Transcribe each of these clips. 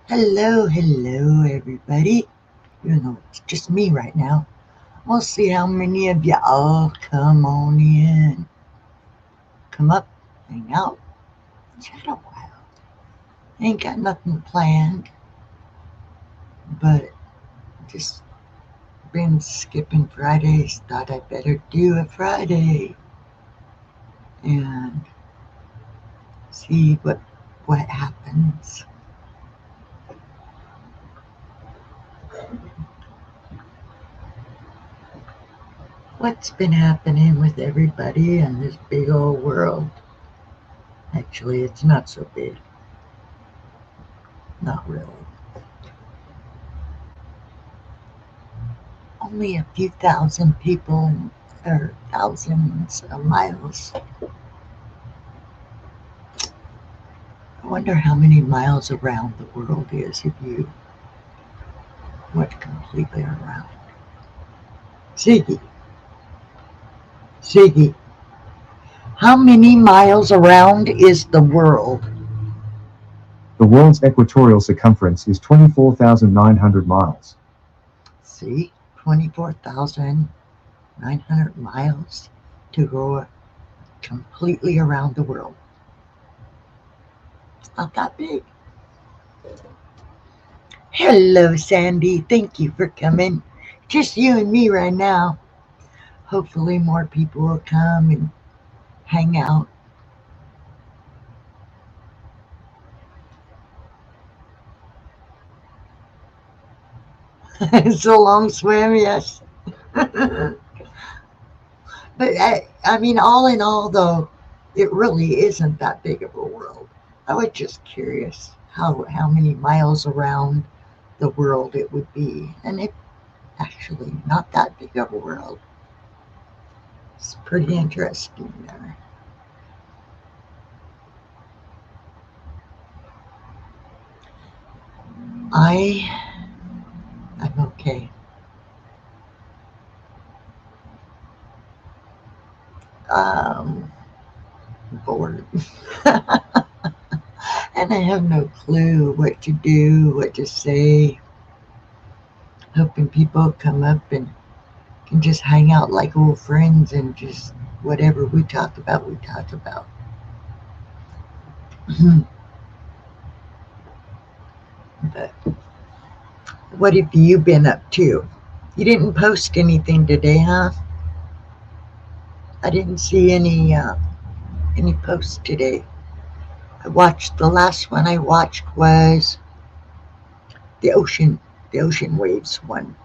Hello, everybody. Even though it's just me right now, we'll see how many of you all come on in. Come up, hang out, chat a while. Ain't got nothing planned, but just been skipping Fridays. Thought I'd better do a Friday and see what happens. What's been happening with everybody in this big old world? Actually, it's not so big. Not really. Only a few thousand people or thousands of miles. I wonder how many miles around the world is if you went completely around. Ziggy, Ziggy, how many miles around is the world? The world's equatorial circumference is 24,900 miles. See, 24,900 miles to go completely around the world. It's not that big. Hello, Sandy. Thank you for coming. Just you and me right now. Hopefully, more people will come and hang out. It's a long swim, yes. But I mean, all in all, though, it really isn't that big of a world. I was just curious how many miles around the world it would be, and it actually not that big of a world. It's pretty interesting there. I I'm okay. Um, Bored, and I have no clue what to do, what to say. Hoping people come up and can just hang out like old friends and just whatever we talk about, we talk about. But what have you been up to? You didn't post anything today, huh? I didn't see any posts today. I watched the last one I watched was the ocean waves one.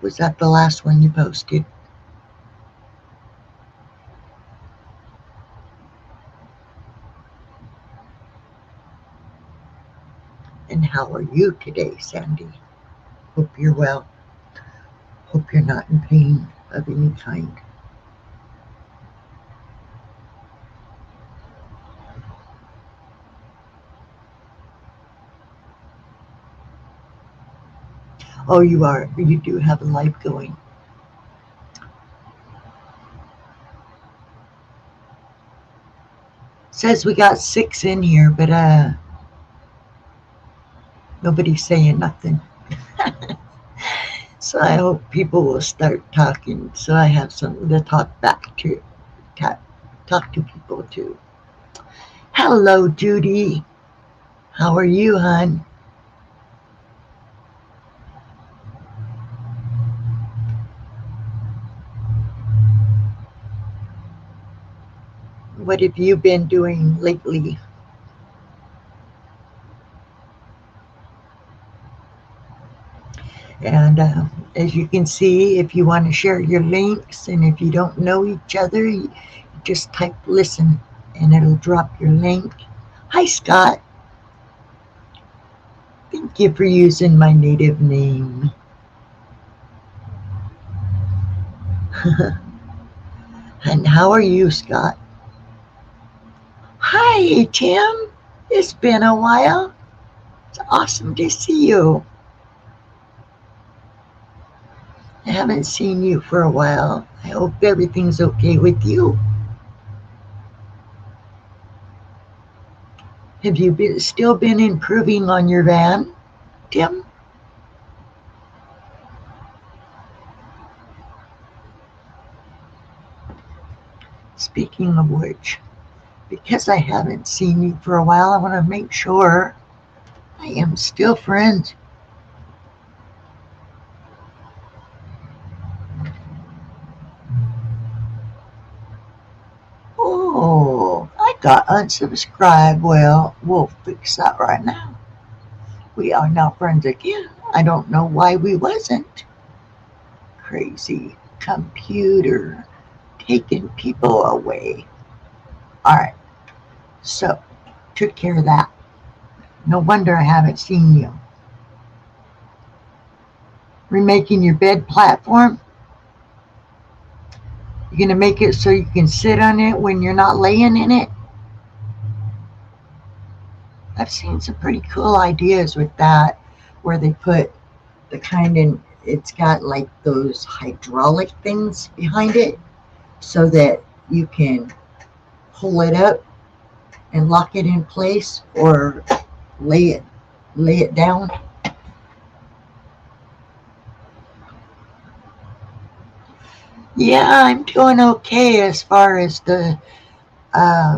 Was that the last one you posted? And how are you today, Sandy? Hope you're well. Hope you're not in pain of any kind. Oh, you are. You do have a life going. Says we got six in here, but nobody's saying nothing. So I hope people will start talking, so I have something to talk back to, talk, talk to people too. Hello, Judy. How are you, hon? What have you been doing lately? And as you can see, if you want to share your links, and if you don't know each other, you just type listen and it'll drop your link. Hi, Scott. Thank you for using my native name. And how are you, Scott? Hi, Tim. It's been a while. It's awesome to see you. I haven't seen you for a while. I hope everything's okay with you. Have you still been improving on your van? Tim? Speaking of which, because I haven't seen you for a while, I want to make sure I am still friends. Oh, I got unsubscribed. Well, we'll fix that right now. We are now friends again. I don't know why we wasn't. Crazy computer taking people away. Alright, so took care of that. No wonder I haven't seen you. Remaking your bed platform? You're going to make it so you can sit on it when you're not laying in it? I've seen some pretty cool ideas with that, where they put the kind in, it's got like those hydraulic things behind it so that you can pull it up and lock it in place or lay it down. Yeah, I'm doing okay as far as the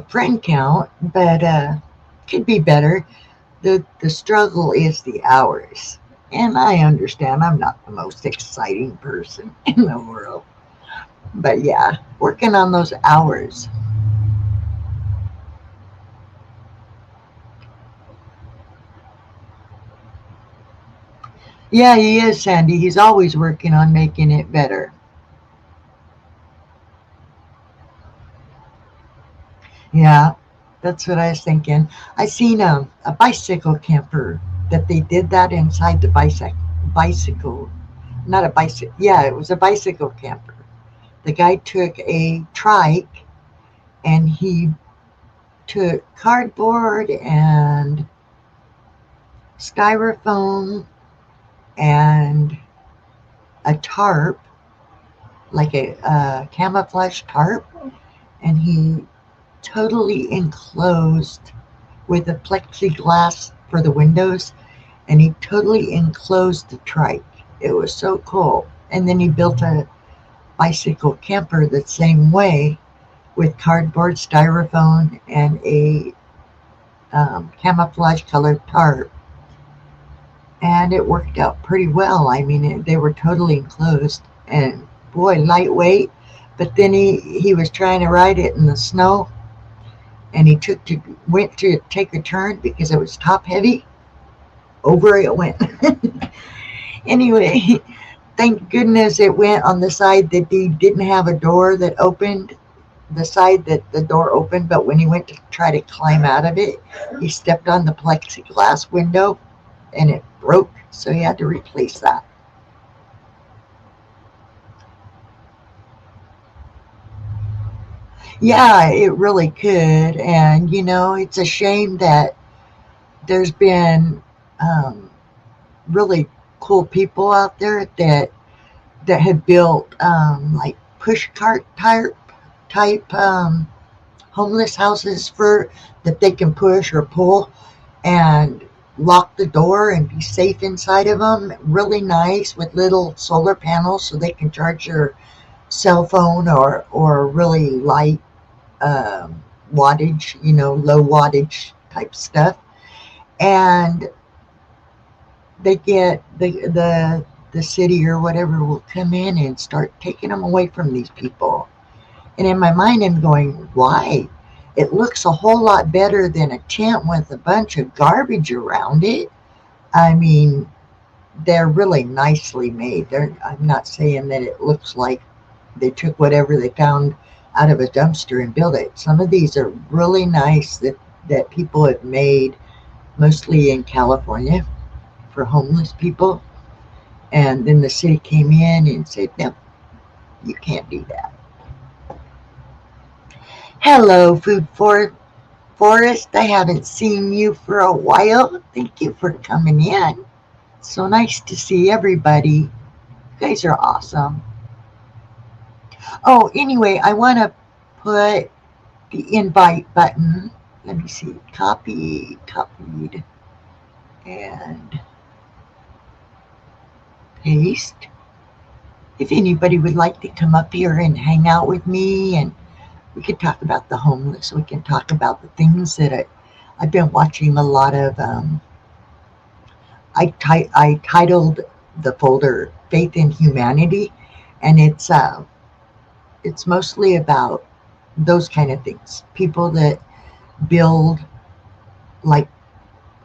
friend count, but could be better. The struggle is the hours. And I understand I'm not the most exciting person in the world. But yeah, working on those hours. Yeah, he is, Sandy. He's always working on making it better. Yeah, that's what I was thinking. I seen a bicycle camper that they did that inside the bicycle. Not a bicycle. Yeah, it was a bicycle camper. The guy took a trike and he took cardboard and styrofoam and a tarp, like a camouflage tarp, and he totally enclosed with a plexiglass for the windows, and he totally enclosed the trike. It was so cool. And then he built a bicycle camper the same way with cardboard, styrofoam, and a camouflage colored tarp. And it worked out pretty well. I mean, they were totally enclosed and boy, lightweight. But then he was trying to ride it in the snow, and went to take a turn because it was top heavy. Over it went. Anyway, thank goodness it went on the side that he didn't have a door that opened, the side that the door opened, but when he went to try to climb out of it, he stepped on the plexiglass window and it broke, so he had to replace that. Yeah, it really could. And, it's a shame that there's been um, really cool people out there that have built like push cart type homeless houses for that they can push or pull and lock the door and be safe inside of them. Really nice with little solar panels so they can charge your cell phone or really light wattage, low wattage type stuff. And they get the city or whatever will come in and start taking them away from these people. And in my mind, I'm going, why? It looks a whole lot better than a tent with a bunch of garbage around it. I mean, they're really nicely made. I'm not saying that it looks like they took whatever they found out of a dumpster and built it. Some of these are really nice that people have made, mostly in California, for homeless people. And then the city came in and said, no, you can't do that. Hello, Forest. I haven't seen you for a while. Thank you for coming in. So nice to see everybody. You guys are awesome. Oh, anyway, I want to put the invite button. Let me see. Copied. And haste. If anybody would like to come up here and hang out with me, and we could talk about the homeless, we can talk about the things that I've been watching a lot of. I titled the folder "Faith in Humanity," and it's mostly about those kind of things. People that build like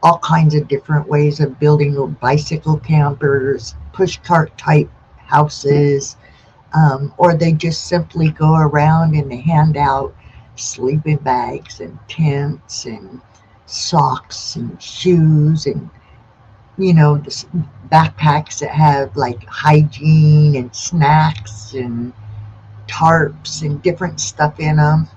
all kinds of different ways of building bicycle campers, push cart type houses, or they just simply go around and they hand out sleeping bags and tents and socks and shoes and the backpacks that have like hygiene and snacks and tarps and different stuff in them.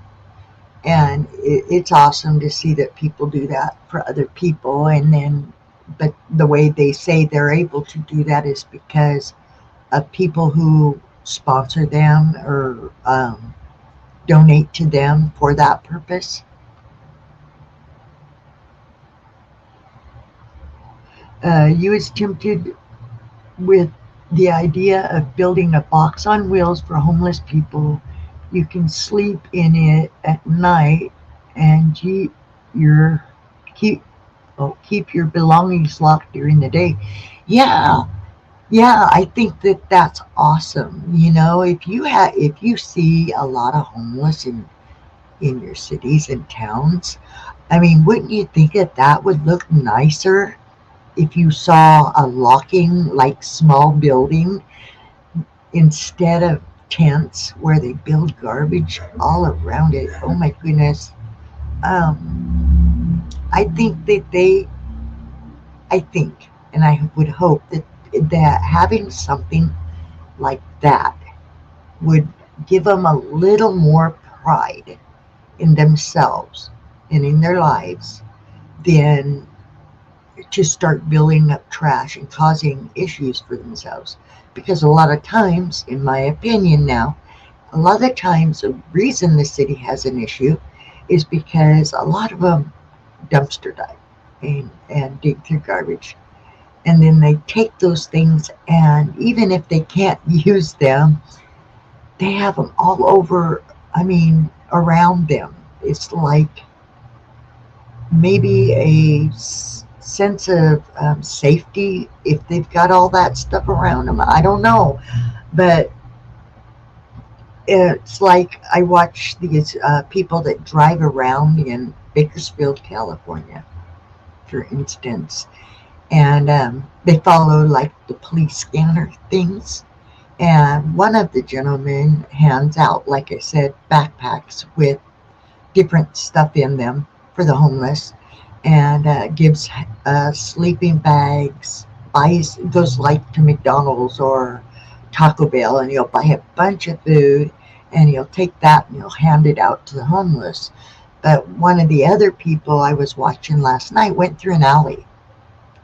And it's awesome to see that people do that for other people. And then, but the way they say they're able to do that is because of people who sponsor them or donate to them for that purpose. You was tempted with the idea of building a box on wheels for homeless people. You can sleep in it at night and your keep keep your belongings locked during the day. Yeah, yeah, I think that that's awesome. If you see a lot of homeless in your cities and towns, I mean, wouldn't you think that that would look nicer if you saw a locking like small building instead of tents where they build garbage all around it? Oh my goodness. I think that I think, and I would hope that having something like that would give them a little more pride in themselves and in their lives than to start building up trash and causing issues for themselves. Because a lot of times, in my opinion now, a lot of times the reason the city has an issue is because a lot of them dumpster dive and dig through garbage. And then they take those things, and even if they can't use them, they have them all over, I mean, around them. It's like maybe a sense of safety if they've got all that stuff around them. I don't know. But it's like I watch these people that drive around in Bakersfield, California, for instance, and they follow like the police scanner things. And one of the gentlemen hands out, like I said, backpacks with different stuff in them for the homeless, and gives sleeping bags. Goes like to McDonald's or Taco Bell, and he'll buy a bunch of food, and he'll take that and he'll hand it out to the homeless. But one of the other people I was watching last night went through an alley,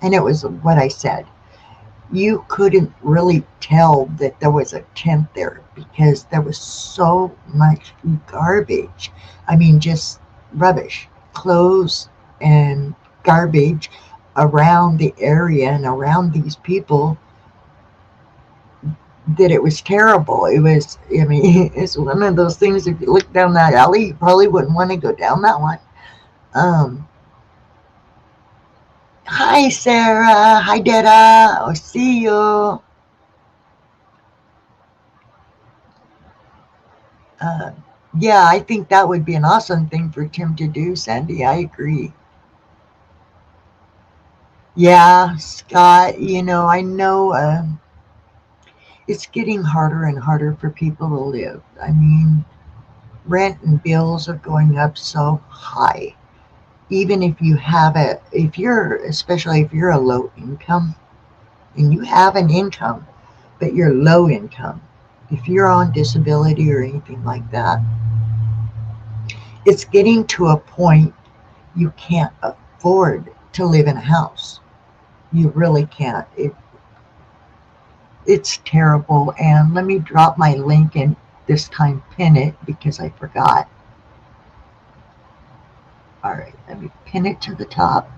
and it was what I said. You couldn't really tell that there was a tent there because there was so much garbage. I mean, just rubbish, clothes, and garbage around the area and around these people that it was terrible. It was, I mean, it's one of those things. If you look down that alley, you probably wouldn't want to go down that one. Um, Hi, Sarah. Hi, Dada. I'll see you. Uh, yeah, I think that would be an awesome thing for Tim to do, Sandy. I agree. Yeah, Scott, I know it's getting harder and harder for people to live. I mean, rent and bills are going up so high. Even if you have especially if you're a low income and you have an income, but you're low income, if you're on disability or anything like that, it's getting to a point you can't afford to live in a house. You really can't. It's terrible. And let me drop my link and this time pin it because I forgot. All right, let me pin it to the top.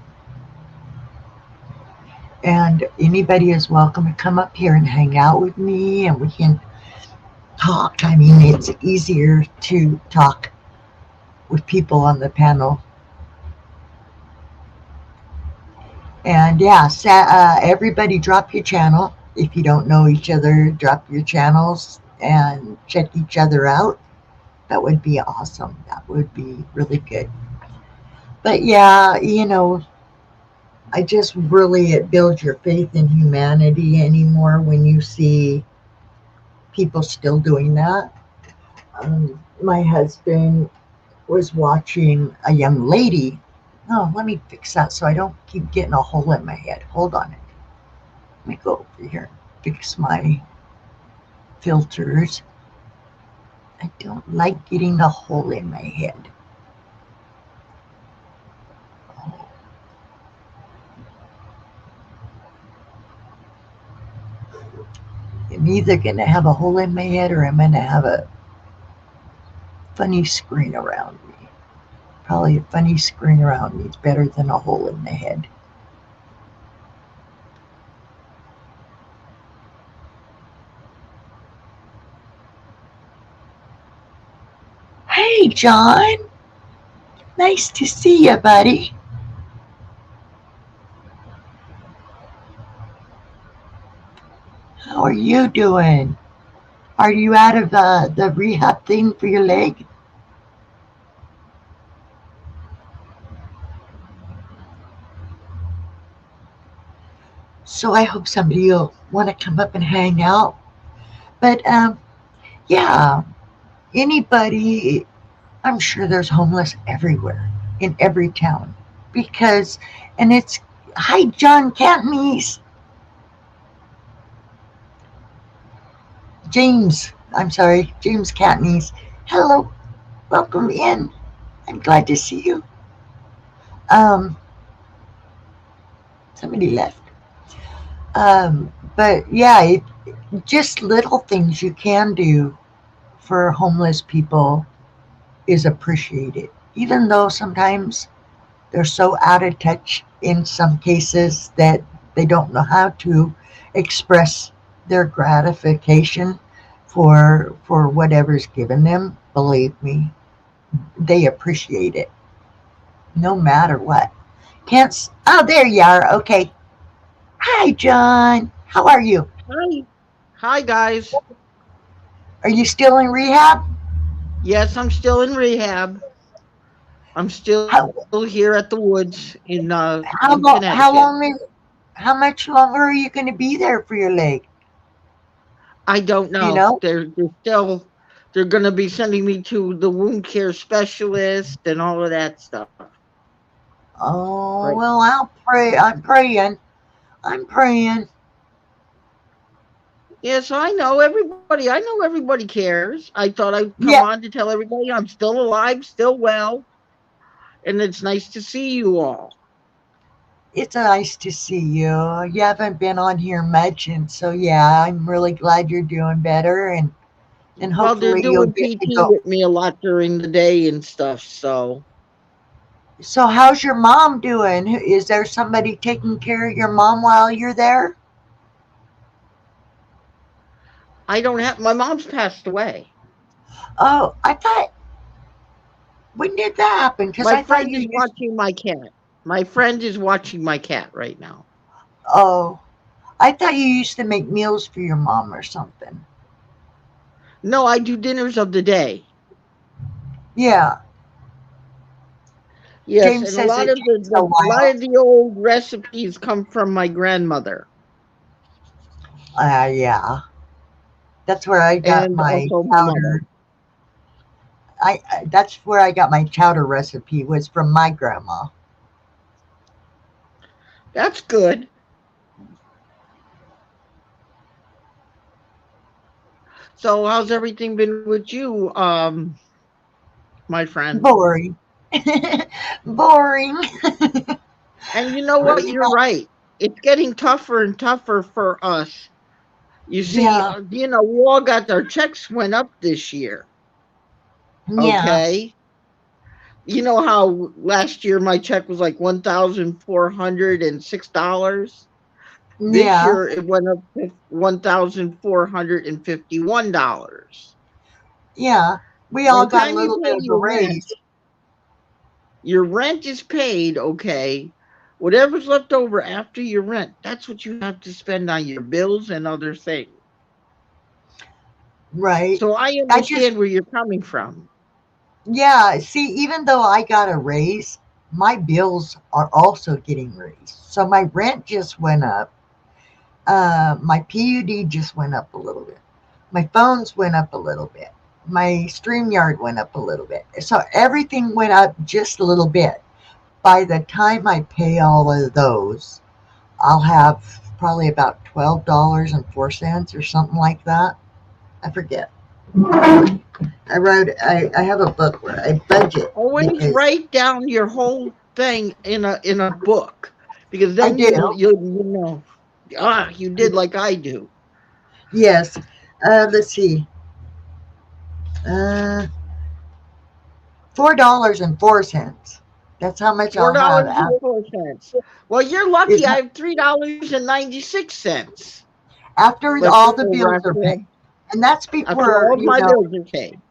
And anybody is welcome to come up here and hang out with me and we can talk. I mean, it's easier to talk with people on the panel. And yeah, everybody drop your channel. If you don't know each other, drop your channels and check each other out. That would be awesome. That would be really good. But yeah, I just really, it builds your faith in humanity anymore when you see people still doing that. My husband was watching a young lady. Oh, let me fix that so I don't keep getting a hole in my head. Hold on. Let me go over here and fix my filters. I don't like getting a hole in my head. I'm either going to have a hole in my head or I'm going to have a funny screen around me. Probably a funny screen around me is better than a hole in the head. Hey, John. Nice to see you, buddy. How are you doing? Are you out of the rehab thing for your leg? So I hope somebody will want to come up and hang out. But yeah, anybody, I'm sure there's homeless everywhere in every town because, and it's, hi, John Cantonese. I'm sorry, James Cantonese. Hello, welcome in. I'm glad to see you. Um, Somebody left. But yeah, just little things you can do for homeless people is appreciated. Even though sometimes they're so out of touch in some cases that they don't know how to express their gratification for whatever's given them. Believe me, they appreciate it no matter what. Can't. Oh, there you are. Okay. Hi, John. How are you? Hi. Hi, guys. Are you still in rehab? Yes, I'm still in rehab. I'm still How here at the woods in how long? Connecticut. How long is? How much longer are you going to be there for your leg? I don't Do you know. know? They're going to be sending me to the wound care specialist and all of that stuff. Oh Right. well, I'll pray. I'm praying. I'm praying. Yeah, so I know everybody. I know everybody cares. I thought I'd come Yeah, on to tell everybody I'm still alive, still well, and it's nice to see you all. it's nice to see you. You haven't been on here much, and so yeah, I'm really glad you're doing better, and Well, they're hopefully you'll doing get to PT go. with me a lot during the day and stuff, so So how's your mom doing? Is there somebody taking care of your mom while you're there? I don't have my mom's passed away. Oh, I thought, when did that happen? Because My I thought friend you is used. watching my cat. My friend is watching my cat right now. Oh, I thought you used to make meals for your mom or something. No, I do dinners of the day. Yeah, Yes, James and a says lot it of takes a a lot while. of the old recipes come from my grandmother Yeah, that's where I got and my also my mother. chowder. That's where I got my chowder recipe was from my grandma. That's good. So how's everything been with you, my friend? Boring, boring. And you know what? Really You're not. right. It's getting tougher and tougher for us. You see, Yeah, we all got our checks went up this year. yeah, Okay, you know how last year my check was like $1,406. This Yeah, year it went up to $1,451. yeah. We By all the got a time you little bit pay of a your rent, raise. your rent is paid, okay? Whatever's left over after your rent, that's what you have to spend on your bills and other things. Right. So I I just, understand where you're coming from. yeah, see, even though I got a raise, my bills are also getting raised. So my rent just went up. My PUD just went up a little bit. My phones went up a little bit. My StreamYard went up a little bit. So everything went up just a little bit. By the time I pay all of those, I'll have probably about $12.04 or something like that. I forget. I have a book where I budget Always because write down your whole thing in a book, because I then do. you know, you did like I do. Yes. Let's see. Uh, $4.04. That's how much Four I'll have dollars and four cents. Well, you're is lucky. I have $3.96 after left all the over bills are paid. And that's after before, all of my bills are paid.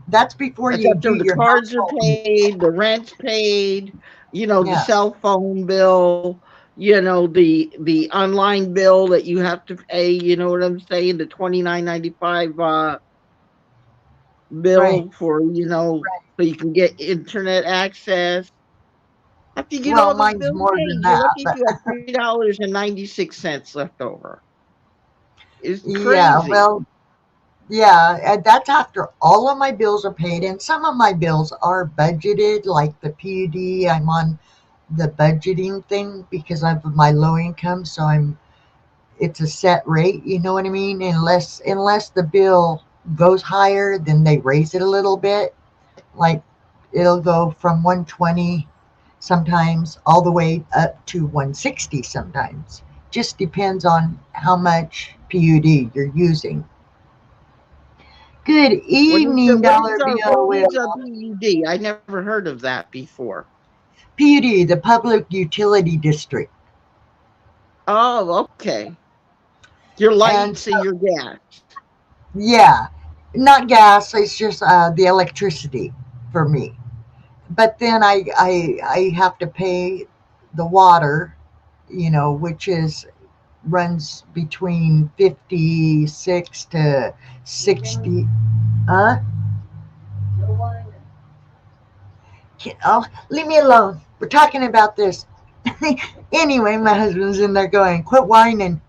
that's before That's you do after the your cards are household. paid, the rent's paid, the Yeah, cell phone bill, the online bill that you have to pay. You know what I'm saying? The 29.95 right. bill for so you can get internet access. After you get Well, all those mine's bills more than paid, you're that, lucky if but you have $3.96 left over. It's yeah, crazy. well, yeah, and that's after all of my bills are paid, and some of my bills are budgeted, like the PUD. I'm on the budgeting thing because of my low income, so it's a set rate. You know what I mean? Unless the bill goes higher, then they raise it a little bit. Like it'll go from 120 sometimes all the way up to 160 sometimes. Just depends on how much PUD you're using. Good evening, Dollar Bill. What Will. is a PUD? I never heard of that before. PUD, the Public Utility District. Oh, okay. Your And lights so, and your gas. yeah, not gas, it's just the electricity for me. But then I have to pay the water, which is runs between 56 to 60. Huh? Oh, leave me alone. We're talking about this. Anyway, my husband's in there going, quit whining.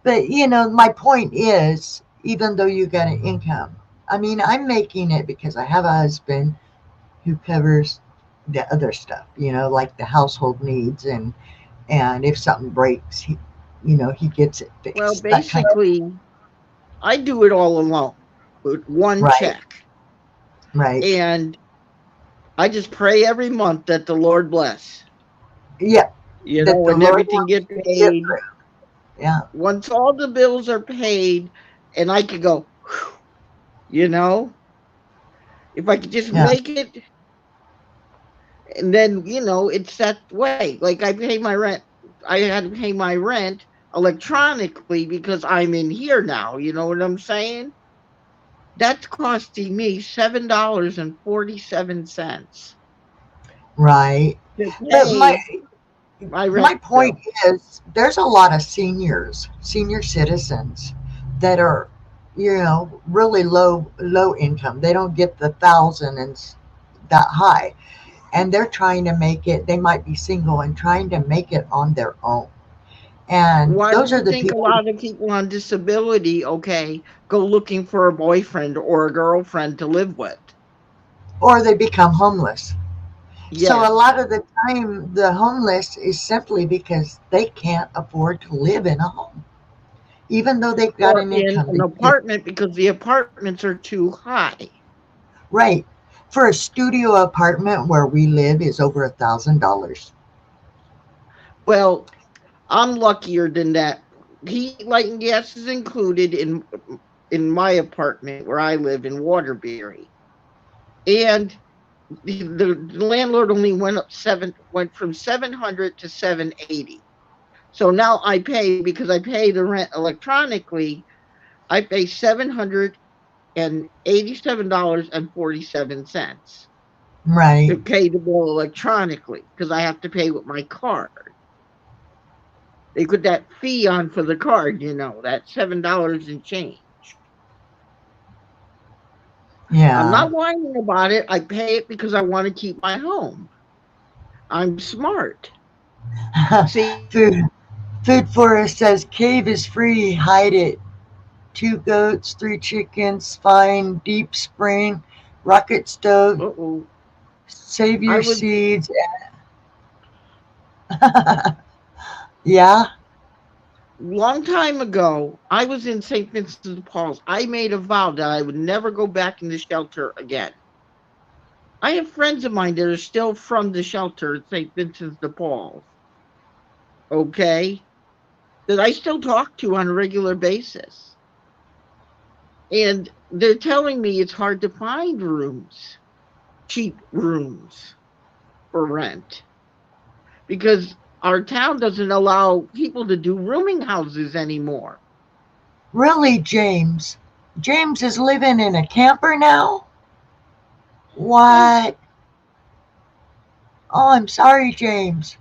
But, my point is, even though you got an income, I mean, I'm making it because I have a husband who covers the other stuff, like the household needs and if something breaks, he gets it Well, fixed. That kind of basically, I do it all alone with one right, check. right. And I just pray every month that the Lord bless, Yeah, that the and Lord everything wants get me to get paid. through. Yeah, Once all the bills are paid, and I could go, whew, you know, if I could just yeah, make it, and then, it's that way. Like I pay my rent. I had to pay my rent electronically because I'm in here now. You know what I'm saying? That's costing me $7.47 right. to But my pay my my rent point bill. is, there's a lot of senior citizens that are, really low income. They don't get the thousand and that high, and they're trying to make it. They might be single and trying to make it on their own. And Why do those are you the think a people, lot of people on disability, okay, go looking for a boyfriend or a girlfriend to live with? or they become homeless. So a Yes. lot of the time, the homeless is simply because they can't afford to live in a home, even though they've got Or an in income. an apartment because the apartments are too high. Right. For a studio apartment where we live is over $1,000. Well, I'm luckier than that. Heat, light, and gas is included in my apartment where I live in Waterbury, and the landlord only went from 700 to 780. So now I pay, because I pay the rent electronically, I pay $787.47 to Right. pay the bill electronically, because I have to pay with my card. They put that fee on for the card, that $7 and change. I'm Yeah. not whining about it. I pay it because I want to keep my home. I'm smart. See, Food Forest says cave is free, hide it. 2 goats, 3 chickens, fine, deep spring, rocket stove, uh-oh. save I your was seeds. Yeah, long time ago, I was in St. Vincent de Paul's. I made a vow that I would never go back in the shelter again. I have friends of mine that are still from the shelter at St. Vincent de Paul's. Okay? That I still talk to on a regular basis. And they're telling me it's hard to find rooms, cheap rooms for rent, because our town doesn't allow people to do rooming houses anymore. really, James. James is living in a camper now? Yes, What? Oh, I'm sorry, James.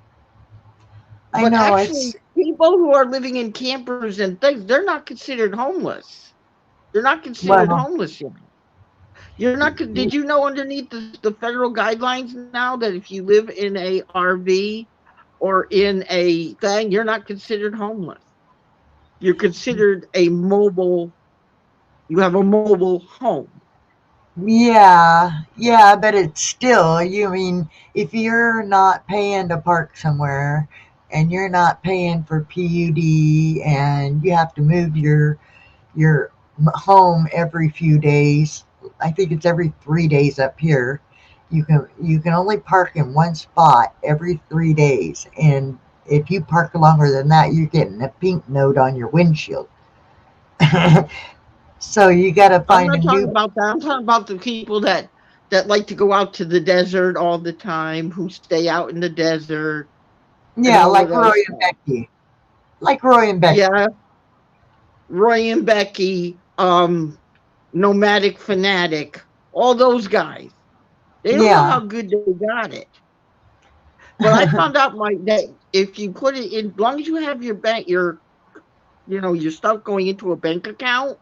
I but know actually, it's, people who are living in campers and things, they're not considered homeless. They're not considered well, homeless yet. You're not. Did you know underneath the federal guidelines now that if you live in a RV or in a thing, you're not considered homeless. You're considered a mobile. You have a mobile home. yeah, but it's still, you mean, if you're not paying to park somewhere and you're not paying for PUD and you have to move your home every few days. I think it's every 3 days up here. You can only park in one spot every 3 days, and if you park longer than that, you're getting a pink note on your windshield. So you got to I'm find a not talking new. about that. I'm talking about the people that like to go out to the desert all the time, who stay out in the desert and Yeah, all of like Roy those and things. Becky. Like Roy and Becky. Yeah, Roy and Becky, Nomadic Fanatic, all those guys. They don't know Yeah. how good they got it. But I found out that if you put it in, as long as you have your bank, your stuff going into a bank account,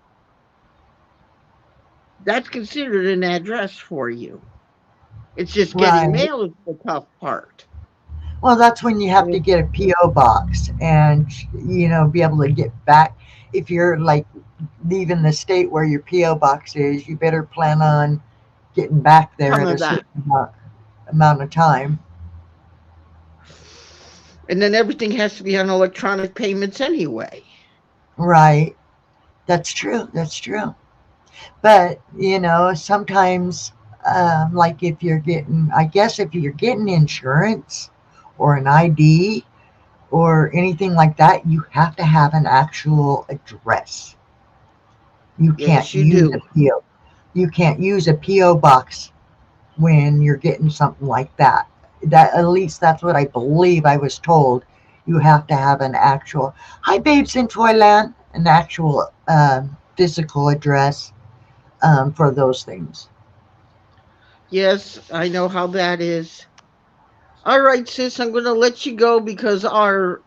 that's considered an address for you. It's just getting Right. mail is the tough part. Well, that's when you have to And get a PO box and be able to get back. If you're like leaving the state where your PO box is, you better plan on getting back there at coming a back. certain amount of time. And then everything has to be on electronic payments anyway. Right. That's true. That's true. But sometimes, like if you're getting, I guess if you're getting insurance or an ID or anything like that, you have to have an actual address. You can't Yes, you use a do. PO. You can't use a PO box when you're getting something like that. That at least that's what I believe I was told. You have to have an actual. Hi, babes in Toyland. An actual physical address for those things. Yes, I know how that is. All right, sis, I'm going to let you go because our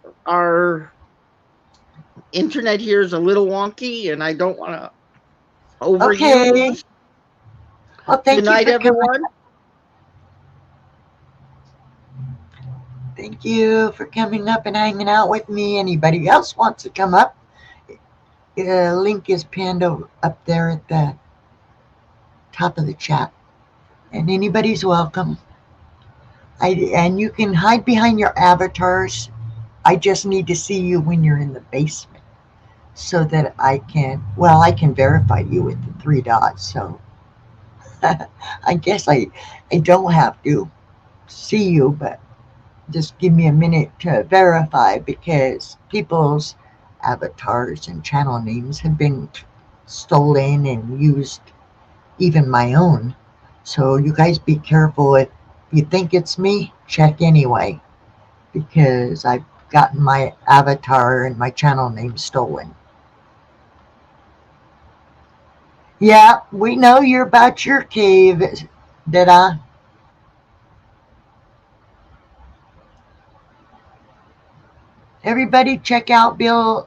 internet here is a little wonky and I don't want to Okay. overuse. Well, Good thank you night, for coming. everyone. Thank you for coming up and hanging out with me. Anybody else wants to come up? The link is pinned up there at the top of the chat, and anybody's welcome. And you can hide behind your avatars. I just need to see you when you're in the basement so that I can verify you with the 3 dots. So I guess I don't have to see you, but just give me a minute to verify because people's avatars and channel names have been stolen and used, even my own. So you guys be careful. If you think it's me, check anyway, because I've gotten my avatar and my channel name stolen. Yeah, we know you're about your cave, did I? Everybody check out Bill's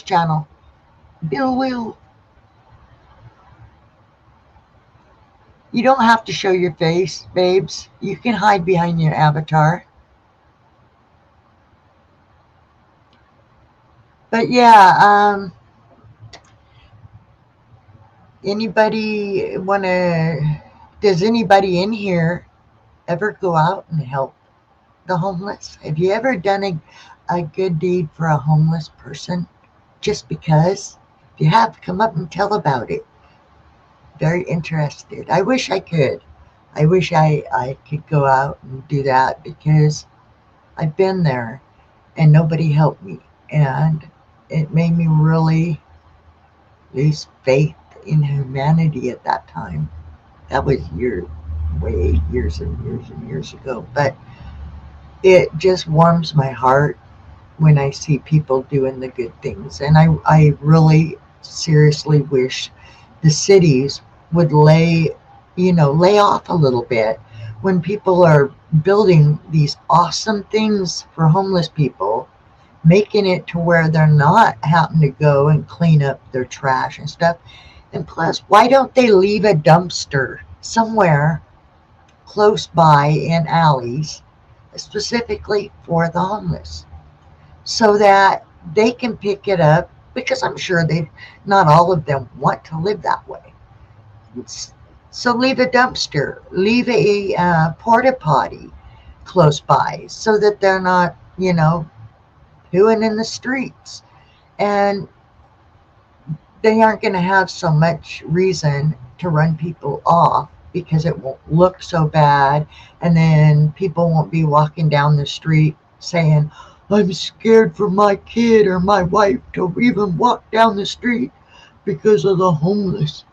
channel. Bill will. You don't have to show your face, babes. You can hide behind your avatar. But yeah, anybody does anybody in here ever go out and help the homeless? Have you ever done a good deed for a homeless person just because? If you have, come up and tell about it. Very interested. I wish I could. I wish I could go out and do that because I've been there and nobody helped me. And it made me really lose faith in humanity at that time. That was years and years ago. But it just warms my heart when I see people doing the good things. And I really seriously wish the cities would lay off a little bit when people are building these awesome things for homeless people, making it to where they're not having to go and clean up their trash and stuff. And plus, why don't they leave a dumpster somewhere close by in alleys specifically for the homeless so that they can pick it up, because I'm sure not all of them want to live that way. So leave a dumpster, leave a porta potty close by so that they're not, pooing in the streets. And they aren't going to have so much reason to run people off because it won't look so bad. And then people won't be walking down the street saying, I'm scared for my kid or my wife to even walk down the street because of the homeless.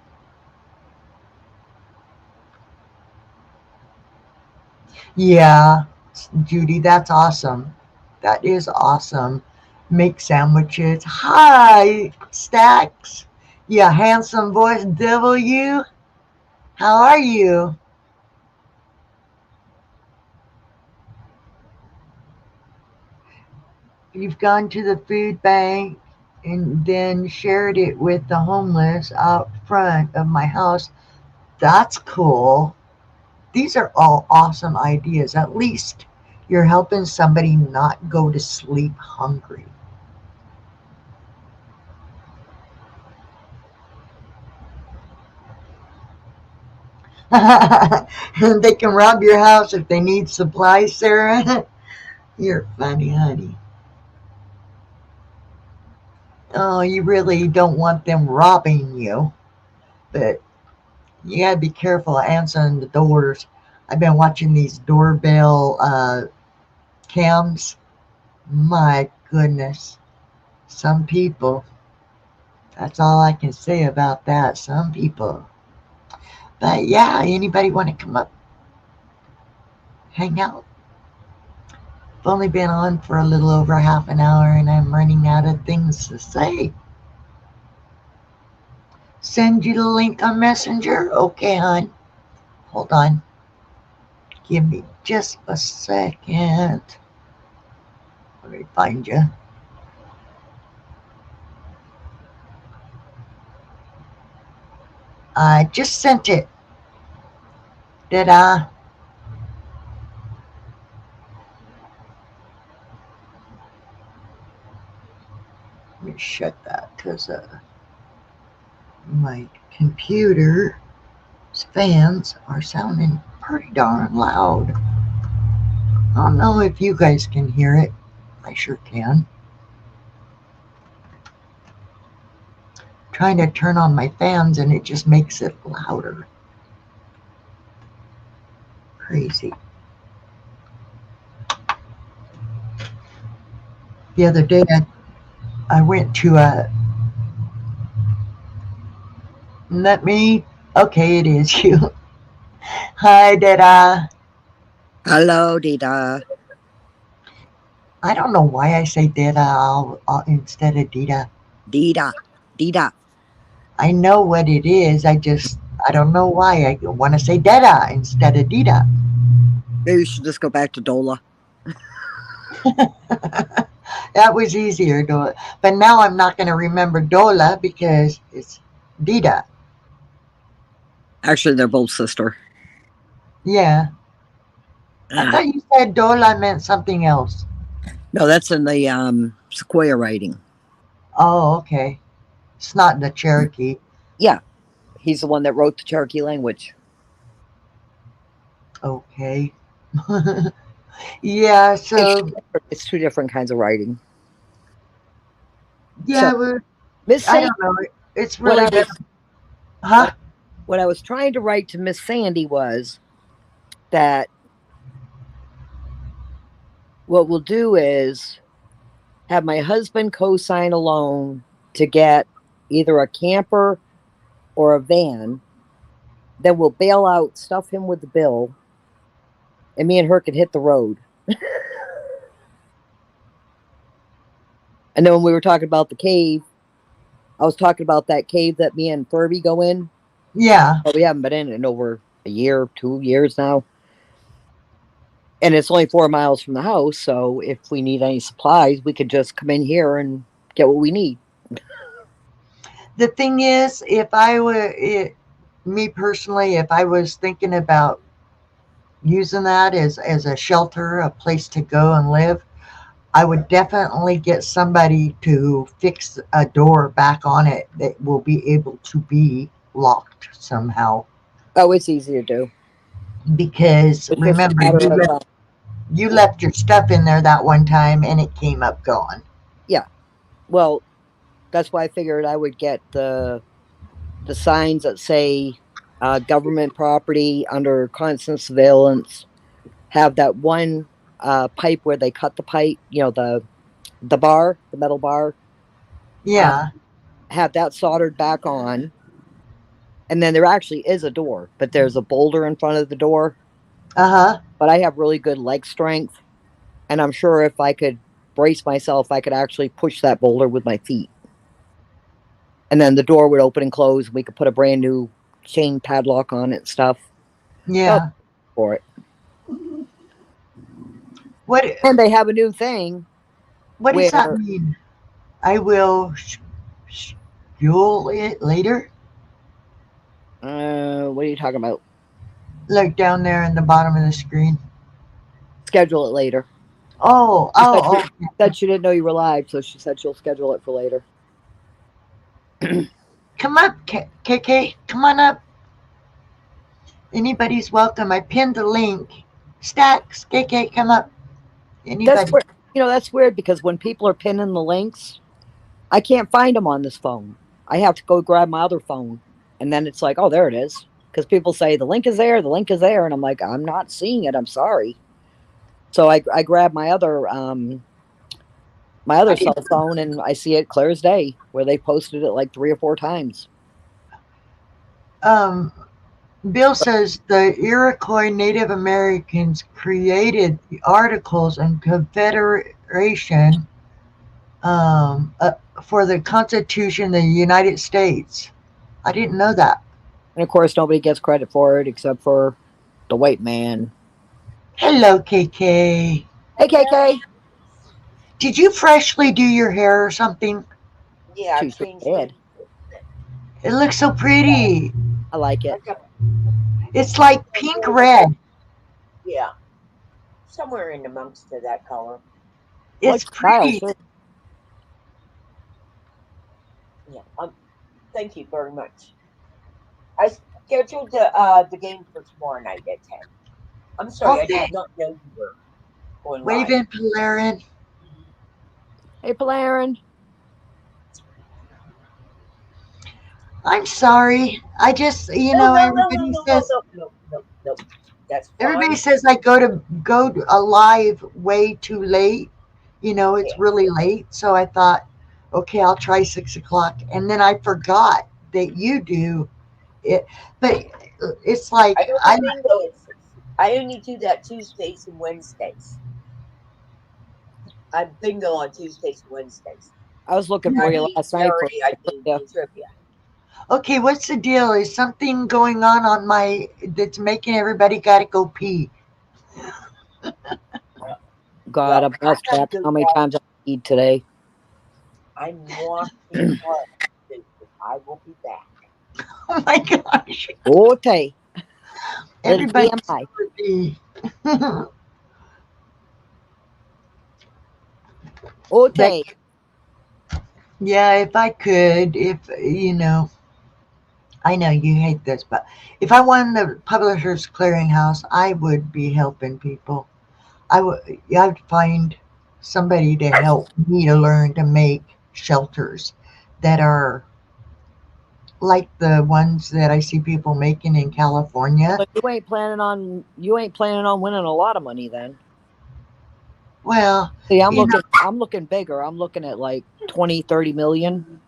Yeah, Judy, that's awesome. That is awesome. Make sandwiches. Hi, Stacks. Yeah, handsome voice W. How are you? You've gone to the food bank and then shared it with the homeless out front of my house. That's cool. These are all awesome ideas. At least you're helping somebody not go to sleep hungry. They can rob your house if they need supplies, Sarah. You're funny, honey. Oh, you really don't want them robbing you, but you gotta be careful answering the doors. I've been watching these doorbell cams. My goodness. Some people, that's all I can say about that. Some people. But yeah, anybody want to come up, hang out? I've only been on for a little over half an hour and I'm running out of things to say. Send you the link on Messenger? Okay, hon. Hold on. Give me just a second. Let me find you. I just sent it. Did I? Let me shut that because my computer's fans are sounding pretty darn loud. I don't know if you guys can hear it. I sure can. Trying to turn on my fans and it just makes it louder. Crazy. The other day I went to okay, it is you. Hi, Dada. Hello, Dida. I don't know why I say Dita instead of Dita. Dita. Dita. I know what it is. I don't know why I want to say Dita instead of Dita. Maybe you should just go back to Dola. That was easier, but now I'm not going to remember Dola because it's Dita. Actually, they're both sister. Yeah, I thought you said Dola meant something else. No, that's in the Sequoia writing. Oh, okay. It's not the Cherokee. Yeah, he's the one that wrote the Cherokee language. Okay. Yeah, so It's two different kinds of writing. yeah, Miss I Sandy, don't know. It's really what I was, different. Huh? what I was trying to write to Miss Sandy was that what we'll do is have my husband co-sign a loan to get either a camper or a van. Then we'll bail out, stuff him with the bill, and me and her can hit the road. And then when we were talking about the cave, I was talking about that cave that me and Furby go in. Yeah. But we haven't been in over a year, 2 years now. And it's only 4 miles from the house. So if we need any supplies, we could just come in here and get what we need. The thing is, if I were, me personally, if I was thinking about using that as a shelter, a place to go and live, I would definitely get somebody to fix a door back on it that will be able to be locked somehow. Oh, it's easy to do. Because It's just a remember, matter of, you left your stuff in there that one time and it came up gone. yeah. Well, that's why I figured I would get the signs that say government property under constant surveillance. Have that one pipe where they cut the pipe, the bar, the metal bar. Yeah. Have that soldered back on. And then there actually is a door, but there's a boulder in front of the door. Uh-huh. But I have really good leg strength. And I'm sure if I could brace myself, I could actually push that boulder with my feet. And then the door would open and close. And we could put a brand new chain padlock on it and stuff. Yeah. For it. What? And they have a new thing. What does that mean? I will schedule it later. What are you talking about? Look down there in the bottom of the screen. Schedule it later. Oh. She said she didn't know you were live, so she said she'll schedule it for later. Come up, KK. Come on up. Anybody's welcome. I pinned the link. Stacks, KK, come up. Anybody. That's weird because when people are pinning the links, I can't find them on this phone. I have to go grab my other phone. And then it's like, oh, there it is. Because people say the link is there, and I'm like, I'm not seeing it. I'm sorry. So I grab my other cell phone, and I see it clear as day where they posted it like 3 or 4 times. Bill says the Iroquois Native Americans created the Articles and Confederation for the Constitution of the United States. I didn't know that. And of course, nobody gets credit for it except for the white man. Hello, KK. Hey, KK. Did you freshly do your hair or something? Yeah, I She's changed dead. It looks so pretty. I like it. It's like pink red. Yeah, somewhere in amongst that color. It's pretty. Yeah. Thank you very much. I scheduled the game for tomorrow night at 10. I'm sorry, Okay. I did not know you were going Wave live. in, Polarin. Hey, Polarin. I'm sorry. I just, everybody says No. That's fine. everybody says I go alive way too late. It's really late. So I thought, okay, I'll try 6 o'clock, and then I forgot that you do it. But it's like I only do that Tuesdays and Wednesdays. I'm bingo on Tuesdays and Wednesdays. I was looking for you last night for Charity, trivia. Okay, what's the deal? Is something going on my that's making everybody gotta go pee? God, Well, I've lost I track gotta how go many down. times I eat today. I'm walking hard. I will be back. Oh my gosh. Okay. Little Everybody TMI. should be. Okay. Yeah, if I could, if I know you hate this, but if I won the Publishers Clearinghouse, I would be helping people. I'd find somebody to help me to learn to make shelters that are like the ones that I see people making in California. So you ain't planning on winning a lot of money then. Well, See, I'm you know, looking bigger. I'm looking at like 20, 30 million.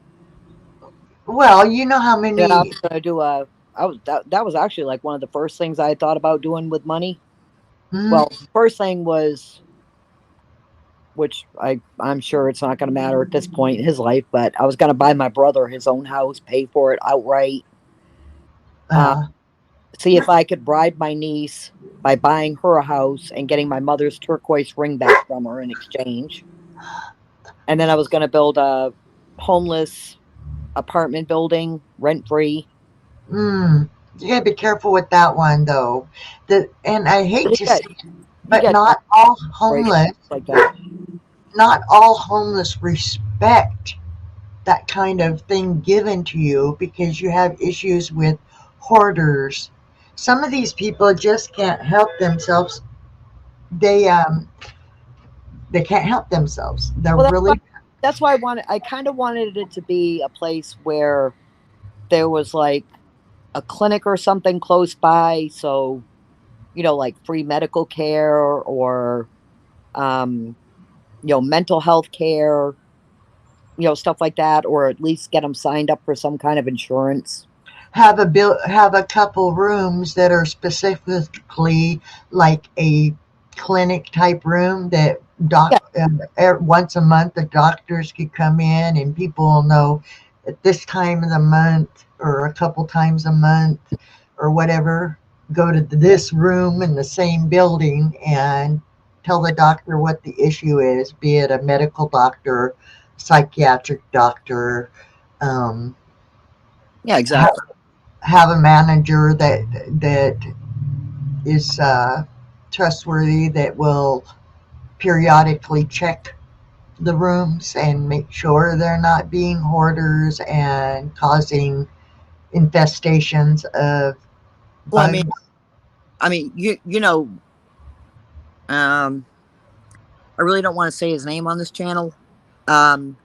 you know how Then I many. was gonna do that was actually like one of the first things I thought about doing with money. Mhm, Well, first thing was, which I'm sure it's not gonna matter at this point in his life, but I was gonna buy my brother his own house, pay for it outright. Uh, uh, See if I could bribe my niece by buying her a house and getting my mother's turquoise ring back from her in exchange. And then I was going to build a homeless apartment building, rent free. you gotta be careful with that one though. And I hate But to say it, you but get like that. not all homeless respect that kind of thing given to you because you have issues with hoarders. Some of these people just can't help themselves. They can't help themselves. They're Well, really. that's why I kind of wanted it to be a place where there was like a clinic or something close by. So, like free medical care or, um, mental health care, stuff like that, or at least get them signed up for some kind of insurance. Have a couple rooms that are specifically like a clinic type room that Yeah, once a month the doctors could come in and people will know at this time of the month or a couple times a month or whatever, go to this room in the same building and tell the doctor what the issue is, be it a medical doctor, psychiatric doctor, um, yeah, exactly. have a manager that is trustworthy that will periodically check the rooms and make sure they're not being hoarders and causing infestations of Well, bugs. um, I really don't want to say his name on this channel. Um,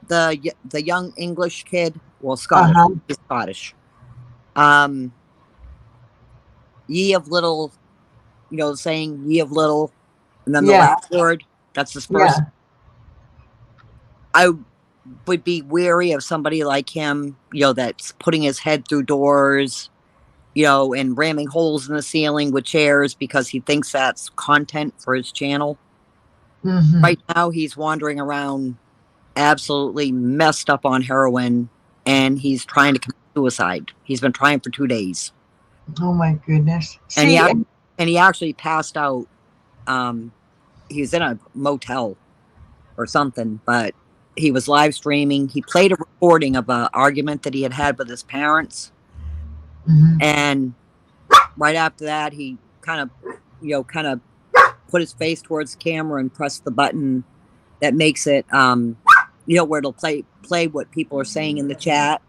the young English kid, well, Scottish, Uh-huh. he's Scottish. Um, ye of little, the saying "ye of little," and then the Yeah, last word. That's his yeah. first. I would be wary of somebody like him, that's putting his head through doors, and ramming holes in the ceiling with chairs because he thinks that's content for his channel. Hmm. Right now, he's wandering around absolutely messed up on heroin, and he's trying to commit suicide. He's been trying for 2 days, Oh my goodness. and See, and he actually passed out. He was in a motel or something, but he was live streaming. He played a recording of an argument that he had with his parents, mhm. and right after that, he kind of put his face towards the camera and pressed the button that makes it, where it'll play what people are saying in the chat.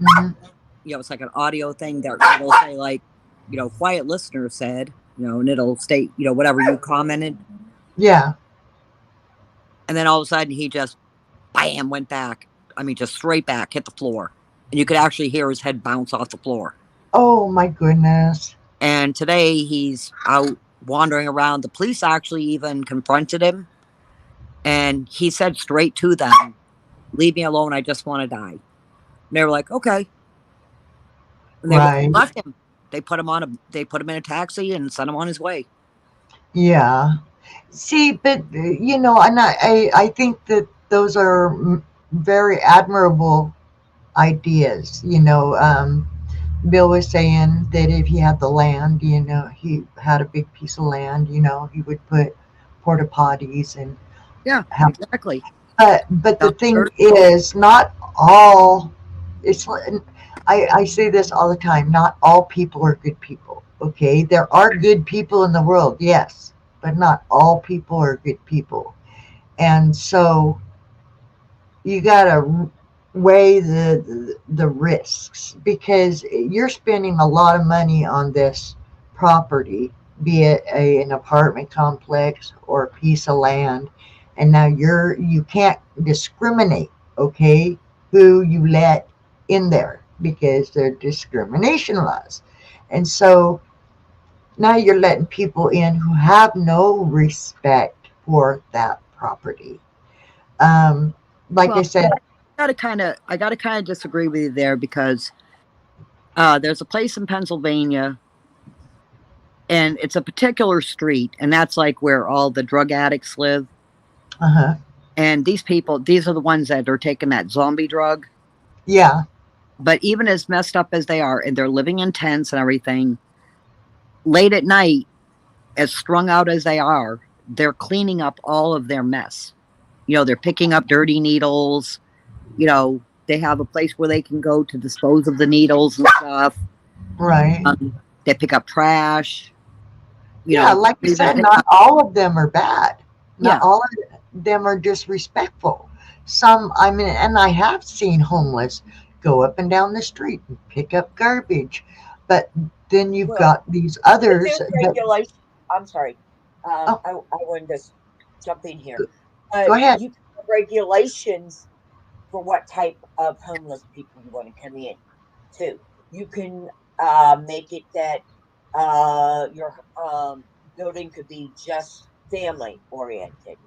Mhm. It's like an audio thing that it'll say like, quiet listener said, and it'll state, whatever you commented. Yeah. And then all of a sudden he just, bam, went back. I mean, just straight back, hit the floor. And you could actually hear his head bounce off the floor. Oh my goodness. And today he's out wandering around. The police actually even confronted him. And he said straight to them, "Leave me alone. I just want to die." And they were like, "Okay." And they Right. left him. They put him in a taxi and sent him on his way. Yeah. See, but and I think that those are very admirable ideas. Bill was saying that if he had the land, he had a big piece of land, he would put porta potties and Yeah, have. exactly. But the Down thing there. is, not all. It's I say this all the time. Not all people are good people. Okay, there are good people in the world, yes, but not all people are good people, and so you gotta weigh the risks because you're spending a lot of money on this property, be it an apartment complex or a piece of land, and now you can't discriminate, okay, who you let in there because they're discrimination laws, and so now you're letting people in who have no respect for that property. Um, like I Well, said, I gotta kind of disagree with you there because there's a place in Pennsylvania, and it's a particular street, and that's like where all the drug addicts live. uh-huh. And these people, these are the ones that are taking that zombie drug. Yeah, But even as messed up as they are, and they're living in tents and everything, late at night, as strung out as they are, they're cleaning up all of their mess. They're picking up dirty needles. They have a place where they can go to dispose of the needles and stuff. right. They pick up trash. Yeah, like I They even said, pick not up, all of them are bad. Not yeah, all of them are disrespectful. Some, I mean, and I have seen homeless go up and down the street and pick up garbage. But then you've Well, got these but others there's that, regulation. I'm sorry. oh, I wanted to jump in here. go ahead. You can have regulations for what type of homeless people you want to come in too. You can make it that your building could be just family oriented.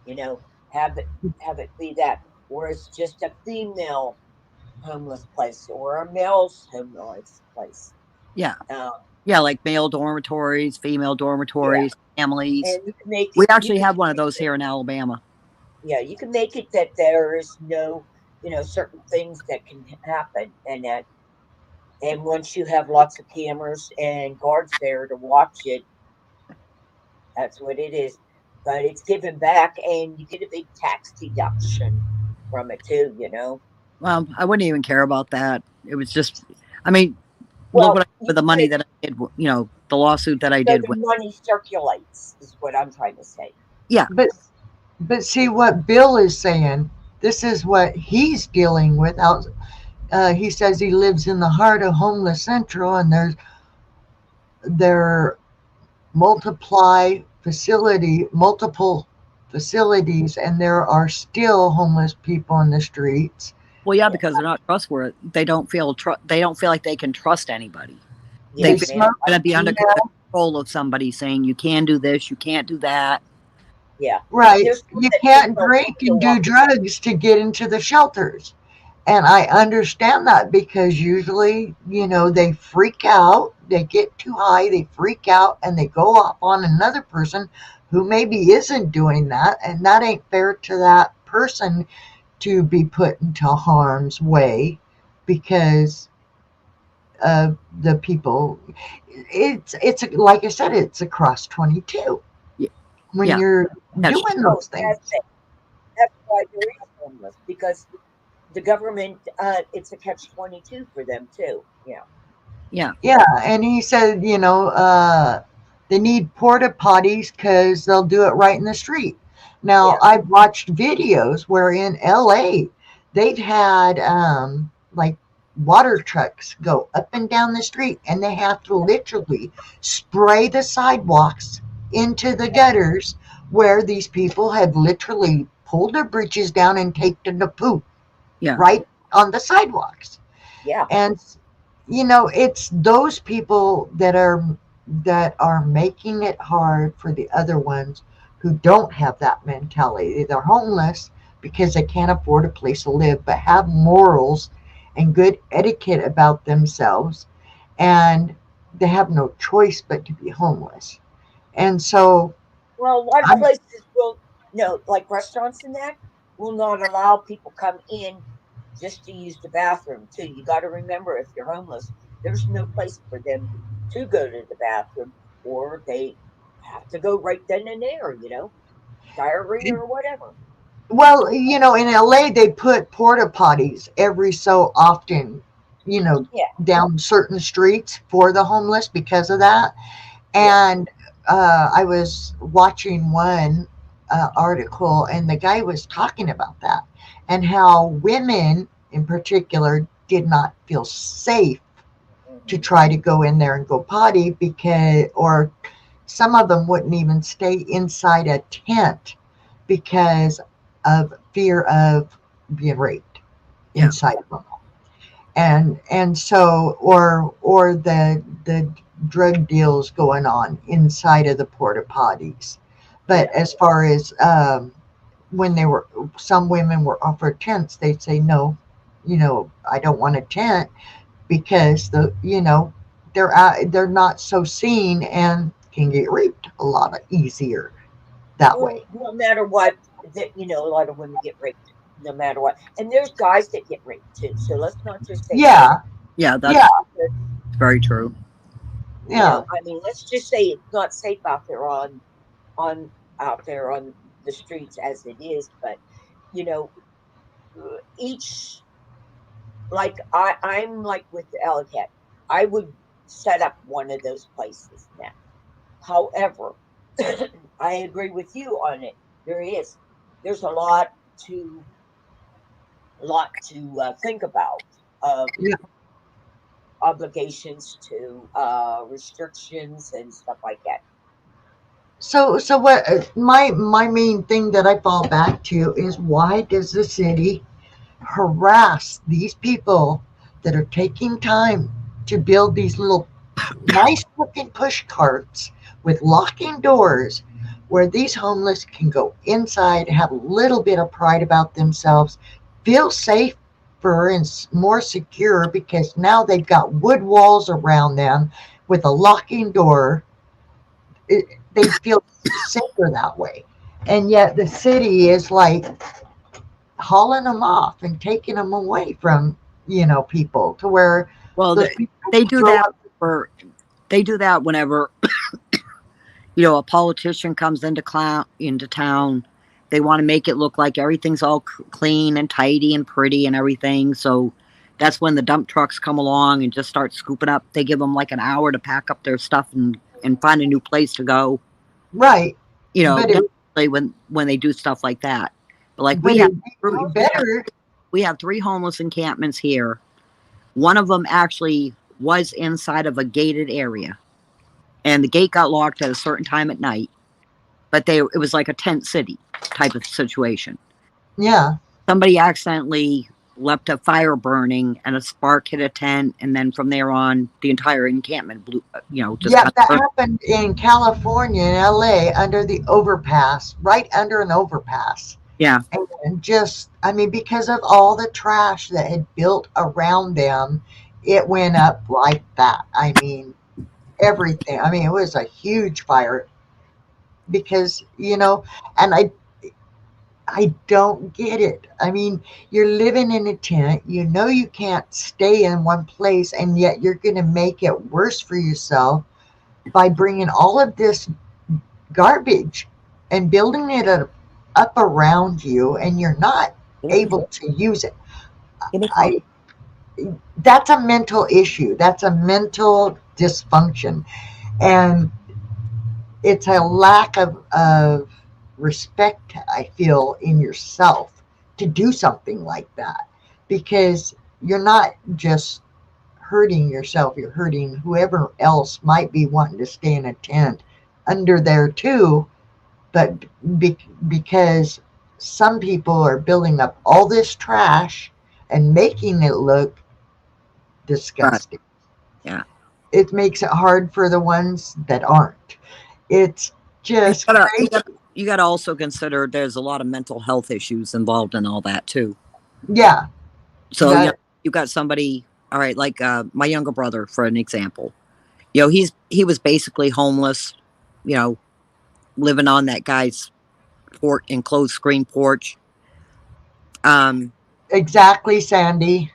You know, have it be that, or it's just a female homeless place or a male's homeless place. yeah, Um, yeah, like male dormitories, female yeah, dormitories, families. and you can make We you actually can have one of make those it, here in Alabama. yeah, you can make it that there is no, certain things that can happen, and that, and once you have lots of cameras and guards there to watch it, that's what it is. But it's given back, and you get a big tax deduction from it too. Well, I wouldn't even care about that. It was just, I mean, look what Well, I did with the money that I did, the lawsuit that I so did the with, money circulates, is what I'm trying to say. yeah, But see what Bill is saying. This is what he's dealing with. Out, he says he lives in the heart of homeless central, and there multiple facilities, and there are still homeless people on the streets. well, yeah, Yeah, because they're not trustworthy. They don't feel like they can trust anybody. They They yes, feel ma'am. smoke. they're going to be under Yeah, control of somebody saying you can do this, you can't do that. Yeah, right. there's some You that just can't don't drink want to and do walk. drugs to get into the shelters. And I understand that because usually, they freak out, they get too high, they freak out, and they go off on another person who maybe isn't doing that. And that ain't fair to that person to be put into harm's way because of the people. It's like I said, it's a cross 22 Y- when Yeah, you're that's doing Oh, those things. that's it. That's why there is homeless, because the government, it's a catch-22 for them too. Yeah, yeah, Yeah, and he said, they need porta potties because they'll do it right in the street. Now, yeah, I've watched videos where in LA they've had like water trucks go up and down the street, and they have to literally spray the sidewalks into the gutters where these people have literally pulled their britches down and taken the poop yeah. right on the sidewalks. yeah, And it's those people that are making it hard for the other ones who don't have that mentality. They're homeless because they can't afford a place to live, but have morals and good etiquette about themselves, and they have no choice but to be homeless. And so, Well, a lot of I'm, places will, no, like restaurants and that, will not allow people come in just to use the bathroom too. You got to remember, if you're homeless, there's no place for them to go to the bathroom, or they have to go right then and there. Diarrhea or whatever. well, in LA, they put porta potties every so often, you know, Yeah, down certain streets for the homeless because of that. yeah. And I was watching one article, and the guy was talking about that and how women in particular did not feel safe to Hmm. try to go in there and go potty because, or some of them wouldn't even stay inside a tent because of fear of being raped Yeah. inside of them. And so, or the drug deals going on inside of the porta potties. But Yeah. as far as when they were, some women were offered tents, they'd say no, I don't want a tent because they're not so seen and can get raped a lot easier that Well, way. no matter what, a lot of women get raped, no matter what, and there's guys that get raped too. So let's not just say women. Yeah, Yeah, yeah, that's very true. yeah. I mean, let's just say it's not safe out there on out there on the streets as it is, but you know, each, like I'm like with the Ellicott, I would set up one of those places now. However, I agree with you on it. There's to a lot to think about, of Yeah. obligations to restrictions and stuff like that. So what my main thing that I fall back to is, why does the city harass these people that are taking time to build these little nice looking push carts with locking doors where these homeless can go inside, have a little bit of pride about themselves, feel safer and more secure because now they've got wood walls around them with a locking door. They feel safer that way. And yet the city is like hauling them off and taking them away from, people to where Well, those people they do throw that up. for they do that whenever a politician comes into town. They want to make it look like everything's all clean and tidy and pretty and everything. So that's when the dump trucks come along and just start scooping up. They give them like an hour to pack up their stuff and find a new place to go. Right. But it, Definitely when they do stuff like that. But like but it'd be we have better. we have 3 homeless encampments here. One of them actually was inside of a gated area, and the gate got locked at a certain time at night. But it was like a tent city type of situation. Yeah. Somebody accidentally left a fire burning, and a spark hit a tent, and then from there on, the entire encampment blew. Just Yep, got that burned. happened in California, in LA, under the overpass, right under an overpass. Yeah, And just, I mean, because of all the trash that had built around them, it went up like that. I mean, everything. I mean, it was a huge fire because, and I don't get it. I mean, you're living in a tent, you can't stay in one place, and yet you're going to make it worse for yourself by bringing all of this garbage and building it up around you, and you're not able to use it. I That's a mental issue. That's a mental dysfunction, and it's a lack of respect, I feel, in yourself to do something like that, because you're not just hurting yourself, you're hurting whoever else might be wanting to stay in a tent under there too. But because some people are building up all this trash and making it look right. disgusting, Yeah. it makes it hard for the ones that aren't. It's You just gotta, you crazy. gotta, you gotta also consider there's a lot of mental health issues involved in all that too. Yeah, So that you got somebody, all right, like my younger brother, for an example. He was basically homeless, you know, living on that guy's enclosed screen porch. Exactly, Sandy.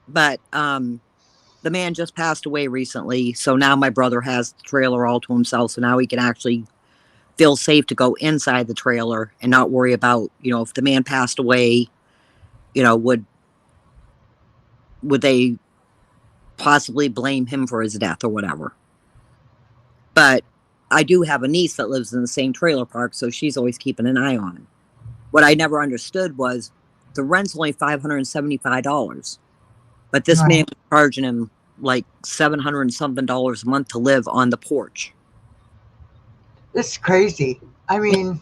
But the man just passed away recently, so now my brother has the trailer all to himself, so now he can actually feel safe to go inside the trailer and not worry about, if the man passed away, would they possibly blame him for his death or whatever. But I do have a niece that lives in the same trailer park, so she's always keeping an eye on him. What I never understood was the rent's only $575, but this man was charging him like $700 and something a month to live on the porch. It's crazy. I mean,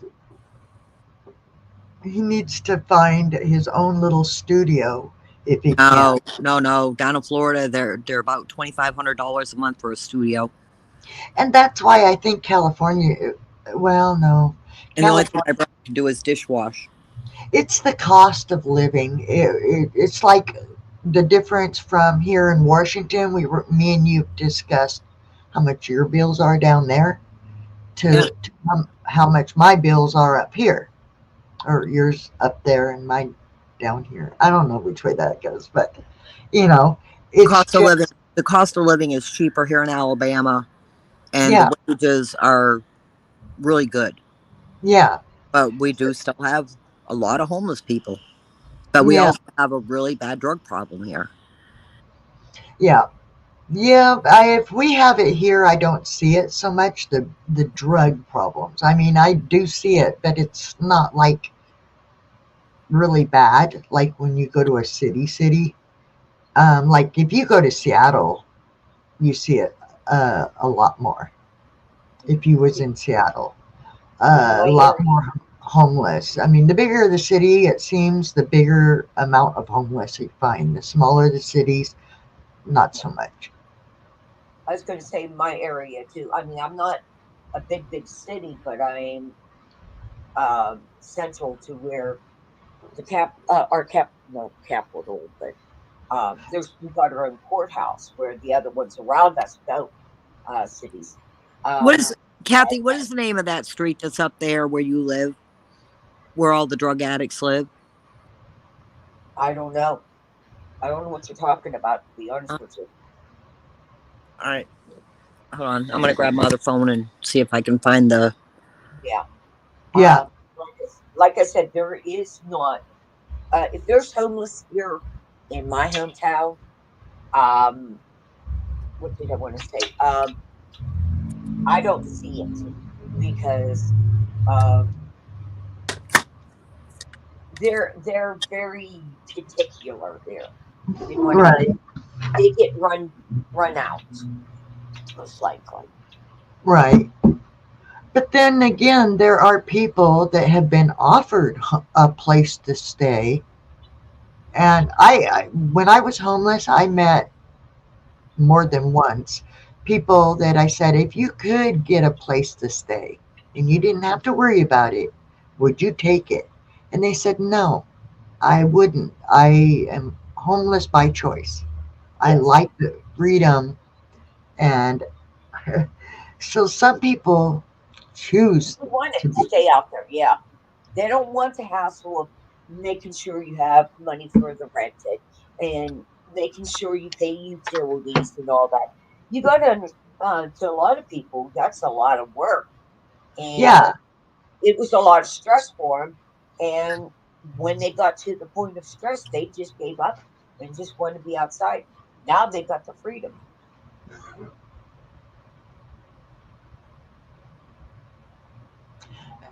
he needs to find his own little studio if he can. No. Down in Florida, they're about $2,500 a month for a studio. And that's why I think California, well, no. And the only thing my brother can do is dishwash. It's the cost of living. It's like the difference from here in Washington. Me and you discussed how much your bills are down there to how much my bills are up here, or yours up there and mine down here. I don't know which way that goes, but it's the cost of living is cheaper here in Alabama, and the wages are really good. Yeah. But we do still have a lot of homeless people. But we also have a really bad drug problem here. Yeah. If we have it here, I don't see it so much, the drug problems. I mean, I do see it, but it's not like really bad, like when you go to a city. Like if you go to Seattle, you see it a lot more. If you was in Seattle, a lot more homeless. I mean, the bigger the city, it seems, the bigger amount of homeless you find. The smaller the cities, not so much. I was going to say my area too. I mean, I'm not a big city, but I'm central to where the capital, but we've got our own courthouse, where the other ones around us don't. Cities. Kathy? What is the name of that street that's up there where you live, where all the drug addicts live? I don't know. I don't know what you're talking about, to be honest with you. All right. Hold on. I'm going to grab my other phone and see if I can find the... Yeah. Like I said, there is not... if there's homeless here in my hometown, what did I want to say? I don't see it because they're very particular there. Right. They get run out, most likely. Right. But then again, there are people that have been offered a place to stay. And when I was homeless, I met more than once people that I said, if you could get a place to stay and you didn't have to worry about it, would you take it? And they said, no, I wouldn't. I am homeless by choice. I like the freedom. And so some people choose to want to stay out there. Yeah. They don't want the hassle of making sure you have money for the rent and making sure you pay utilities and all that. You got to understand, to a lot of people, that's a lot of work. And it was a lot of stress for them. And when they got to the point of stress, they just gave up and just wanted to be outside. Now they got the freedom.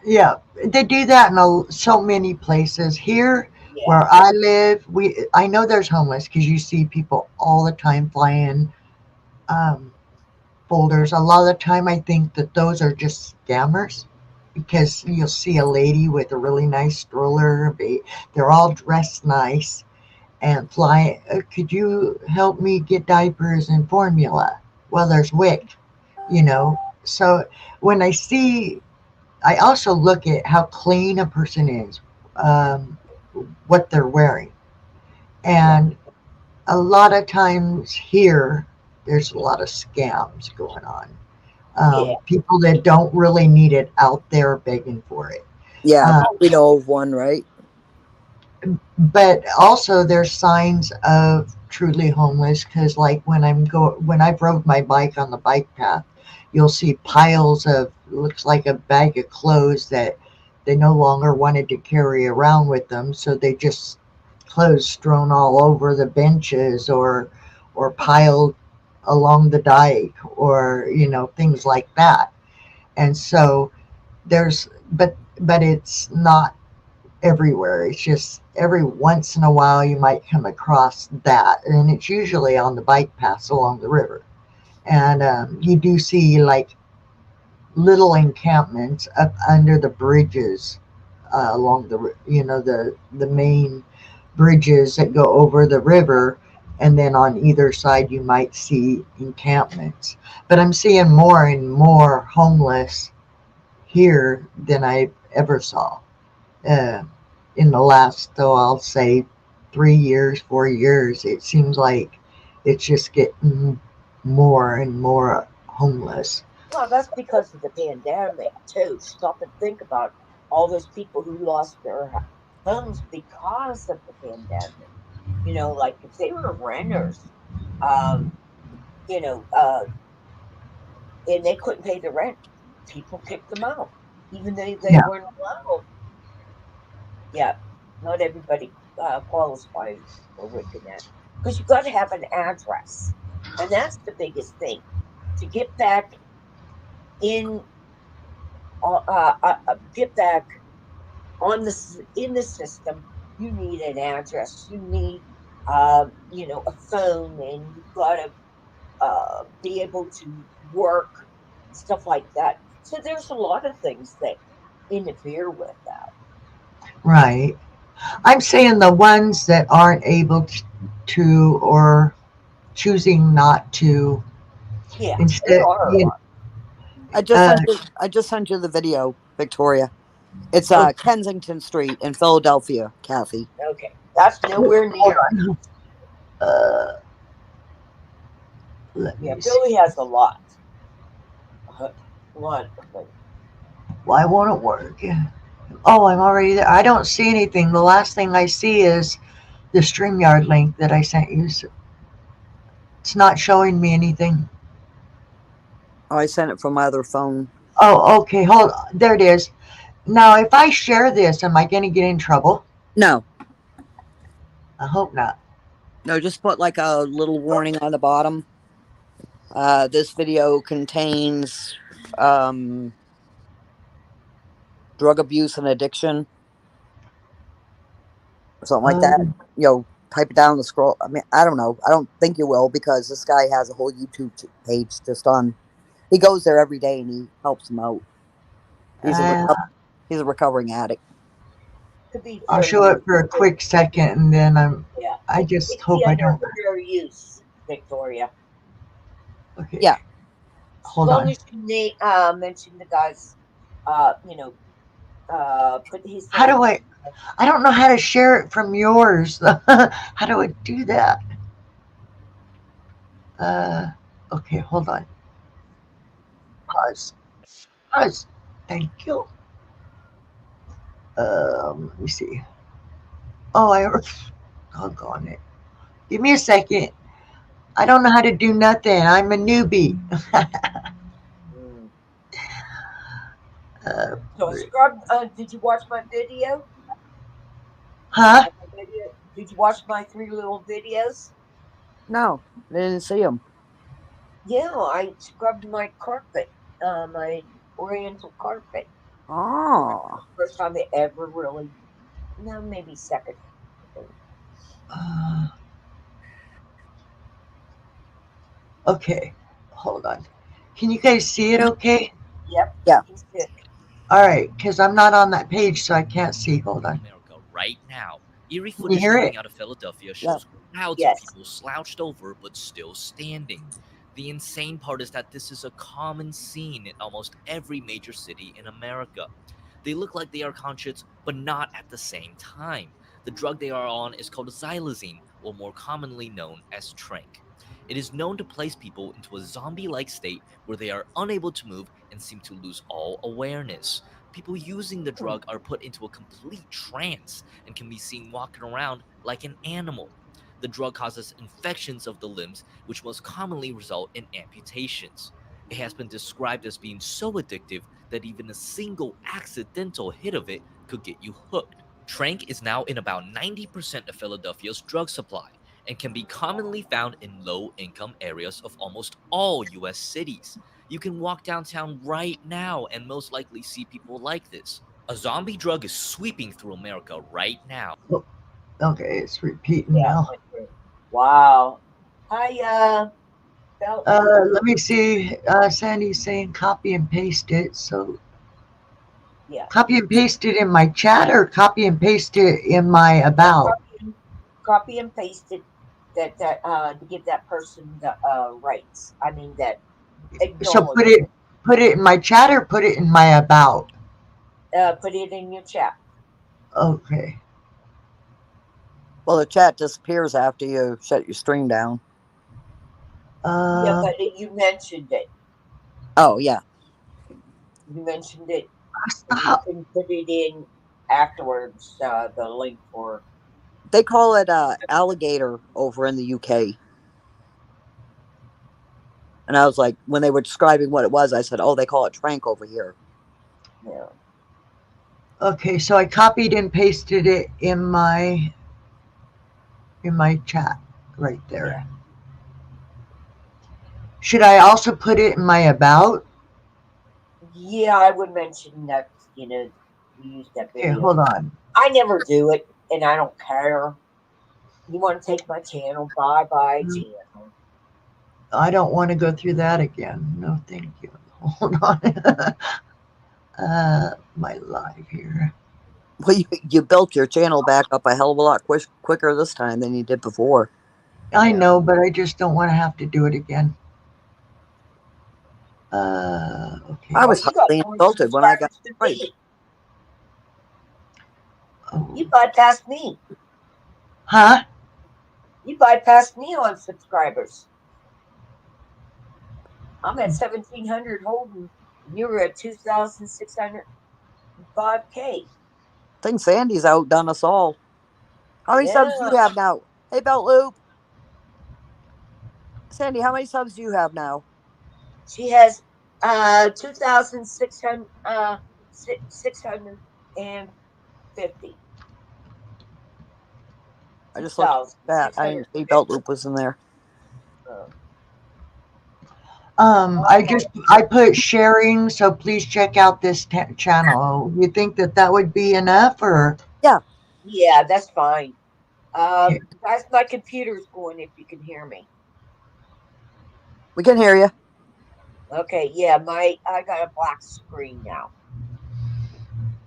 Yeah, they do that in so many places. Here, where I live, I know there's homeless because you see people all the time flying folders. A lot of the time, I think that those are just scammers because you'll see a lady with a really nice stroller. They're all dressed nice and fly. Could you help me get diapers and formula? Well, there's WIC, So when I also look at how clean a person is, what they're wearing. And a lot of times here, there's a lot of scams going on. Yeah. People that don't really need it out there begging for it. Yeah, Uh, we know of one, right? but also there's signs of truly homeless because like when I've rode my bike on the bike path, you'll see piles of looks like a bag of clothes that they no longer wanted to carry around with them, so they just clothes strewn all over the benches or piled along the dike or things like that. And so there's but it's not everywhere. It's just every once in a while you might come across that, and it's usually on the bike paths along the river. And you do see like little encampments up under the bridges along the main bridges that go over the river, and then on either side you might see encampments. But I'm seeing more and more homeless here than I ever saw uh, in the last, I'll say 3 years, 4 years. It seems like it's just getting more and more homeless. Well, that's because of the pandemic too. Stop and think about all those people who lost their homes because of the pandemic. Like if they were renters, um, you know, and they couldn't pay the rent, people kicked them out, even though they Yeah, weren't allowed. Yeah, not everybody qualifies for WIC-net because you got to have an address, and that's the biggest thing to get back in. Get back on in the system. You need an address. You need, a phone, and you've got to be able to work, stuff like that. So there's a lot of things that interfere with that. right. I'm saying the ones that aren't able to or choosing not to Yeah, there instead, are a lot. uh, I just sent you the video, Victoria. It's oh, Kensington Street in Philadelphia, Kathy. Okay, that's nowhere hold near. on. Uh, let Yeah, me see. Philly has a lot. A lot of things. Why won't it work? Oh, I'm already there. I don't see anything. The last thing I see is the StreamYard link that I sent you. So it's not showing me anything. Oh, I sent it from my other phone. Oh, okay. Hold on. There it is. Now, if I share this, am I going to get in trouble? No, I hope not. no, just put like a little warning on the bottom. This video contains um, drug abuse and addiction, or something like that. Um, Type it down the scroll. I mean, I don't know. I don't think you will because this guy has a whole YouTube page just on. He goes there every day and he helps them out. He's a uh, he's a recovering addict. To be I'll fair, show it for a quick second, and then yeah, I just it's the hope I under don't. fair use, Victoria. Okay, Yeah. As hold long on. as you mention the guy's, you know, put his How name. do I don't know how to share it from yours. How do I do that? Uh, okay, hold on. Pause. Pause. Thank you. Let me see. Oh, doggone it. Give me a second. I don't know how to do nothing. I'm a newbie. Mm. uh, So Scrub, did you watch my video? huh? Did you watch my three little videos? No, I didn't see him. Yeah, I scrubbed my carpet, my oriental carpet. Oh, First time they ever really, no, maybe second. Uh, okay, hold on. Can you guys see it okay? Yep, yeah. you can see it. All right, because I'm not on that page, so I can't see. Hold on. America right now. Eerie Can you footage hear coming it? out of Philadelphia Yeah. shows crowds of Yes. people slouched over but still standing. The insane part is that this is a common scene in almost every major city in America. They look like they are conscious, but not at the same time. The drug they are on is called xylazine, or more commonly known as Trank. It is known to place people into a zombie-like state where they are unable to move and seem to lose all awareness. People using the drug are put into a complete trance and can be seen walking around like an animal. The drug causes infections of the limbs, which most commonly result in amputations. It has been described as being so addictive that even a single accidental hit of it could get you hooked. Trank is now in about 90% of Philadelphia's drug supply and can be commonly found in low-income areas of almost all US cities. You can walk downtown right now and most likely see people like this. A zombie drug is sweeping through America right now. Okay, it's repeating Yeah. now. Wow. Hi, Belt. Let me see. Sandy's saying copy and paste it. So Yeah. copy and paste it in my chat or copy and paste it in my about. Copy and paste it to give that person the rights. I mean that So acknowledge put it in my chat or put it in my about. put it in your chat. Okay. Well, the chat disappears after you shut your stream down. Yeah, but you mentioned it. Oh, yeah. You mentioned it. Stop. You can put it in afterwards. The link for. They call it alligator over in the UK. And I was like, when they were describing what it was, I said, oh, they call it trank over here. Yeah. Okay, so I copied and pasted it in my chat right there. Yeah. Should I also put it in my about? Yeah, I would mention that. You use that Okay, video. hold on. I never do it, and I don't care. You want to take my channel? Bye, channel. I don't want to go through that again. No, thank you. Hold on. My live here. Well, you built your channel back up a hell of a lot quicker this time than you did before. I know, but I just don't want to have to do it again. Okay. I was you got highly more insulted when I got subscribers than right. me. Oh. You bypassed me. Huh? You bypassed me on subscribers. I'm at 1,700 holding. You were at 2,605K. I think Sandy's outdone us all. How many subs do you have now? Hey, Belt Loop. Sandy, how many subs do you have now? She has 650. I just looked at that. I didn't see Belt Loop was in there. I put sharing, so please check out this channel. You think that would be enough, or? Yeah, that's fine. Guys, my computer's going. If you can hear me, we can hear you. Okay, yeah, I got a black screen now.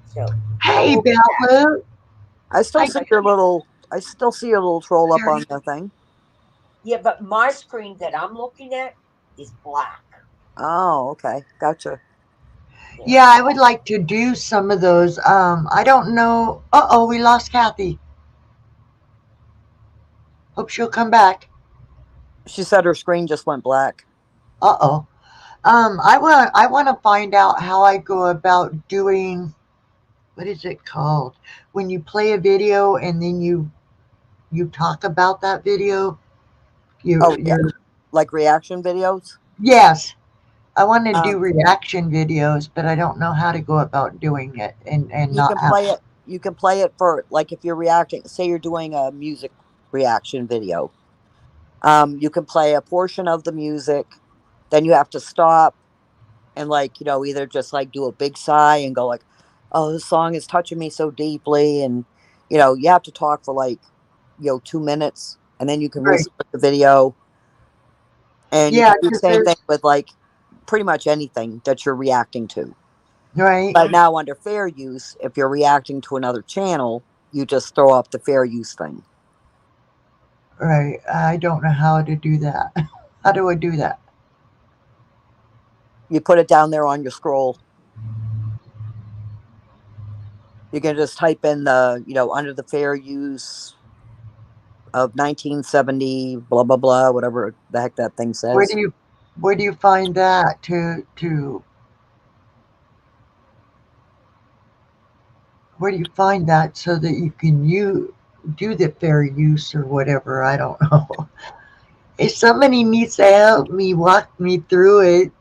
So hey, Bella. I still see your little. I still see your little troll up on the thing. Yeah, but my screen that I'm looking at is black. Oh, okay, gotcha. Yeah, I would like to do some of those. I don't know. We lost Kathy. Hope she'll come back. She said her screen just went black. I want to find out how I go about doing, what is it called? When you play a video and then you talk about that video. Like reaction videos? Yes. I want to do reaction videos, but I don't know how to go about doing it and you can play it. You can play it for, like, if you're reacting, say you're doing a music reaction video. You can play a portion of the music, then you have to stop and, like, either just like do a big sigh and go like, oh, this song is touching me so deeply, and you have to talk for like 2 minutes, and then you can restart the video. And you can do the same thing with like pretty much anything that you're reacting to. Right. But now under fair use, if you're reacting to another channel, you just throw up the fair use thing. Right. I don't know how to do that. How do I do that? You put it down there on your scroll. You can just type in the, under the fair use of 1970, blah blah blah, whatever the heck that thing Where says. do you find that to where do you find that so that you can do the fair use or whatever? I don't know. If somebody needs to help me walk me through it,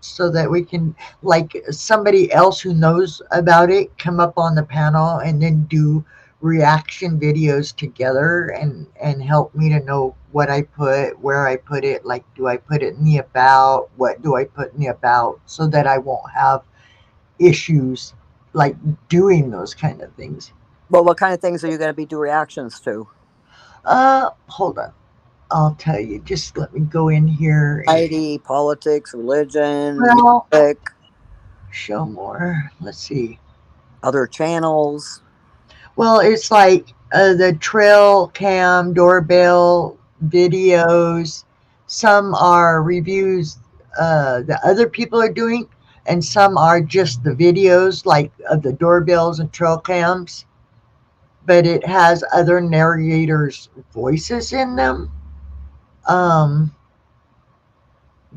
so that we can, like somebody else who knows about it, come up on the panel and then do reaction videos together and help me to know what I put, where I put it, like do I put it in the about, what do I put in the about, so that I won't have issues like doing those kind of things. Well, what kind of things are you going to be do reactions to? Hold on. I'll tell you. Just let me go in here and Society, politics, religion, well, music, show more. Let's see. other channels. Well, it's like the trail cam doorbell videos. Some are reviews that other people are doing, and some are just the videos, like of the doorbells and trail cams. But it has other narrators' voices in them. Um,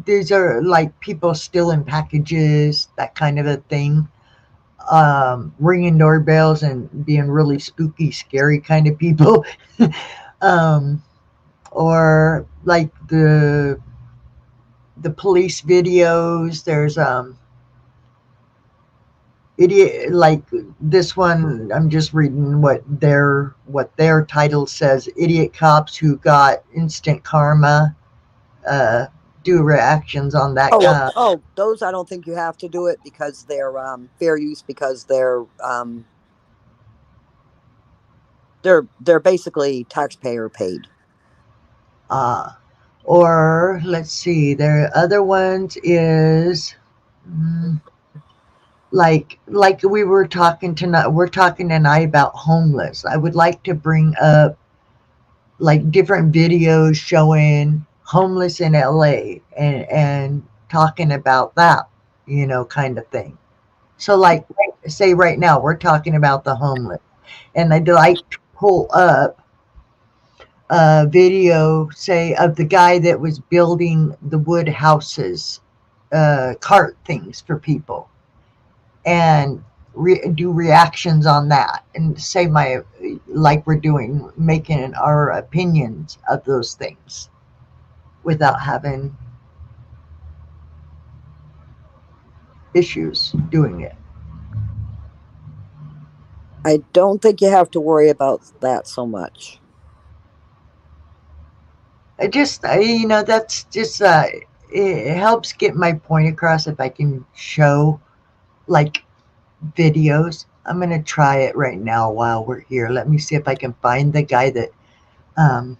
these are like people stealing packages, that kind of a thing. Ringing doorbells and being really spooky, scary kind of people. um, or like the police videos. There's idiot, like this one. I'm just reading what their title says. Idiot cops who got instant karma. Uh, do reactions on that. Oh, those I don't think you have to do it because they're fair use, because they're basically taxpayer paid. Uh, or let's see, there are other ones is like we're talking tonight about homeless. I would like to bring up like different videos showing homeless in LA and talking about that, kind of thing. So like say right now we're talking about the homeless, and I'd like to pull up a video, say, of the guy that was building the wood houses, cart things for people, and do reactions on that, and say my, like we're doing, making our opinions of those things without having issues doing it. I don't think you have to worry about that so much. That's just it helps get my point across if I can show like videos. I'm gonna try it right now while we're here. Let me see if I can find the guy that um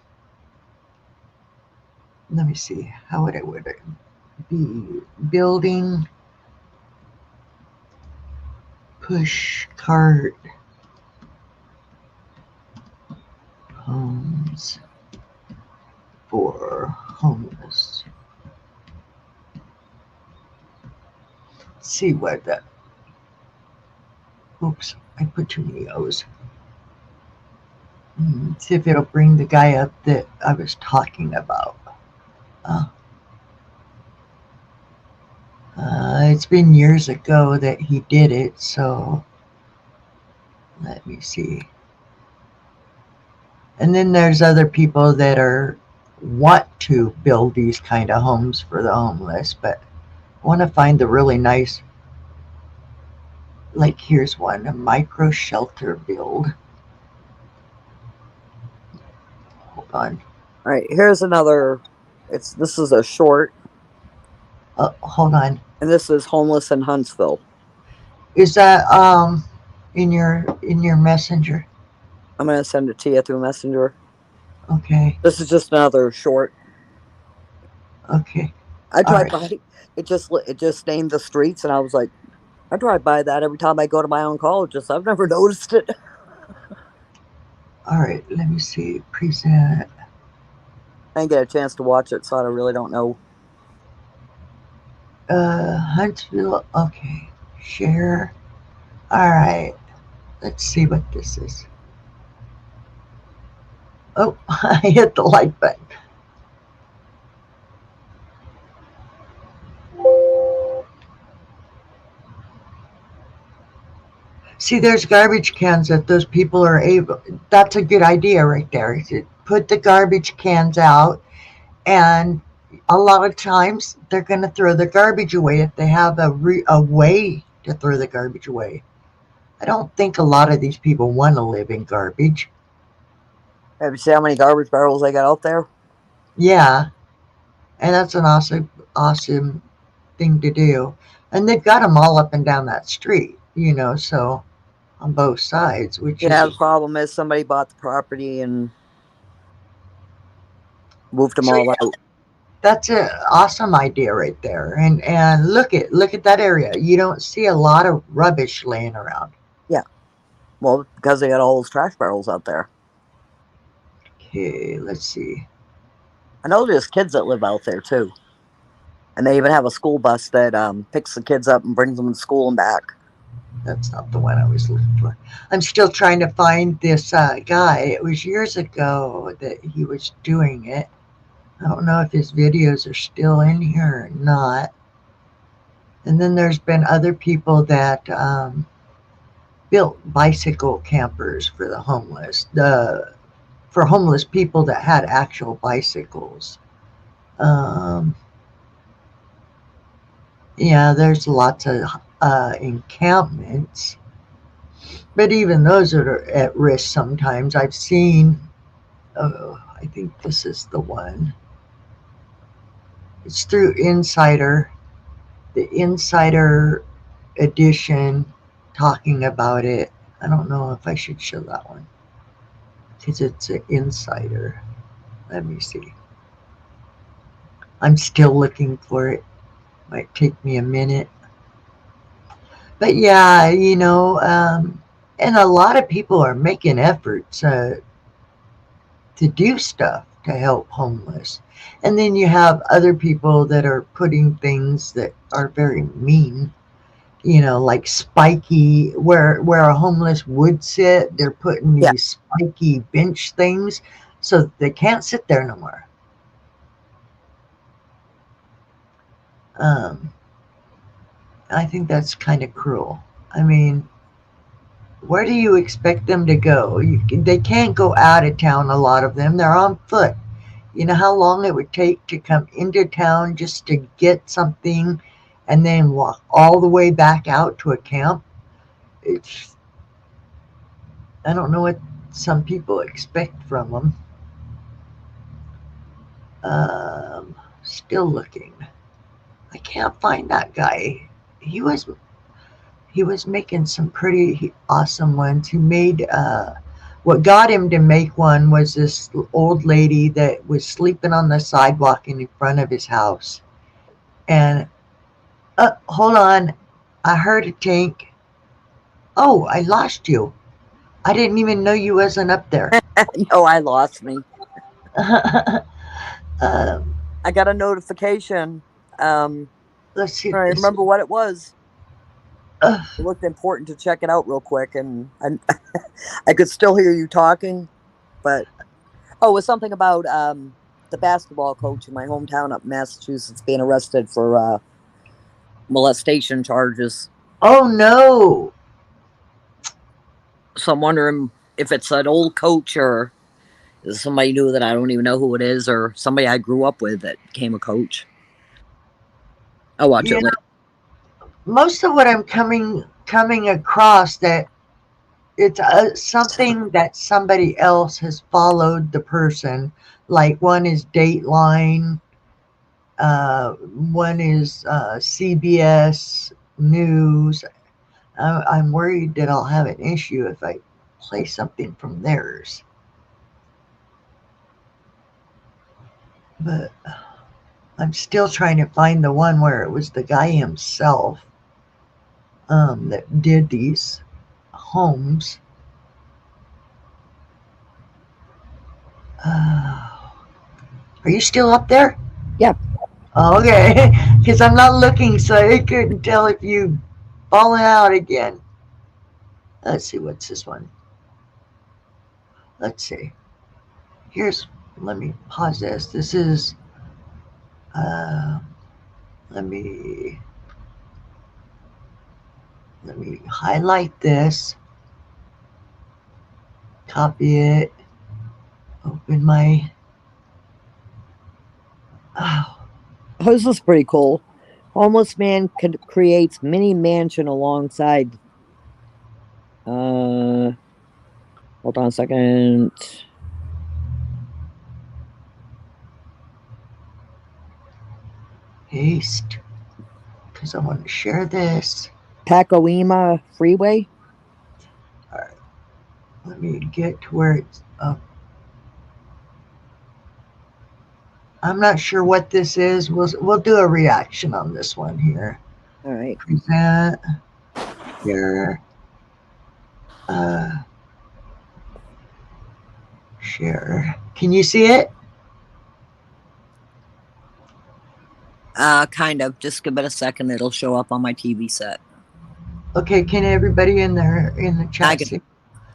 let me see, how would it be building push cart homes for homeless. Let's see what the oops, I put too many O's. See if it'll bring the guy up that I was talking about. It's been years ago that he did it, so let me see. And then there's other people that want to build these kind of homes for the homeless, but want to find the really nice, like here's one, a micro shelter build. Hold on. All right, here's another. This is a short, Hold on. and this is homeless in Huntsville. Is that in your messenger? I'm gonna send it to you through Messenger. Okay. This is just another short. Okay. I drive right. by. It just named the streets, and I was like, I drive by that every time I go to my own college. I've never noticed it. All right. Let me see. Present. I didn't get a chance to watch it, so I really don't know. Huntsville. Okay. Share. All right. Let's see what this is. Oh, I hit the like button. See, there's garbage cans that those people are able. That's a good idea right there. Put the garbage cans out, and a lot of times they're going to throw the garbage away if they have a way to throw the garbage away. I don't think a lot of these people want to live in garbage. Have you seen how many garbage barrels they got out there? Yeah, and that's an awesome thing to do. And they've got them all up and down that street, so on both sides, which Yeah, the is problem is somebody bought the property and moved them so. all Yeah, out. that's an awesome idea right there. And look at that area. You don't see a lot of rubbish laying around. Yeah. Well, because they got all those trash barrels out there. Okay, let's see. I know there's kids that live out there too. And they even have a school bus that picks the kids up and brings them to school and back. That's not the one I was looking for. I'm still trying to find this guy. It was years ago that he was doing it. I don't know if his videos are still in here or not. And then there's been other people that built bicycle campers for the homeless, for homeless people that had actual bicycles. Yeah, there's lots of encampments, but even those are at risk sometimes. I've seen, I think this is the one. It's through Insider, the Insider edition, talking about it. I don't know if I should show that one because it's an Insider. Let me see. I'm still looking for it. Might take me a minute. But yeah, and a lot of people are making efforts to do stuff to help homeless. And then you have other people that are putting things that are very mean, like spiky, where a homeless would sit, they're putting Yeah. these spiky bench things so that they can't sit there no more. I think that's kind of cruel. I mean, where do you expect them to go? They can't go out of town, a lot of them. They're on foot. You know how long it would take to come into town just to get something and then walk all the way back out to a camp? I don't know what some people expect from them. Still looking. I can't find that guy. He was making some pretty awesome ones. He made what got him to make one was this old lady that was sleeping on the sidewalk in front of his house. And hold on, I heard a tank. Oh, I lost you. I didn't even know you wasn't up there. No, I lost me. Um, I got a notification. let's see. I remember what it was. Uh, It looked important to check it out real quick, and I could still hear you talking, but it was something about the basketball coach in my hometown up in Massachusetts being arrested for molestation charges. oh no. So I'm wondering if it's an old coach or is somebody new that I don't even know who it is, or somebody I grew up with that became a coach. I'll watch it later. Most of what I'm coming across that it's something that somebody else has followed the person. Like one is Dateline, one is CBS News. I'm worried that I'll have an issue if I play something from theirs. But I'm still trying to find the one where it was the guy himself that did these homes. Are you still up there? Yeah. Okay, because I'm not looking, so I couldn't tell if you fallen out again. Let's see, what's this one? Let's see. let me pause this. This is, let me highlight this, copy it, open my, oh, This is pretty cool. Homeless man creates mini mansion alongside. Hold on a second. paste, because I want to share this. Pacoima Freeway. All right, let me get to where it's up. I'm not sure what this is. We'll do a reaction on this one here. All right. Present here. Share. Can you see it? Kind of. Just give it a second. It'll show up on my TV set. Okay. Can everybody in the chat I can- see?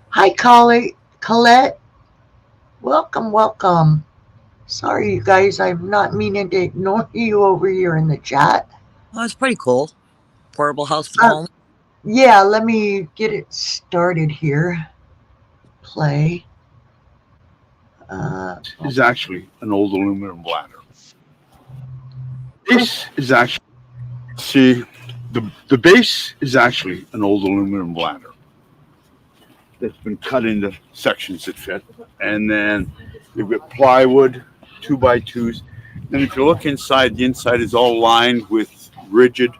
Hi, Colette. Welcome. Sorry, you guys. I'm not meaning to ignore you over here in the chat. Oh, it's pretty cool. Portable house for the home. Yeah, let me get it started here. Play. Is actually an old aluminum bladder. This is actually, see, the base is actually an old aluminum bladder that's been cut into sections that fit. And then you've got plywood, 2x2s. Then if you look inside, the inside is all lined with rigid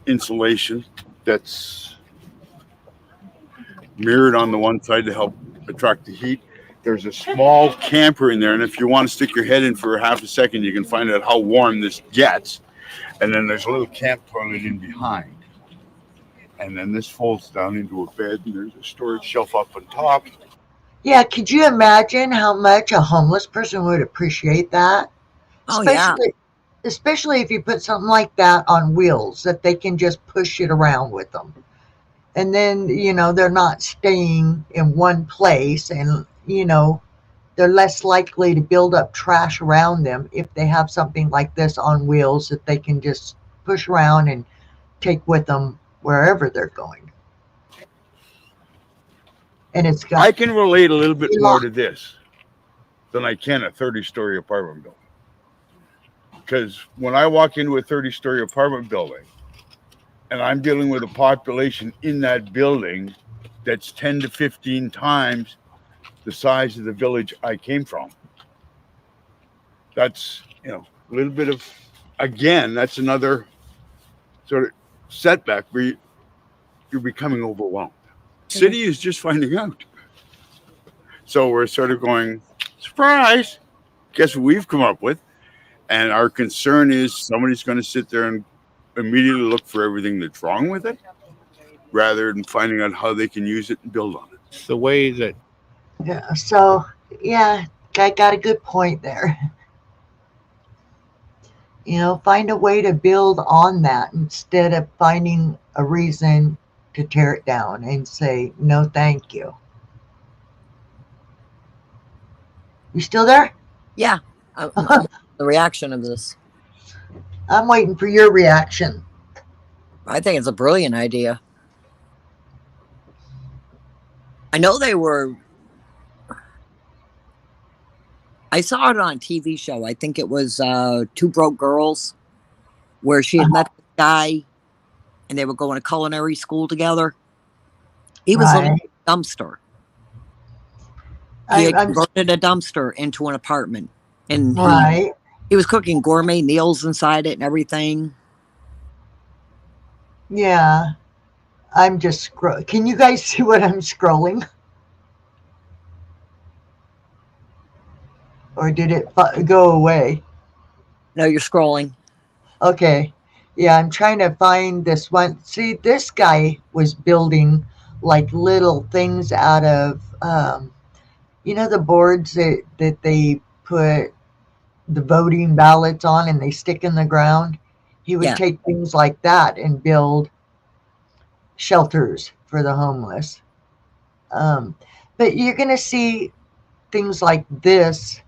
insulation that's mirrored on the one side to help attract the heat. There's a small camper in there, and if you want to stick your head in for half a second, you can find out how warm this gets. And then there's a little camp toilet in behind. And then this folds down into a bed, and there's a storage shelf up on top. Yeah, could you imagine how much a homeless person would appreciate that? Oh, yeah. Especially if you put something like that on wheels that they can just push it around with them. And then, they're not staying in one place, and, they're less likely to build up trash around them if they have something like this on wheels that they can just push around and take with them wherever they're going. And it's got. I can relate a little bit more to this than I can a 30-story apartment building. Because when I walk into a 30-story apartment building and I'm dealing with a population in that building that's 10 to 15 times the size of the village I came from, that's, a little bit of, again, that's another sort of setback where you're becoming overwhelmed. City is just finding out. So we're sort of going, surprise, guess what we've come up with? And our concern is somebody's going to sit there and immediately look for everything that's wrong with it, rather than finding out how they can use it and build on it. It's the way that. Yeah. So, I got a good point there. Find a way to build on that instead of finding a reason to tear it down and say, no, thank you. You still there? Yeah. The reaction of this. I'm waiting for your reaction. I think it's a brilliant idea. I know I saw it on a TV show. I think it was Two Broke Girls, where she had met the guy and they were going to culinary school together. He was living in a dumpster. He had converted a dumpster into an apartment. And he was cooking gourmet meals inside it and everything. Yeah. I'm just scrolling. Can you guys see what I'm scrolling? Or did it go away? No, you're scrolling. Okay. Yeah, I'm trying to find this one. See, this guy was building like little things out of, the boards that they put the voting ballots on and they stick in the ground. He would take things like that and build shelters for the homeless. But you're going to see things like this,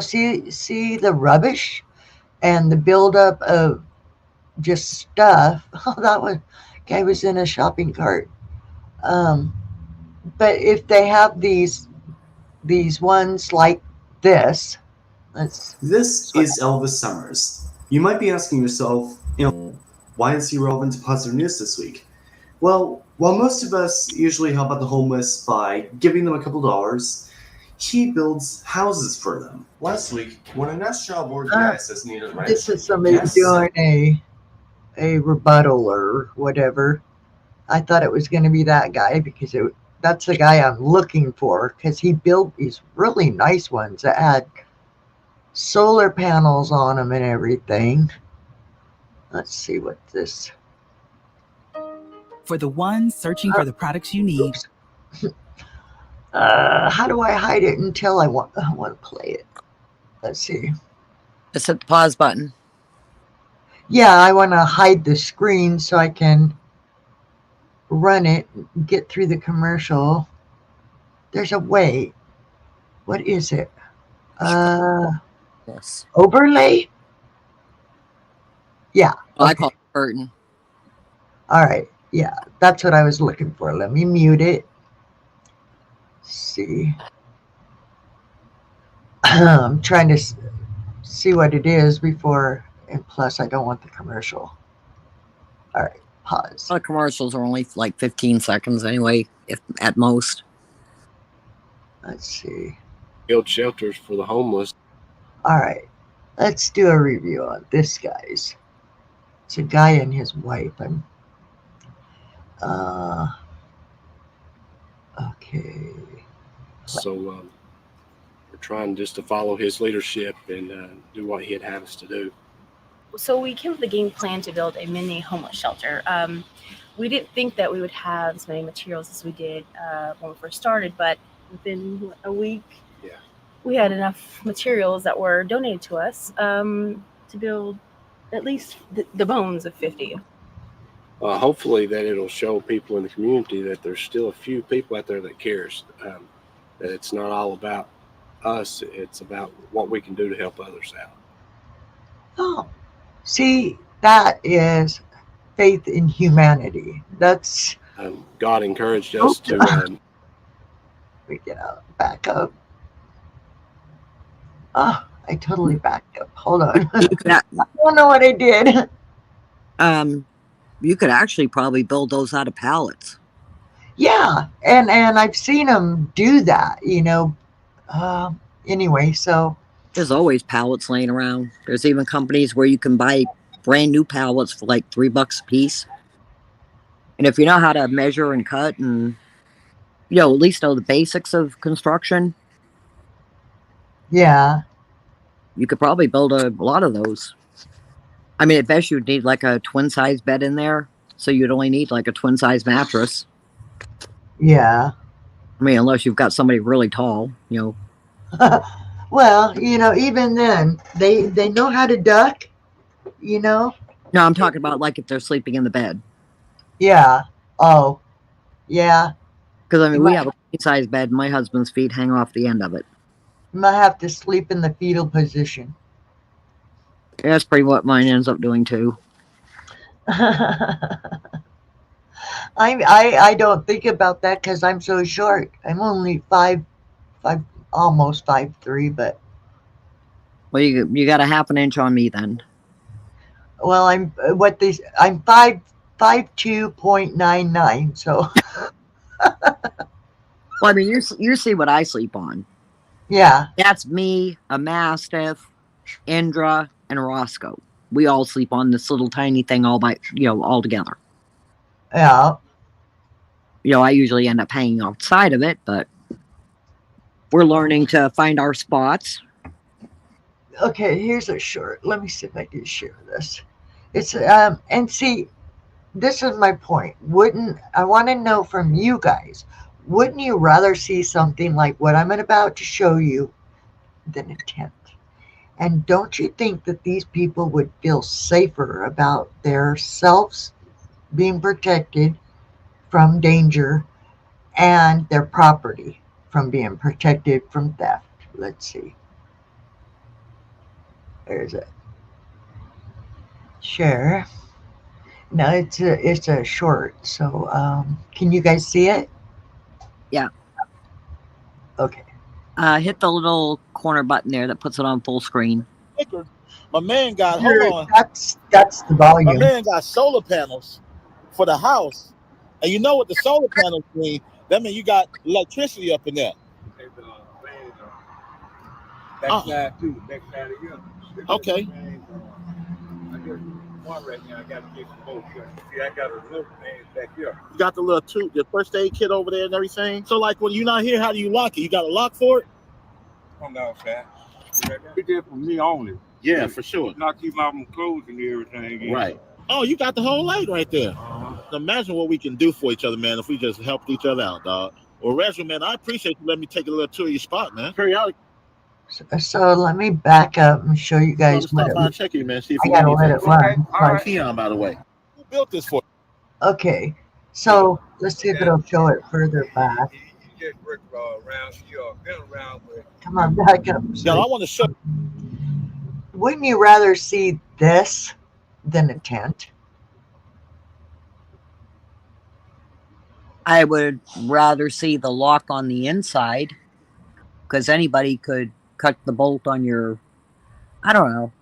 see the rubbish and the buildup of just stuff. Oh, that one guy was in a shopping cart. Um, but if they have these ones like this, This is Elvis Summers. You might be asking yourself, why is he relevant to positive news this week? Well, while most of us usually help out the homeless by giving them a couple dollars, he builds houses for them. Last week, when a national board access needed rent, this is somebody doing a rebuttal or whatever. I thought it was going to be that guy because that's the guy I'm looking for, because he built these really nice ones that had solar panels on them and everything. Let's see what this. For the ones searching for the products you need. How do I hide it until I want to play it? Let's see. Just hit the pause button. Yeah, I want to hide the screen so I can run it, get through the commercial. There's a way. What is it? Yes. Overlay? Yeah. I call it curtain. All right. Yeah, that's what I was looking for. Let me mute it. See. I'm trying to see what it is before, and plus I don't want the commercial. All right, pause. The commercials are only like 15 seconds anyway, if at most. Let's see. Build shelters for the homeless. All right, let's do a review on this, guys. It's a guy and his wife. Okay. So we're trying just to follow his leadership and do what he'd have us to do. So we came with the game plan to build a mini homeless shelter. We didn't think that we would have as many materials as we did when we first started, but within a week, we had enough materials that were donated to us to build at least the bones of 50. Hopefully that it'll show people in the community that there's still a few people out there that cares, that it's not all about us, it's about what we can do to help others out. Oh, see, that is faith in humanity. That's God encouraged us to we get out, back up. Oh, I totally backed up. Hold on. I don't know what I did. You could actually probably build those out of pallets. Yeah, and I've seen them do that, anyway, so. There's always pallets laying around. There's even companies where you can buy brand new pallets for like $3 a piece. And if you know how to measure and cut and, at least know the basics of construction. Yeah. You could probably build a lot of those. I mean, at best you'd need like a twin size bed in there. So you'd only need like a twin size mattress. Yeah. I mean, unless you've got somebody really tall, Well, even then, they know how to duck, No, I'm talking about like if they're sleeping in the bed. Yeah. Oh, yeah. Because, I mean, we have a queen size bed. And my husband's feet hang off the end of it. You might have to sleep in the fetal position. Yeah, that's pretty what mine ends up doing, too. I don't think about that because I'm so short. I'm only 5', almost 5'3", but. Well, you got a half an inch on me then. Well, I'm 5'2.99", so. Well, I mean, you see what I sleep on. Yeah. That's me, a Mastiff, Indra, and Roscoe. We all sleep on this little tiny thing all together. Yeah. I usually end up hanging outside of it, but we're learning to find our spots. Okay, here's a short. Let me see if I can share this. It's and see, this is my point. I want to know from you guys, wouldn't you rather see something like what I'm about to show you than a tent? And don't you think that these people would feel safer about their selves being protected from danger and their property from being protected from theft. Let's see. There's it. Share. No, it's a short. So can you guys see it? Yeah. Okay. Hit the little corner button there that puts it on full screen. My man got, Here, hold on. that's the My volume. man got solar panels for the house. And you know what the solar panels mean? That means you got electricity up in there. Backside too, backside of you. Okay. One right now, I got to get some both. See, I got a little man back here. You got the little the first aid kit over there and everything. So like when you're not here, how do you lock it? You got a lock for it? Come down, fat. Be there for me only. Yeah, for sure. Not keep my clothes and everything. Right. Oh, you got the whole light right there. Imagine what we can do for each other, man, if we just helped each other out, dog. Well, Rachel, man, I appreciate you letting me take a little tour of your spot, man. Periodic. So let me back up and show you guys what stop it by and check you, man. See if I you gotta need let it anything. run. All right. Keon, by the way. Who built this for you? Okay, so let's see if it'll show it further back. You just work around here, been around with. Come on, back up. Yeah, I want to show. Wouldn't you rather see this than a tent? I would rather see the lock on the inside, because anybody could cut the bolt on your, I don't know.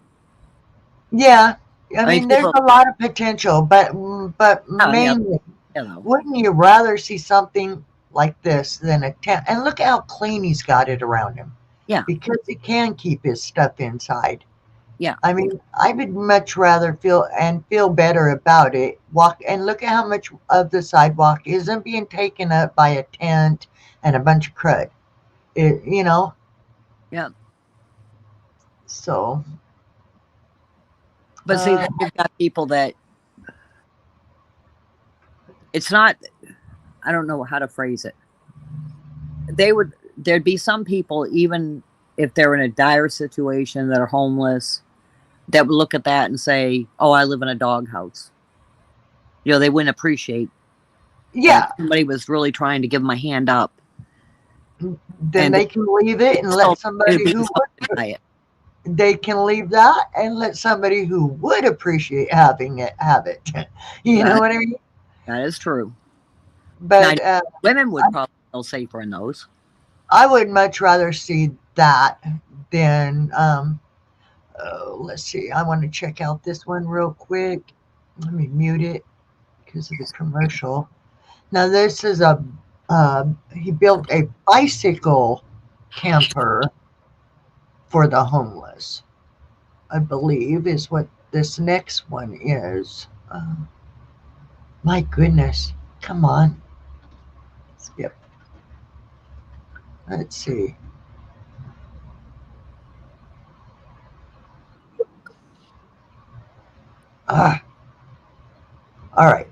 Yeah, I mean, there's people- a lot of potential, but yeah. mainly, You know. wouldn't you rather see something like this than a tent? And look how clean he's got it around him. Yeah. Because he can keep his stuff inside. Yeah. I mean, I would much rather feel better about it. Walk and look at how much of the sidewalk isn't being taken up by a tent and a bunch of crud. You know. Yeah. So. But see, you've got people that it's not, I don't know how to phrase it. There'd be some people, even if they're in a dire situation that are homeless, that would look at that and say, oh, I live in a doghouse. You know, they wouldn't appreciate. Yeah. If somebody was really trying to give them a hand up. Then they can leave it and let somebody who would. They can leave that and let somebody who would appreciate having it have it. You know what I mean? That is true. But now, women would probably feel safer in those. I would much rather see that than let's see. I want to check out this one real quick. Let me mute it because of the commercial. Now this is he built a bicycle camper for the homeless, I believe, is what this next one is. My goodness, come on. Skip. Let's see. All right.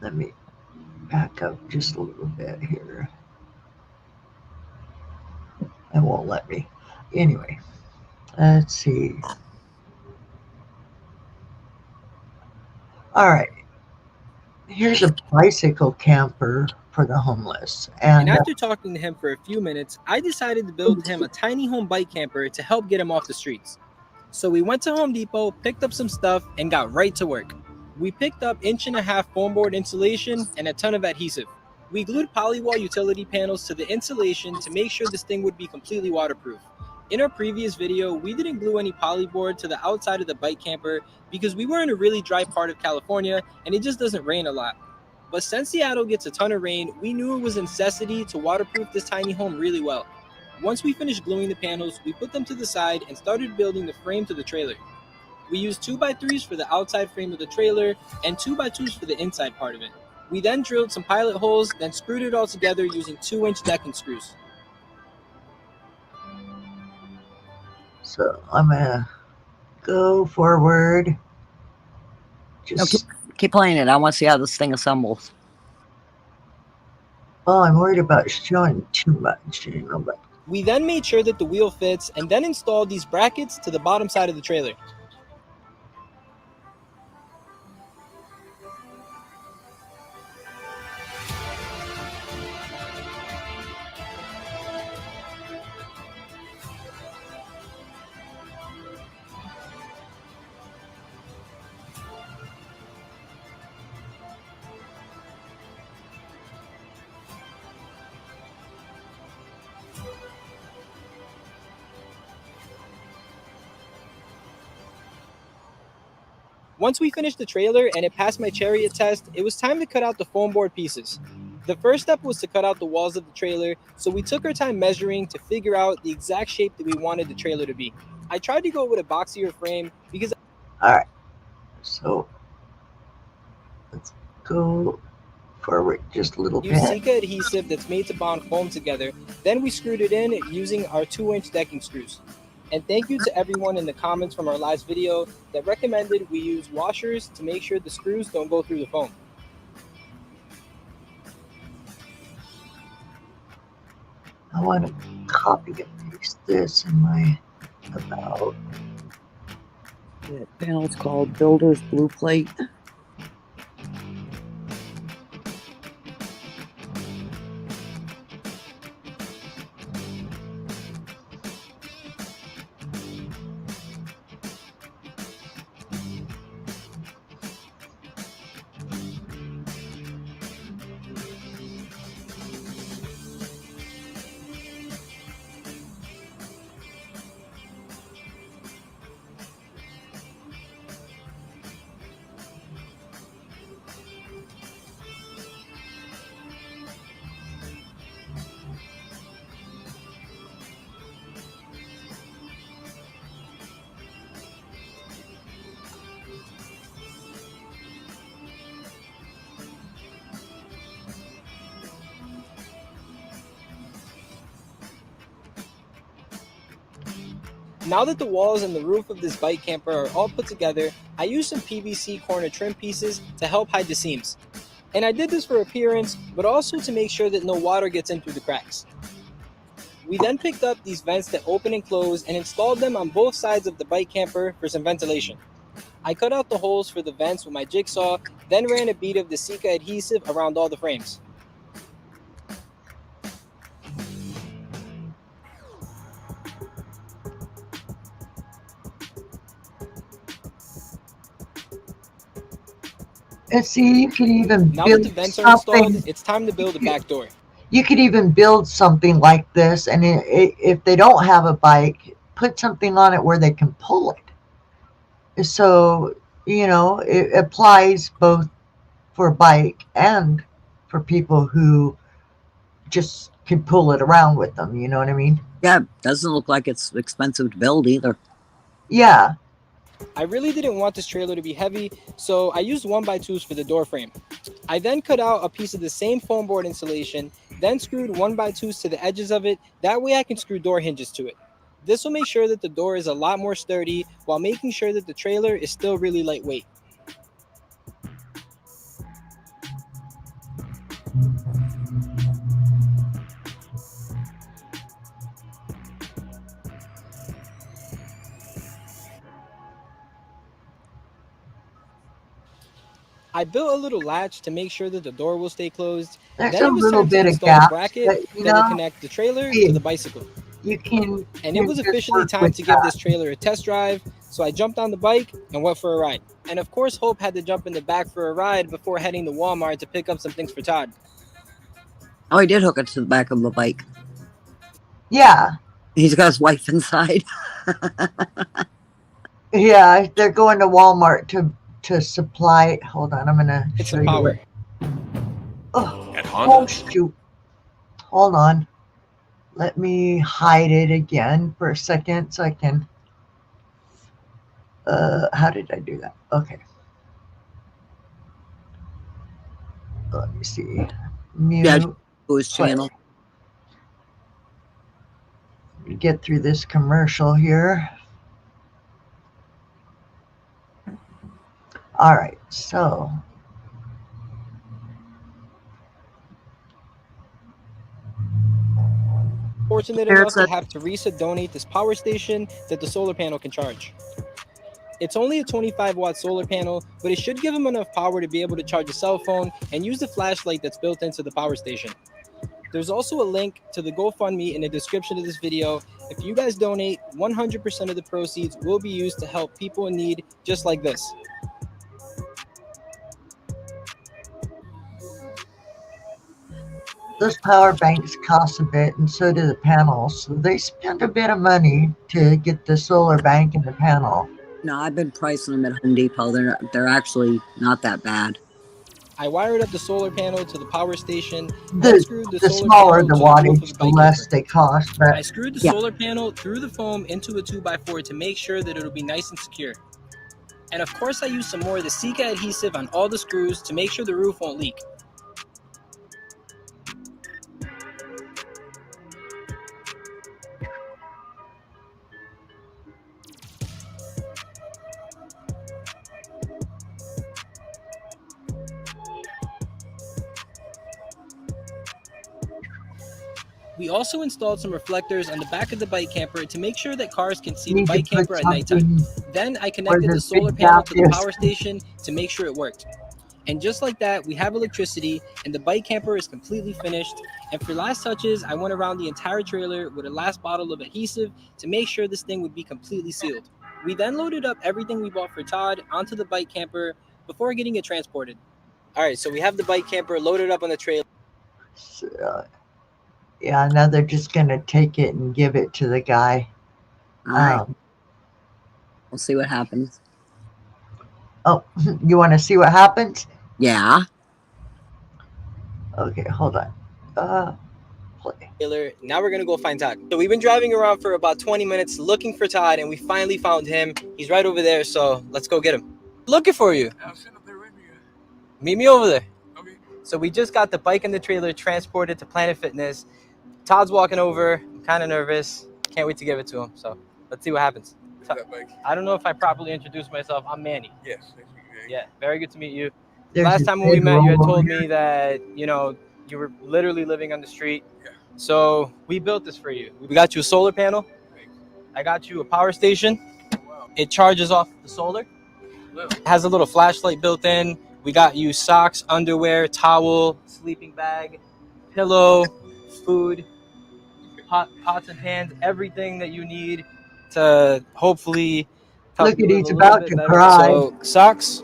Let me back up just a little bit here. It won't let me. Anyway, let's see. All right. Here's a bicycle camper for the homeless. And after talking to him for a few minutes, I decided to build him a tiny home bike camper to help get him off the streets. So we went to Home Depot, picked up some stuff, and got right to work. We picked up 1.5-inch foam board insulation and a ton of adhesive. We glued polywall utility panels to the insulation to make sure this thing would be completely waterproof. In our previous video, we didn't glue any polyboard to the outside of the bike camper because we were in a really dry part of California and it just doesn't rain a lot. But since Seattle gets a ton of rain, we knew it was a necessity to waterproof this tiny home really well. Once we finished gluing the panels, we put them to the side and started building the frame to the trailer. We used 2x3s for the outside frame of the trailer and 2x2s for the inside part of it. We then drilled some pilot holes, then screwed it all together using 2-inch decking screws. So I'm gonna go forward. Just keep playing it. I want to see how this thing assembles. Oh, I'm worried about showing too much, you know, but We then made sure that the wheel fits and then installed these brackets to the bottom side of the trailer. Once we finished the trailer and it passed my chariot test, it was time to cut out the foam board pieces. The first step was to cut out the walls of the trailer, so we took our time measuring to figure out the exact shape that we wanted the trailer to be. I tried to go with a boxier frame because... Alright, so let's go forward just a little bit. Use Sika adhesive that's made to bond foam together. Then we screwed it in using our 2-inch decking screws. And thank you to everyone in the comments from our last video that recommended we use washers to make sure the screws don't go through the foam. I want to copy and paste this in my about. The panel's called Builder's Blue Plate. Now that the walls and the roof of this bike camper are all put together, I used some PVC corner trim pieces to help hide the seams. And I did this for appearance, but also to make sure that no water gets in through the cracks. We then picked up these vents that open and close and installed them on both sides of the bike camper for some ventilation. I cut out the holes for the vents with my jigsaw, then ran a bead of the Sika adhesive around all the frames. And see, you could even Now that build the vents are something. installed, it's time to build a back door. You could even build something like this, and if they don't have a bike, put something on it where they can pull it. So, you know, it applies both for a bike and for people who just can pull it around with them. You know what I mean? Yeah, doesn't look like it's expensive to build either. Yeah. I really didn't want this trailer to be heavy, so I used 1x2s for the door frame. I then cut out a piece of the same foam board insulation, then screwed 1x2s to the edges of it. That way I can screw door hinges to it. This will make sure that the door is a lot more sturdy while making sure that the trailer is still really lightweight. I built a little latch to make sure that the door will stay closed. There's Then a it was little time to bit of install gap, the bracket but, you that will know, connect the trailer hey, to the bicycle. You can. And it was officially time to give this trailer a test drive, so I jumped on the bike and went for a ride. And of course, Hope had to jump in the back for a ride before heading to Walmart to pick up some things for Todd. Oh, he did hook it to the back of the bike. Yeah. He's got his wife inside. Yeah, they're going to Walmart to supply. Hold on, I'm gonna show you. Power. Oh, At oh Honda. shoot! Hold on. Let me hide it again for a second so I can. How did I do that? Okay. Let me see. Mute. Yeah, to his channel. Get through this commercial here. All right, so Fortunate enough to have Teresa donate this power station that the solar panel can charge. It's only a 25-watt solar panel, but it should give him enough power to be able to charge a cell phone and use the flashlight that's built into the power station. There's also a link to the GoFundMe in the description of this video. If you guys donate, 100% of the proceeds will be used to help people in need just like this. those power banks cost a bit, and so do the panels. So they spend a bit of money to get the solar bank and the panel. No, I've been pricing them at Home Depot. They're actually not that bad. I wired up the solar panel to the power station, The screwed the the solar smaller panel the to the roof of wattage, the the bike less camper. they cost. But I screwed the Yeah. solar panel through the foam into a 2x4 to make sure that it'll be nice and secure. And of course I used some more of the Sika adhesive on all the screws to make sure the roof won't leak. We also installed some reflectors on the back of the bike camper to make sure that cars can see the need to bike put camper at nighttime. something Then I where connected the the solar big panel gap to the is. power station to make sure it worked. And just like that, we have electricity and the bike camper is completely finished. And for last touches, I went around the entire trailer with a last bottle of adhesive to make sure this thing would be completely sealed. We then loaded up everything we bought for Todd onto the bike camper before getting it transported. All right, so we have the bike camper loaded up on the trailer. So, yeah, now they're just gonna take it and give it to the guy. All right. We'll see what happens. Oh, you want to see what happens? Yeah. Okay, hold on. Play. Now we're gonna go find Todd. So we've been driving around for about 20 minutes looking for Todd, and we finally found him. He's right over there, so let's go get him. Looking for you. Meet me over there. Okay. So we just got the bike and the trailer transported to Planet Fitness. Todd's walking over. I'm kind of nervous. Can't wait to give it to him. So let's see what happens. I don't know if I properly introduced myself. I'm Manny. Yes. Yeah, very good to meet you. There's Last a time when we big met, you had roll told over me that, you know, you were literally living on the street. Yeah. So we built this for you. We got you a solar panel. I got you a power station. Wow. It charges off the solar. It has a little flashlight built in. We got you socks, underwear, towel, sleeping bag, pillow, food, pots and pans, everything that you need to hopefully help Look you at live he's a little about bit to better. cry. So socks,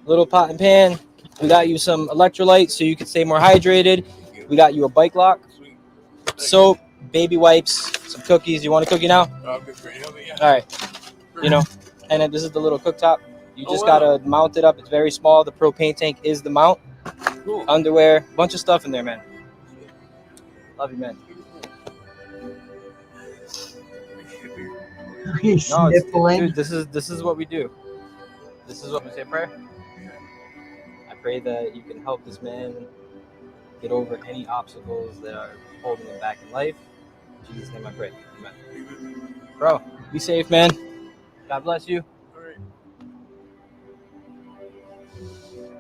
little pot and pan. We got you some electrolytes so you can stay more hydrated. We got you a bike lock, soap, baby wipes, some cookies. You want a cookie now? All right. You know, and then this is the little cooktop. You just gotta mount it up. It's very small. The propane tank is the mount. Cool. Underwear, bunch of stuff in there, man. Love you, man. He's No, sniffling. dude, this is what we do. This is what we say a prayer. I pray that you can help this man get over any obstacles that are holding him back in life. In Jesus' name I pray. Amen. Bro, be safe, man. God bless you.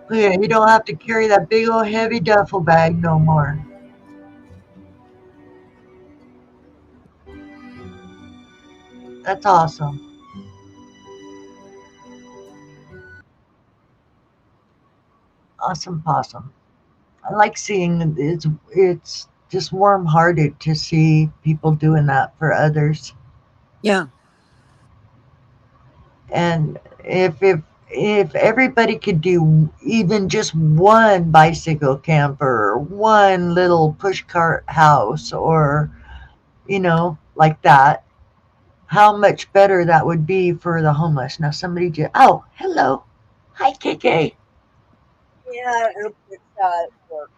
Yeah, you don't have to carry that big old heavy duffel bag no more. That's awesome. Awesome possum. I like seeing it's just warm-hearted to see people doing that for others. Yeah. And if everybody could do even just one bicycle camper or one little push cart house or, you know, like that, how much better that would be for the homeless. Now somebody just, oh, hello. Hi, KK. Yeah, it's work.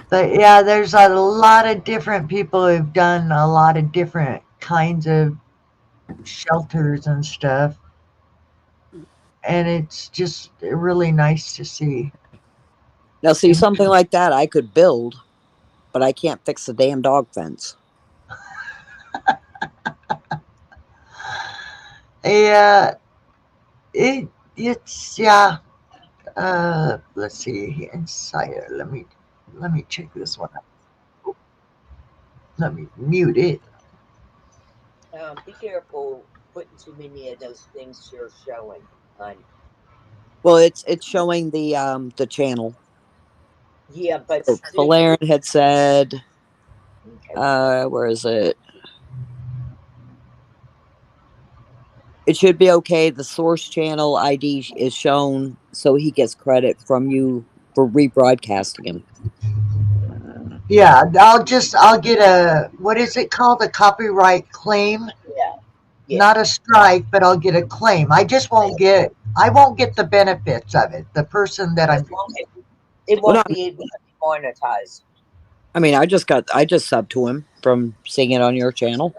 But yeah, there's a lot of different people who've done a lot of different kinds of shelters and stuff. And it's just really nice to see. Now, see, something like that I could build, but I can't fix the damn dog fence. Yeah, it's yeah. Let's see inside it. Let me check this one out. Let me mute it. Be careful putting too many of those things you're showing, honey. Well, it's showing the channel. Yeah, but So still, Valerian had said, okay. Where is it? It should be okay. The source channel ID is shown, so he gets credit from you for rebroadcasting him. Yeah, I'll get a, what is it called? A copyright claim? Yeah. Not a strike, but I'll get a claim. I won't get the benefits of it. The person that I'm, It Well, won't no, be able to be monetized. I mean, I just subbed to him from seeing it on your channel.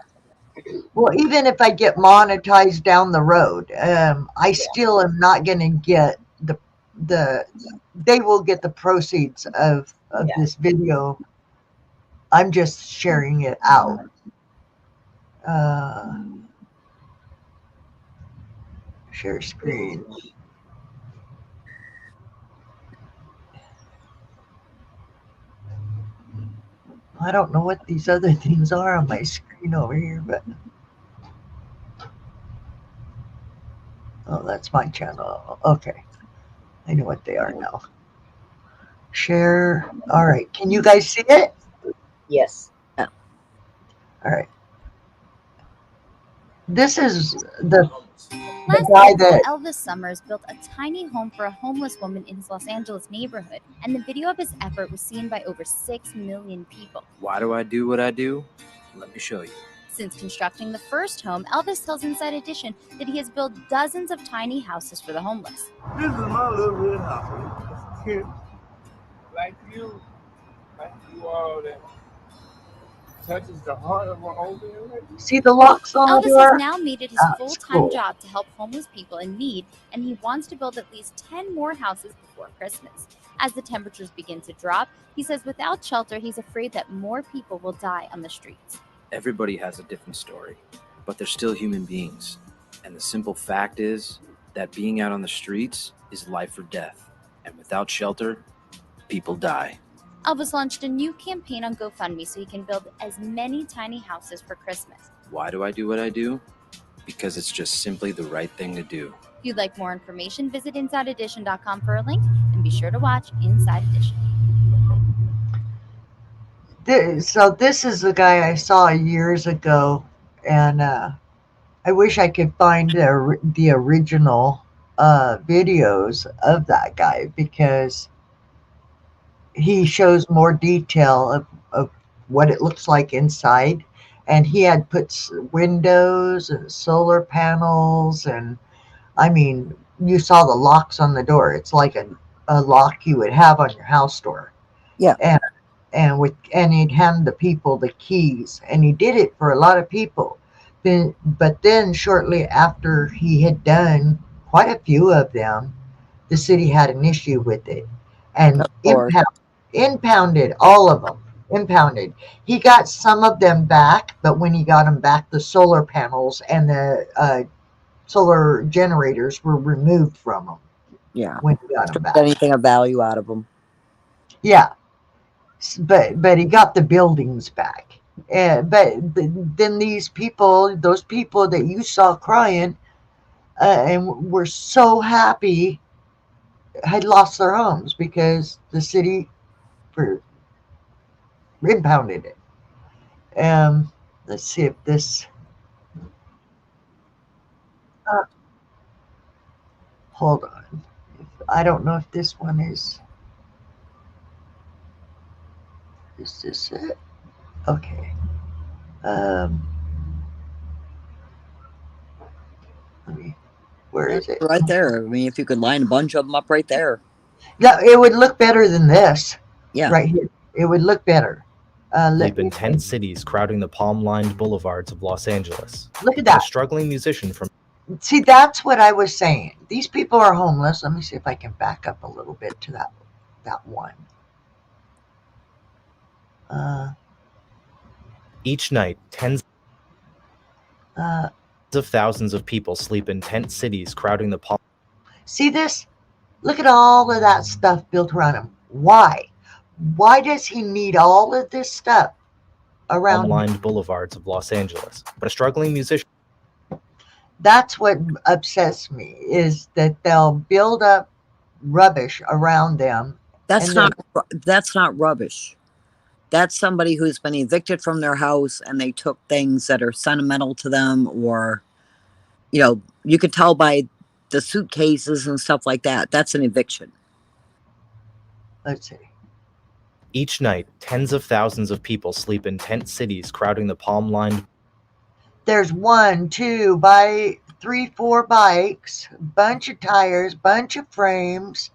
well, even if I get monetized down the road, I still am not going to get they will get the proceeds of this video. I'm just sharing it out. Share screen. I don't know what these other things are on my screen over here, but oh, that's my channel. Okay, I know what they are now. Share. All right, can you guys see it? Yes. All right. This is the Last guy April, that Elvis Summers built a tiny home for a homeless woman in his Los Angeles neighborhood, and the video of his effort was seen by over 6 million people. Why do I do what I do? Let me show you. Since constructing the first home, Elvis tells Inside Edition that he has built dozens of tiny houses for the homeless. This is my little red house. Kid, like you all that touches the heart of an old man. see the locks on the Elvis door. has now made it his That's full-time cool. job to help homeless people in need, and he wants to build at least 10 more houses before Christmas. As the temperatures begin to drop, he says without shelter, he's afraid that more people will die on the streets. Everybody has a different story, but they're still human beings. And the simple fact is that being out on the streets is life or death. And without shelter, people die. Elvis launched a new campaign on GoFundMe so he can build as many tiny houses for Christmas. Why do I do what I do? Because it's just simply the right thing to do. If you'd like more information, visit InsideEdition.com for a link, and be sure to watch Inside Edition. So this is the guy I saw years ago, and I wish I could find the original videos of that guy, because he shows more detail of what it looks like inside. And he had put windows and solar panels, and I mean, you saw the locks on the door. It's like a lock you would have on your house door. Yeah. And he'd hand the people the keys, and he did it for a lot of people. But then shortly after he had done quite a few of them, the city had an issue with it and impounded all of them. Impounded. He got some of them back, but when he got them back, the solar panels and the solar generators were removed from them. Yeah. When he got them back. Anything of value out of them. Yeah. But he got the buildings back. But then those people that you saw crying and were so happy, had lost their homes because the city impounded it. Let's see if this. Hold on. I don't know if this one is. Is this it? Okay. Where is it? Right there. I mean, if you could line a bunch of them up right there. Yeah, it would look better than this. Yeah. Right here. It would look better. Sleep in 10 cities crowding the palm-lined boulevards of Los Angeles. Look at that. A struggling musician from... See, that's what I was saying. These people are homeless. Let me see if I can back up a little bit to that one. Each night, tens of thousands of people sleep in tent cities crowding the palm... See this? Look at all of that stuff built around him. Why? Why does he need all of this stuff around him? Palm-lined boulevards of Los Angeles. But a struggling musician... That's what upsets me, is that they'll build up rubbish around them. That's not rubbish. That's somebody who's been evicted from their house and they took things that are sentimental to them, or, you could tell by the suitcases and stuff like that. That's an eviction. Let's see. Each night, tens of thousands of people sleep in tent cities crowding the palm-lined. There's 1, 2, by 3, 4 bikes, bunch of tires, bunch of frames,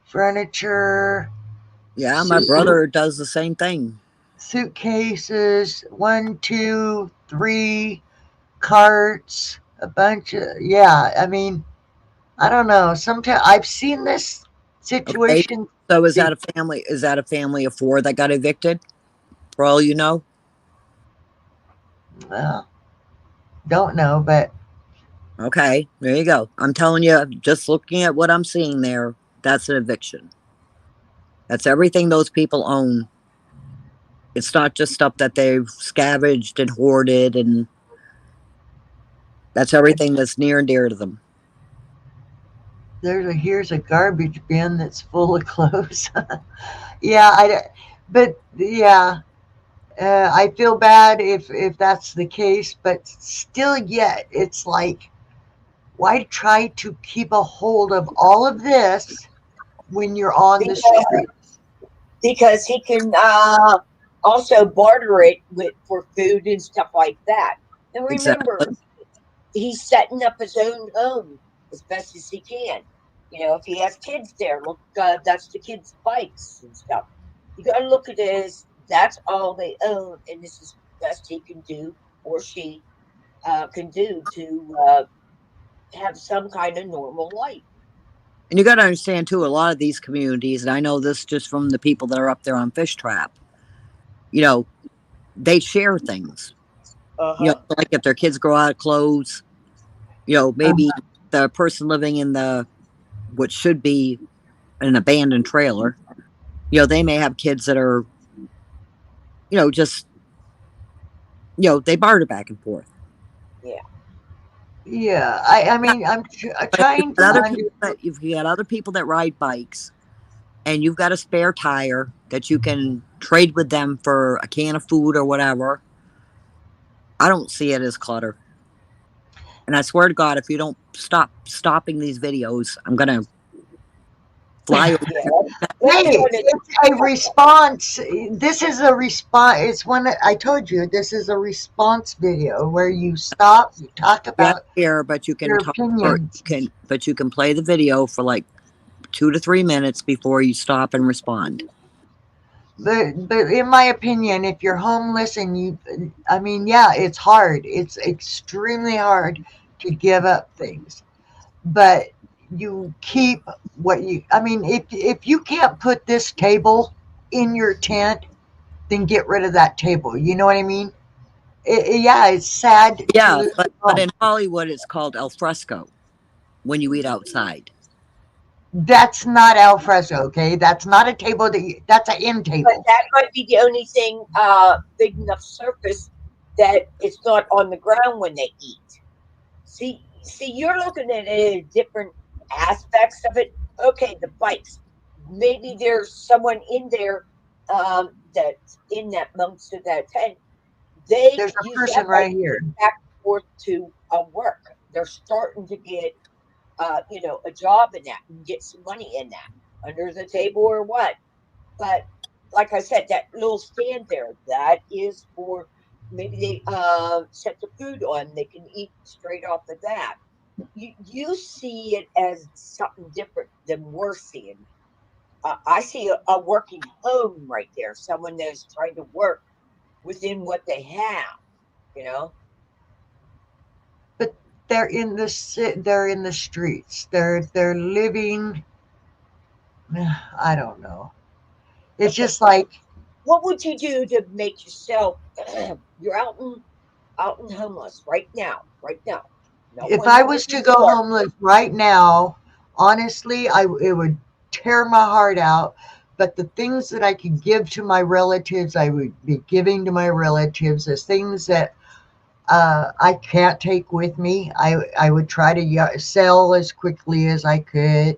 furniture. Yeah, my brother does the same thing. Suitcases, 1, 2, 3 carts, a bunch of, yeah, I mean, I don't know. Sometimes I've seen this situation. Okay. So is that a family? Is that a family of 4 that got evicted? For all you know? Well, don't know, but okay, there you go. I'm telling you, just looking at what I'm seeing there, that's an eviction. That's everything those people own. It's not just stuff that they've scavenged and hoarded, and that's everything that's near and dear to them. here's a garbage bin that's full of clothes. Yeah, but yeah, I feel bad if that's the case, but still yet, it's like, why try to keep a hold of all of this when you're on the street? Because he can also barter it for food and stuff like that. And remember, he's setting up his own home as best as he can. You know, if he has kids there, look, that's the kids' bikes and stuff. You got to look at it as that's all they own, and this is the best he can do, or she can do to have some kind of normal life. And you got to understand too, a lot of these communities, and I know this just from the people that are up there on Fish Trap, you know, they share things. You know, like if their kids grow out of clothes, you know, maybe the person living in what should be an abandoned trailer, you know, they may have kids that are, you know, just, you know, they barter back and forth. Yeah. Yeah, I mean, I'm trying to. If you got other people that ride bikes, and you've got a spare tire that you can trade with them for a can of food or whatever, I don't see it as clutter. And I swear to God, if you don't stopping these videos, I'm gonna fly over. Hey, it's a response. This is a response. It's one that I told you. This is a response video where you stop, you talk about here, but you can your talk, or opinions. you can play the video for like 2 to 3 minutes before you stop and respond. But in my opinion, if you're homeless and I mean, yeah, it's hard. It's extremely hard to give up things, but you keep I mean, if you can't put this table in your tent, then get rid of that table. You know what I mean? Yeah, it's sad. Yeah, but in Hollywood, it's called al fresco when you eat outside. That's not al fresco, okay? That's not a table that's an end table. But that might be the only thing big enough surface that it's not on the ground when they eat. See, you're looking at it different aspects of it. Okay, the bikes. Maybe there's someone in there that's in that amongst of that tent. There's a use person that right bike here. back and forth to work. They're starting to get you know, a job in that and get some money in that under the table or what. But like I said, that little stand there, that is for maybe they set the food on. They can eat straight off of that. You see it as something different than we're seeing. I see a working home right there. Someone that's trying to work within what they have, you know. But they're in the streets. They're living. I don't know. It's just like, what would you do to make yourself? You're out in homeless right now. No if one I knows was who to go you are. homeless right now, honestly, it would tear my heart out. But the things that I could give to my relatives, I would be giving to my relatives as things that I can't take with me. I would try to sell as quickly as I could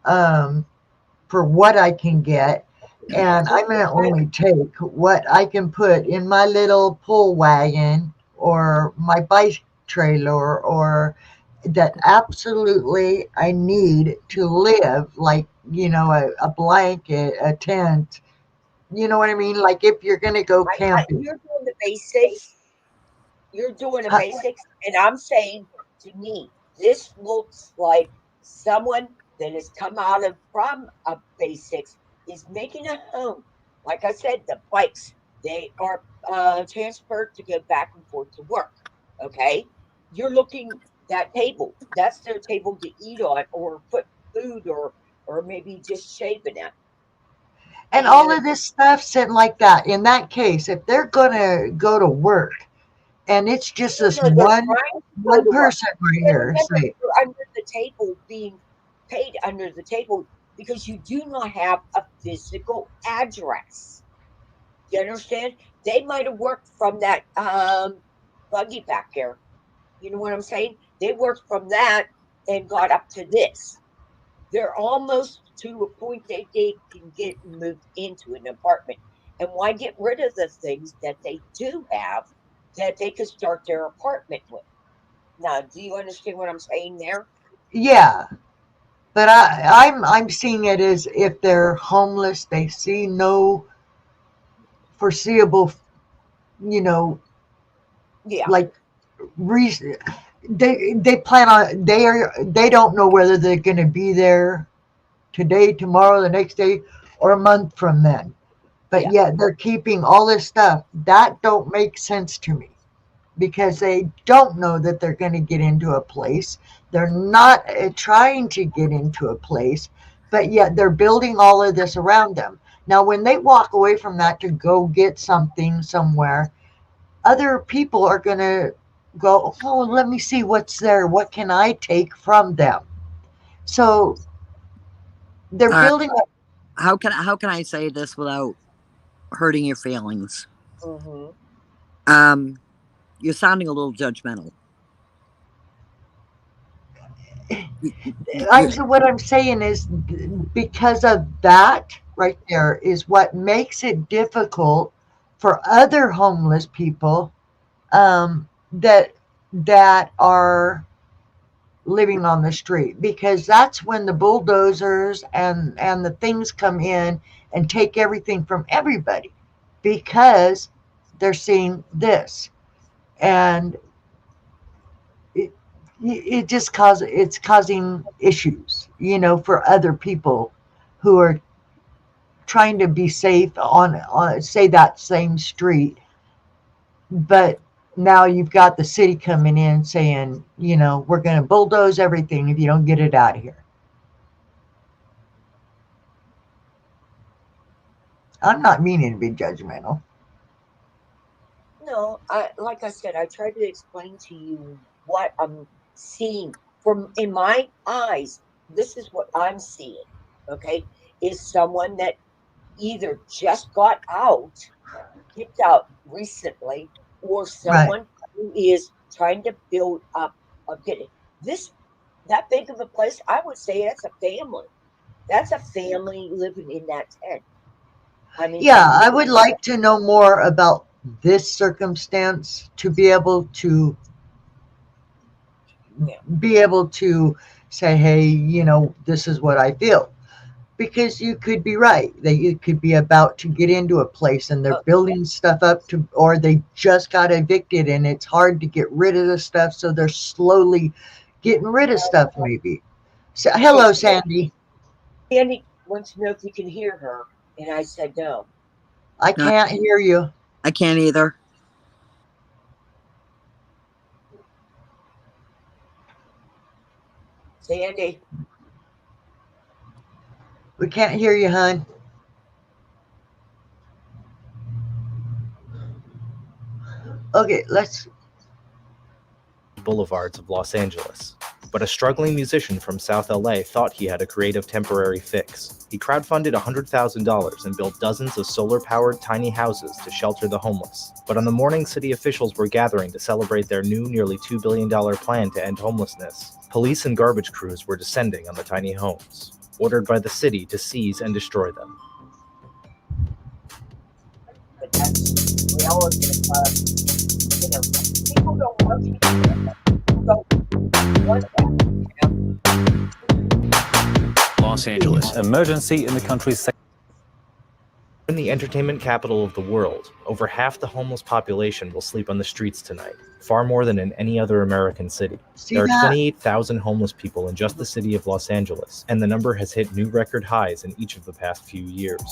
for what I can get. And I'm going to only take what I can put in my little pull wagon or my bike trailer or that absolutely I need to live, like, a blanket, a tent. You know what I mean? Like if you're going to go camping. You're doing the basics. You're doing the basics. And I'm saying, to me, this looks like someone that has come out from a basics is making a home. Like I said, the bikes, they are transferred to go back and forth to work. Okay? You're looking that table. That's their table to eat on or put food or maybe just shaving at. And all of this stuff sitting like that. In that case, if they're going to go to work and it's just this one person right here, say, you're under the table being paid under the table because you do not have a physical address. You understand? They might have worked from that buggy back there. You know what I'm saying? They worked from that and got up to this. They're almost to a point that they can get moved into an apartment. And why get rid of the things that they do have that they could start their apartment with? Now, do you understand what I'm saying there? Yeah. But I'm seeing it as if they're homeless, they see no foreseeable, like reason. They plan on they don't know whether they're going to be there today, tomorrow, the next day, or a month from then. But yet they're keeping all this stuff. That don't make sense to me because they don't know that they're going to get into a place. They're not trying to get into a place, but yet they're building all of this around them. Now, when they walk away from that to go get something somewhere, other people are going to go, oh, let me see what's there. What can I take from them? So they're building up. How can I say this without hurting your feelings? Mm-hmm. You're sounding a little judgmental. What I'm saying is because of that right there is what makes it difficult for other homeless people that are living on the street, because that's when the bulldozers and the things come in and take everything from everybody because they're seeing this. And it just it's causing issues, for other people who are trying to be safe on say that same street. But now you've got the city coming in saying, we're going to bulldoze everything if you don't get it out of here. I'm not meaning to be judgmental. No, like I said, I tried to explain to you what I'm seeing in my eyes. This is what I'm seeing. Okay, is someone that either just got kicked out recently, or someone who is trying to build up a getting that big of a place. I would say that's a family. That's a family living in that tent. I mean, I would like to know more about this circumstance to be able to say, hey, this is what I feel. Because you could be right. You could be about to get into a place and they're building stuff up or they just got evicted and it's hard to get rid of the stuff. So they're slowly getting rid of stuff maybe. So, hello, Sandy. Sandy wants to know if you can hear her. And I said, no. I can't hear you. I can't either. Sandy. We can't hear you, hon. Okay, let's. Boulevards of Los Angeles. But a struggling musician from South LA thought he had a creative temporary fix. He crowdfunded $100,000 and built dozens of solar-powered tiny houses to shelter the homeless. But on the morning city officials were gathering to celebrate their new nearly $2 billion plan to end homelessness, police and garbage crews were descending on the tiny homes, ordered by the city to seize and destroy them. But that's reality. People don't want to. People don't Los Angeles. Emergency in the country's In the entertainment capital of the world, over half the homeless population will sleep on the streets tonight, far more than in any other American city. There are 28,000 homeless people in just the city of Los Angeles, and the number has hit new record highs in each of the past few years.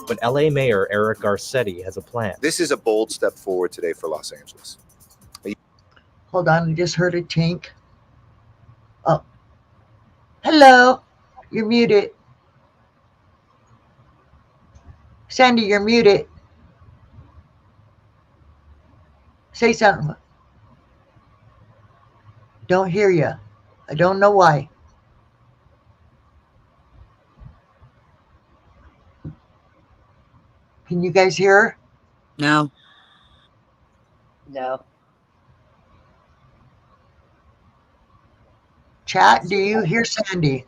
But LA Mayor Eric Garcetti has a plan. This is a bold step forward today for Los Angeles. Hold on, I just heard a tink. Oh. Hello. You're muted. Sandy, you're muted. Say something. Don't hear you. I don't know why. Can you guys hear her? No. No. Chat, do you hear Sandy?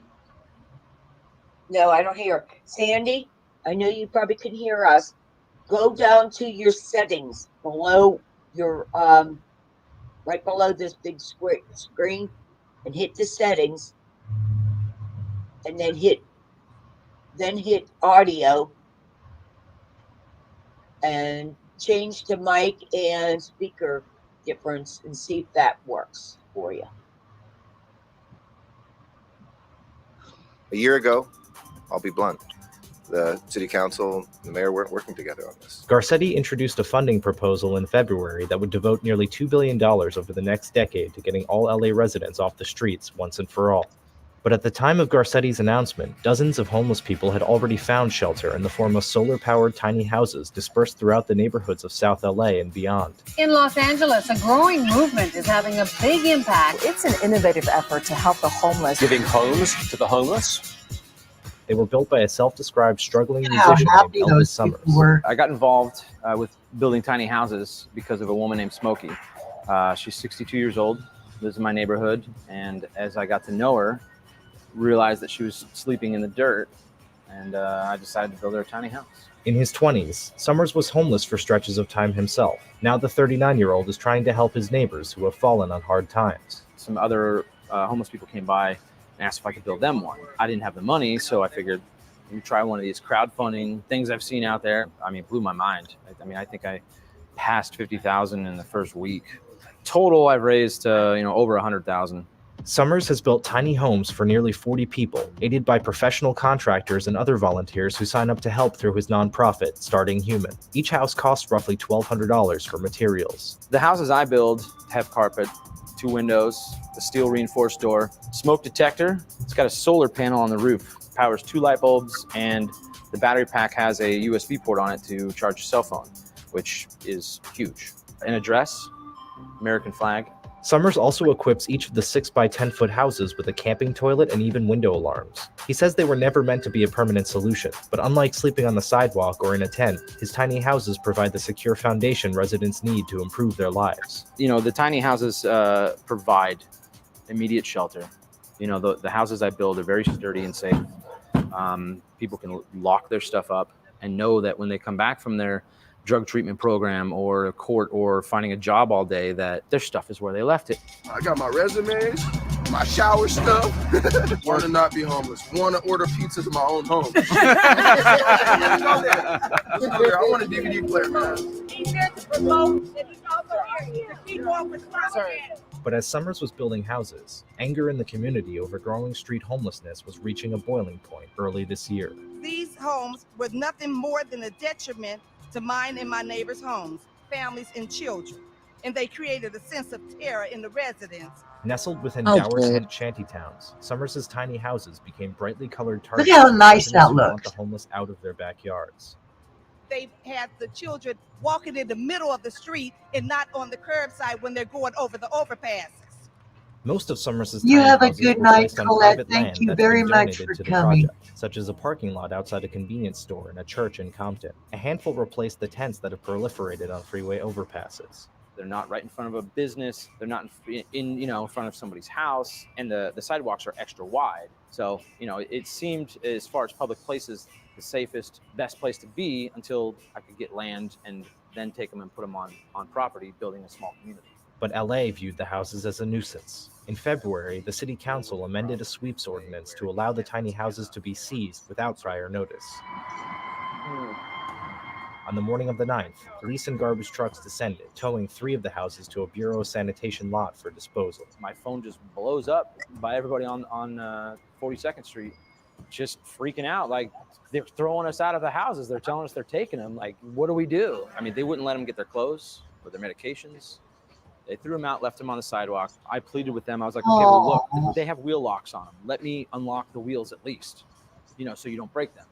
No, I don't hear. Sandy, I know you probably can hear us. Go down to your settings below your right below this big screen and hit the settings and then hit audio and change to mic and speaker difference and see if that works for you. A year ago, I'll be blunt, the city council and the mayor weren't working together on this. Garcetti introduced a funding proposal in February that would devote nearly $2 billion over the next decade to getting all LA residents off the streets once and for all. But at the time of Garcetti's announcement, dozens of homeless people had already found shelter in the form of solar-powered tiny houses dispersed throughout the neighborhoods of South LA and beyond. In Los Angeles, a growing movement is having a big impact. It's an innovative effort to help the homeless. giving homes to the homeless. They were built by a self-described struggling musician named Elvis Summers. I got involved with building tiny houses because of a woman named Smokey. She's 62 years old, lives in my neighborhood, and as I got to know her, realized that she was sleeping in the dirt, and I decided to build her a tiny house. In his 20s, Summers was homeless for stretches of time himself. Now the 39-year-old is trying to help his neighbors who have fallen on hard times. Some other homeless people came by and asked if I could build them one. I didn't have the money, so I figured, let me try one of these crowdfunding things I've seen out there. I mean, it blew my mind. I think I passed 50,000 in the first week. Total, I've raised over 100,000. Summers has built tiny homes for nearly 40 people, aided by professional contractors and other volunteers who sign up to help through his nonprofit, Starting Human. Each house costs roughly $1,200 for materials. The houses I build have carpet, 2 windows, a steel reinforced door, smoke detector. It's got a solar panel on the roof, powers 2 light bulbs, and the battery pack has a USB port on it to charge your cell phone, which is huge. An address, American flag. Summers also equips each of the 6 by 10 foot houses with a camping toilet and even window alarms. He says they were never meant to be a permanent solution, but unlike sleeping on the sidewalk or in a tent, his tiny houses provide the secure foundation residents need to improve their lives. The tiny houses provide immediate shelter. The houses I build are very sturdy and safe. People can lock their stuff up and know that when they come back from their drug treatment program or a court or finding a job all day, that their stuff is where they left it. I got my resume, my shower stuff. Want to not be homeless. Want to order pizza to my own home. I want a DVD player, man. But as Summers was building houses, anger in the community over growing street homelessness was reaching a boiling point early this year. These homes were nothing more than a detriment to mine and my neighbors' homes, families, and children. And they created a sense of terror in the residents. Nestled within dour tent shanty towns, Summers' tiny houses became brightly colored targets. Look how nice that who want looks. the homeless out of their backyards. They had the children walking in the middle of the street and not on the curbside when they're going over the overpasses. Most of Summers' You tiny have a houses good were night, placed on Colette. private Thank land you that's very been much donated for to the coming. project, such as a parking lot outside a convenience store and a church in Compton. A handful replaced the tents that have proliferated on freeway overpasses. They're not right in front of a business. They're not in front of somebody's house, and the sidewalks are extra wide. So, it seemed, as far as public places, the safest, best place to be until I could get land and then take them and put them on property, building a small community. but LA viewed the houses as a nuisance. In February, the city council amended a sweeps ordinance to allow the tiny houses to be seized without prior notice. On the morning of the 9th, police and garbage trucks descended, towing 3 of the houses to a Bureau of Sanitation lot for disposal. My phone just blows up by everybody on 42nd Street, just freaking out. Like, they're throwing us out of the houses. They're telling us they're taking them. Like, what do we do? I mean, they wouldn't let them get their clothes or their medications. They threw them out, left them on the sidewalk. I pleaded with them. I was like, okay, well, look, they have wheel locks on them. Let me unlock the wheels at least, so you don't break them.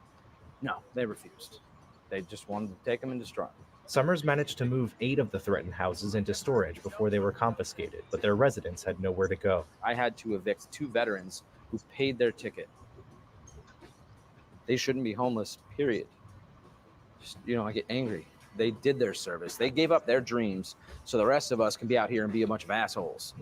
No, they refused. They just wanted to take them and destroy them. Summers managed to move 8 of the threatened houses into storage before they were confiscated, but their residents had nowhere to go. I had to evict 2 veterans who paid their ticket. They shouldn't be homeless, period. Just, I get angry. They did their service. They gave up their dreams so the rest of us can be out here and be a bunch of assholes.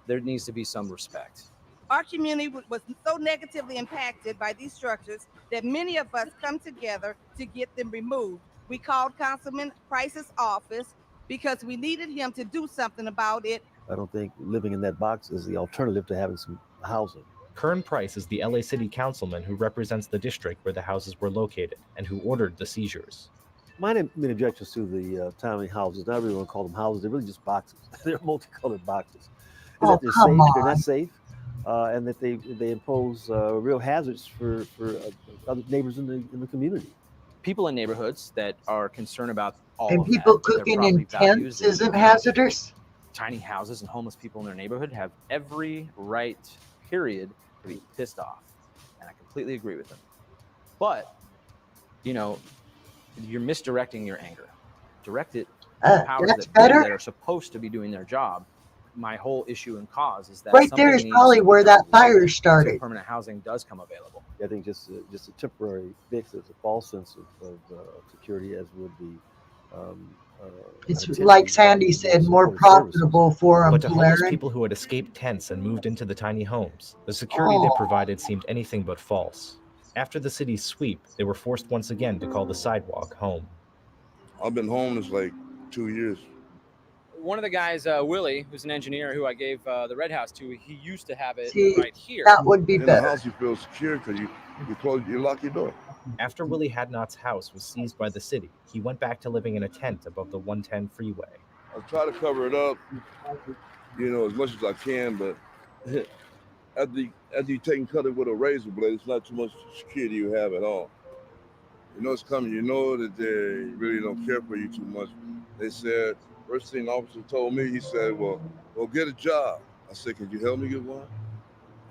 There needs to be some respect. Our community was so negatively impacted by these structures that many of us come together to get them removed. We called Councilman Price's office because we needed him to do something about it. I don't think living in that box is the alternative to having some housing. Kern Price is the LA City Councilman who represents the district where the houses were located and who ordered the seizures. My main objections to the tiny houses, I really want to call them houses, they're really just boxes. They're multicolored boxes. And that they're safe, they're not safe. And that they impose real hazards for other neighbors in the community. People in neighborhoods that are concerned about all And of people that, their cooking property in tents values isn't hazardous? Tiny houses and homeless people in their neighborhood have every right, period, to be pissed off. And I completely agree with them. But, you're misdirecting your anger. Direct it to the powers that's that better. are supposed to be doing their job. My whole issue and cause is that Right there is probably where that fire started. Permanent housing does come available. I think just a temporary fix is a false sense of security, as would be. It's like Sandy said, more profitable for them. But to homeless people who had escaped tents and moved into the tiny homes, the security they provided seemed anything but false. After the city's sweep, they were forced once again to call the sidewalk home. I've been homeless like 2 years. One of the guys, Willie, who's an engineer who I gave the red house to, he used to have it See, right here. that would be In the better. house, you feel secure because you lock your door. After Willie Hadnot's house was seized by the city, he went back to living in a tent above the 110 freeway. I try to cover it up, as much as I can, but after you take and cut it with a razor blade, it's not too much security you have at all. You know it's coming. You know that they really don't care for you too much. They said, first thing the officer told me, he said, well, get a job. I said, can you help me get one?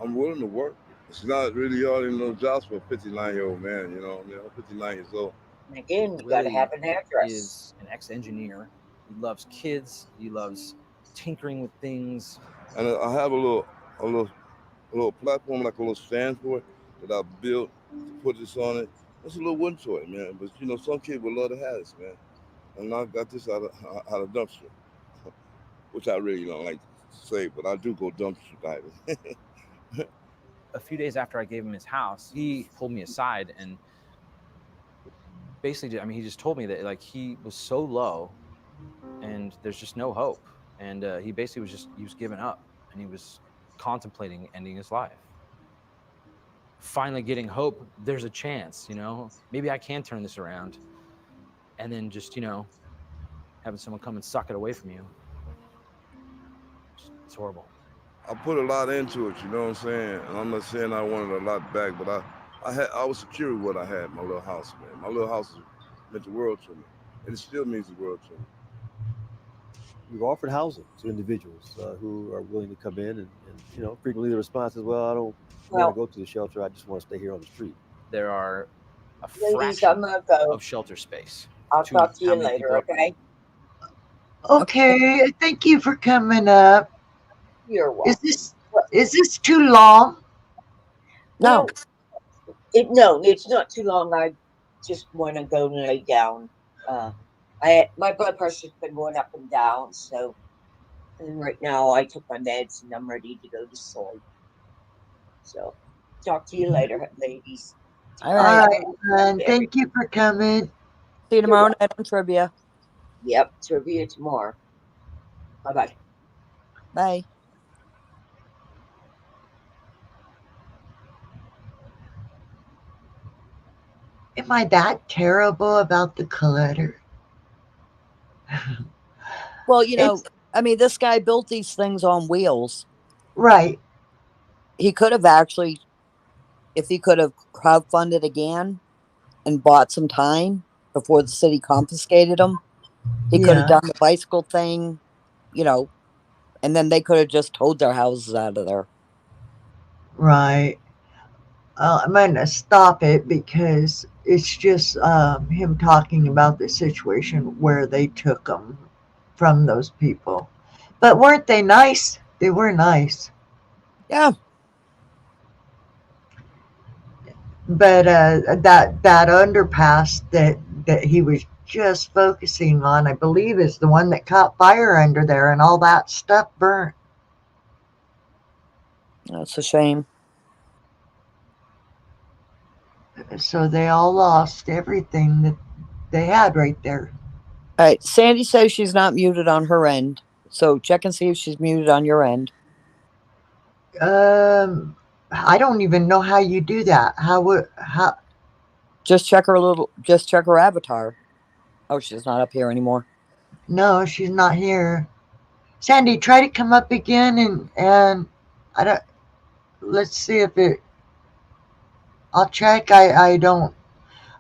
I'm willing to work. It's not really all in those jobs for a 59-year-old man, I'm 59 years old. And again, you got to have an address. Is an ex-engineer. He loves kids. He loves tinkering with things. And I have a little platform, like a little stand for it, that I built to put this on it. It's a little wooden toy, man. But some kids would love to have this, man. And I got this out of dumpster, which I really don't like to say, but I do go dumpster diving. A few days after I gave him his house, he pulled me aside and basically, he just told me that he was so low and there's just no hope. And he basically was giving up and he was contemplating ending his life. Finally getting hope, there's a chance, maybe I can turn this around. And then just, having someone come and suck it away from you. It's horrible. I put a lot into it, you know what I'm saying? And I'm not saying I wanted a lot back, but I was secure with what I had, my little house, man. My little house meant the world to me. And it still means the world to me. We've offered housing to individuals who are willing to come in and frequently the response is, well, I don't want to go to the shelter. I just want to stay here on the street. There are a Ladies, fraction I'm gonna go. of shelter space. I'll to talk to how you many later, people- okay? Okay, thank you for coming up. You're welcome. Is this too long? No. No, it's not too long. I just want to go and lay down. My blood pressure's been going up and down, and right now I took my meds and I'm ready to go to sleep. So, talk to you later, ladies. All right. And thank you for coming. See you tomorrow night on trivia. Yep, trivia tomorrow. Bye-bye. Bye. Am I that terrible about the clutter? Well, you know, It's I mean, this guy built these things on wheels. right. He could have actually, if he could have crowdfunded again and bought some time before the city confiscated them, he could have Yeah. done the bicycle thing, you know, and then they could have just towed their houses out of there. Right. I'm going to stop it because it's just him talking about the situation where they took them from those people. But weren't they nice? They were nice. Yeah. But that underpass that he was just focusing on, I believe, is the one that caught fire under there, and all that stuff burnt. That's a shame. So they all lost everything that they had right there. All right. Sandy says she's not muted on her end. So check and see if she's muted on your end. I don't even know how you do that. How? Just check her avatar. Oh, she's not up here anymore. No, she's not here. Sandy, try to come up again and I don't. Let's see if it. I'll check. I don't.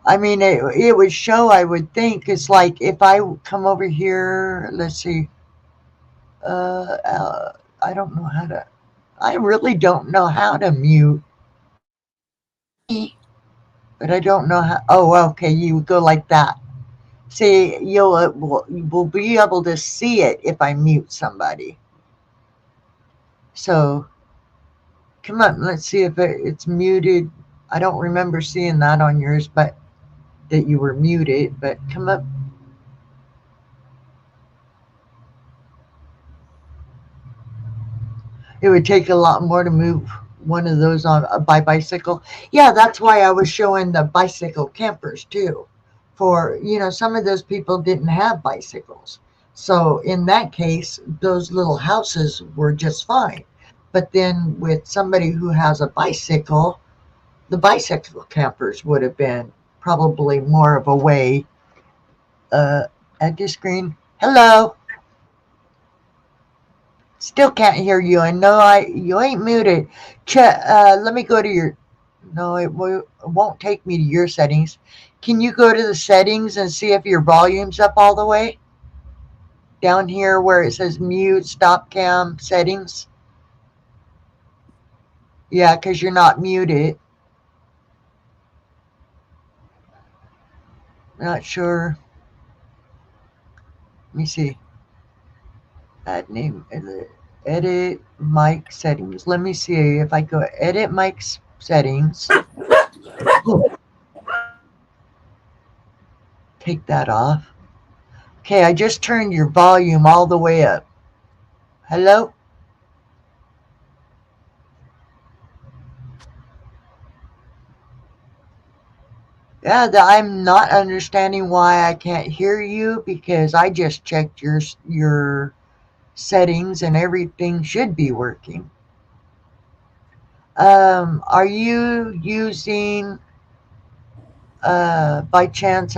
I mean, it would show. I would think it's like if I come over here. Let's see. I don't know how to. I really don't know how to mute. But I don't know how. Oh, okay. You go like that. See, will be able to see it if I mute somebody. So, come on, let's see if it's muted. I don't remember seeing that on yours, but that you were muted. But come up. It would take a lot more to move one of those on by bicycle. Yeah, that's why I was showing the bicycle campers too. For some of those people didn't have bicycles, so in that case, those little houses were just fine. But then with somebody who has a bicycle, the bicycle campers would have been probably more of a way. At your screen. Hello. Still can't hear you, and no, you ain't muted. Let me go to your. No, it won't take me to your settings. Can you go to the settings and see if your volume's up all the way? Down here where it says mute, stop cam, settings. Yeah, because you're not muted. Not sure. Let me see. That name. Edit mic settings. Let me see if I go edit mic settings. Take that off. Okay, I just turned your volume all the way up. Hello? Yeah, I'm not understanding why I can't hear you because I just checked your settings and everything should be working. Are you using by chance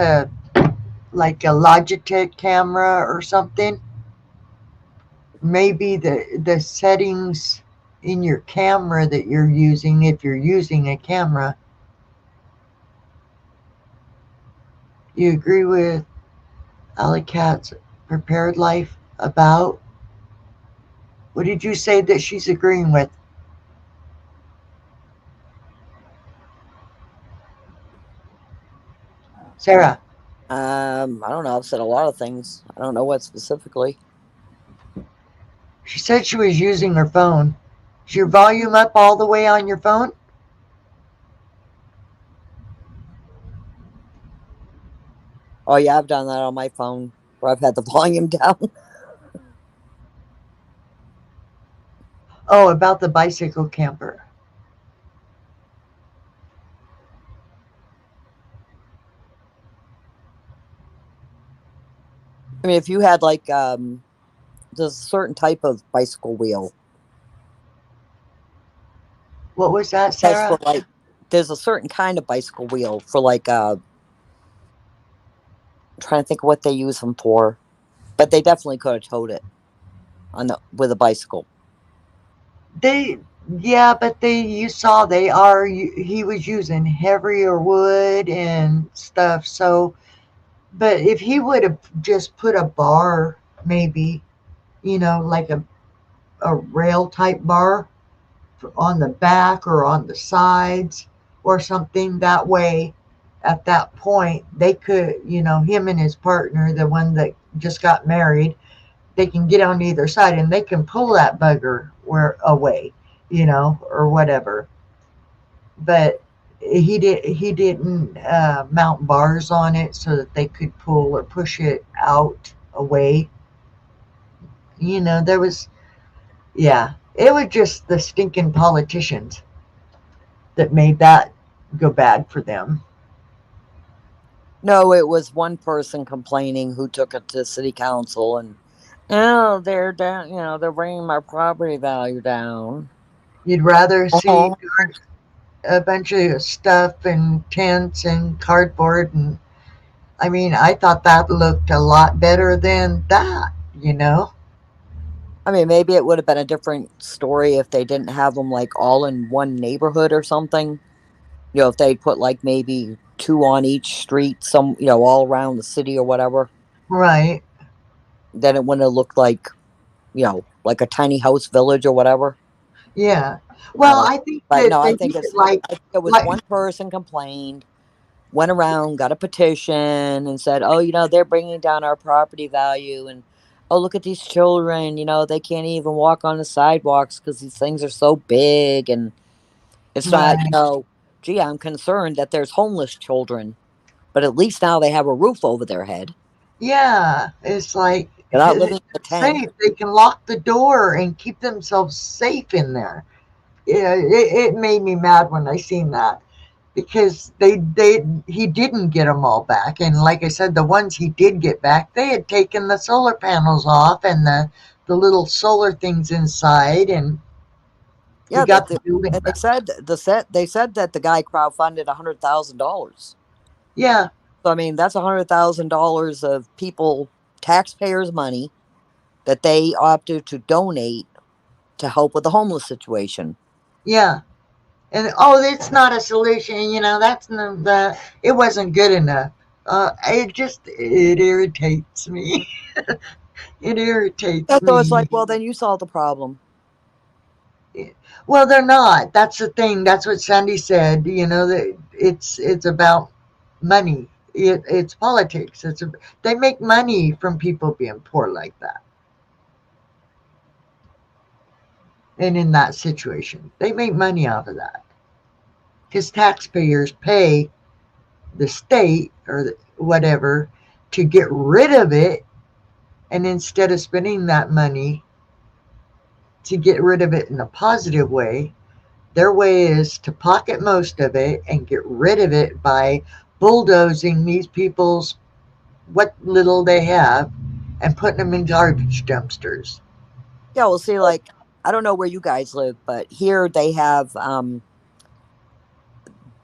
like a Logitech camera or something? Maybe the settings in your camera that you're using, if you're using a camera. You agree with Alicat's prepared life about? What did you say that she's agreeing with? Sarah. I don't know. I've said a lot of things. I don't know what specifically. She said she was using her phone. Is your volume up all the way on your phone? Oh yeah, I've done that on my phone where I've had the volume down. Oh, about the bicycle camper. I mean, if you had like the there's a certain type of bicycle wheel. What was that, That's Sarah? for like, there's a certain kind of bicycle wheel for like, I'm trying to think of what they use them for, but they definitely could have towed it with a bicycle. Yeah, but you saw he was using heavier wood and stuff. So, but if he would have just put a bar, maybe, like a rail type bar on the back or on the sides or something, that way, at that point, they could, him and his partner, the one that just got married, they can get on either side and they can pull that bugger away, or whatever. But he didn't mount bars on it so that they could pull or push it out away. It was just the stinking politicians that made that go bad for them. No, it was one person complaining who took it to city council and, they're down, they're bringing my property value down. You'd rather see a bunch of stuff and tents and cardboard, and I thought that looked a lot better than that. I mean, maybe it would have been a different story if they didn't have them like all in one neighborhood or something. If they put like maybe 2 on each street, all around the city or whatever. Right. Then it wouldn't have looked like, like a tiny house village or whatever. Yeah. Well, I think that I think it was one person complained, went around, got a petition, and said, they're bringing down our property value, and look at these children, they can't even walk on the sidewalks because these things are so big, and it's not, gee, I'm concerned that there's homeless children, but at least now they have a roof over their head. Yeah, it's like they're not living in the tent. Safe. They can lock the door and keep themselves safe in there. Yeah, it made me mad when I seen that, because he didn't get them all back, and like I said, the ones he did get back, they had taken the solar panels off and the little solar things inside, and yeah, got the building. And they said that the guy crowdfunded $100,000. Yeah. So that's $100,000 of taxpayers' money that they opted to donate to help with the homeless situation. Yeah. And it's not a solution, that's it wasn't good enough. It irritates me. It irritates me. So it's like, well, then you solve the problem. Well, they're not. That's the thing. That's what Sandy said. That it's about money. It's politics. They make money from people being poor like that. And in that situation, they make money off of that, because taxpayers pay the state or whatever to get rid of it, and instead of spending that money to get rid of it in a positive way, their way is to pocket most of it and get rid of it by bulldozing these people's what little they have and putting them in garbage dumpsters. Yeah, well, see, like, I don't know where you guys live, but here they have,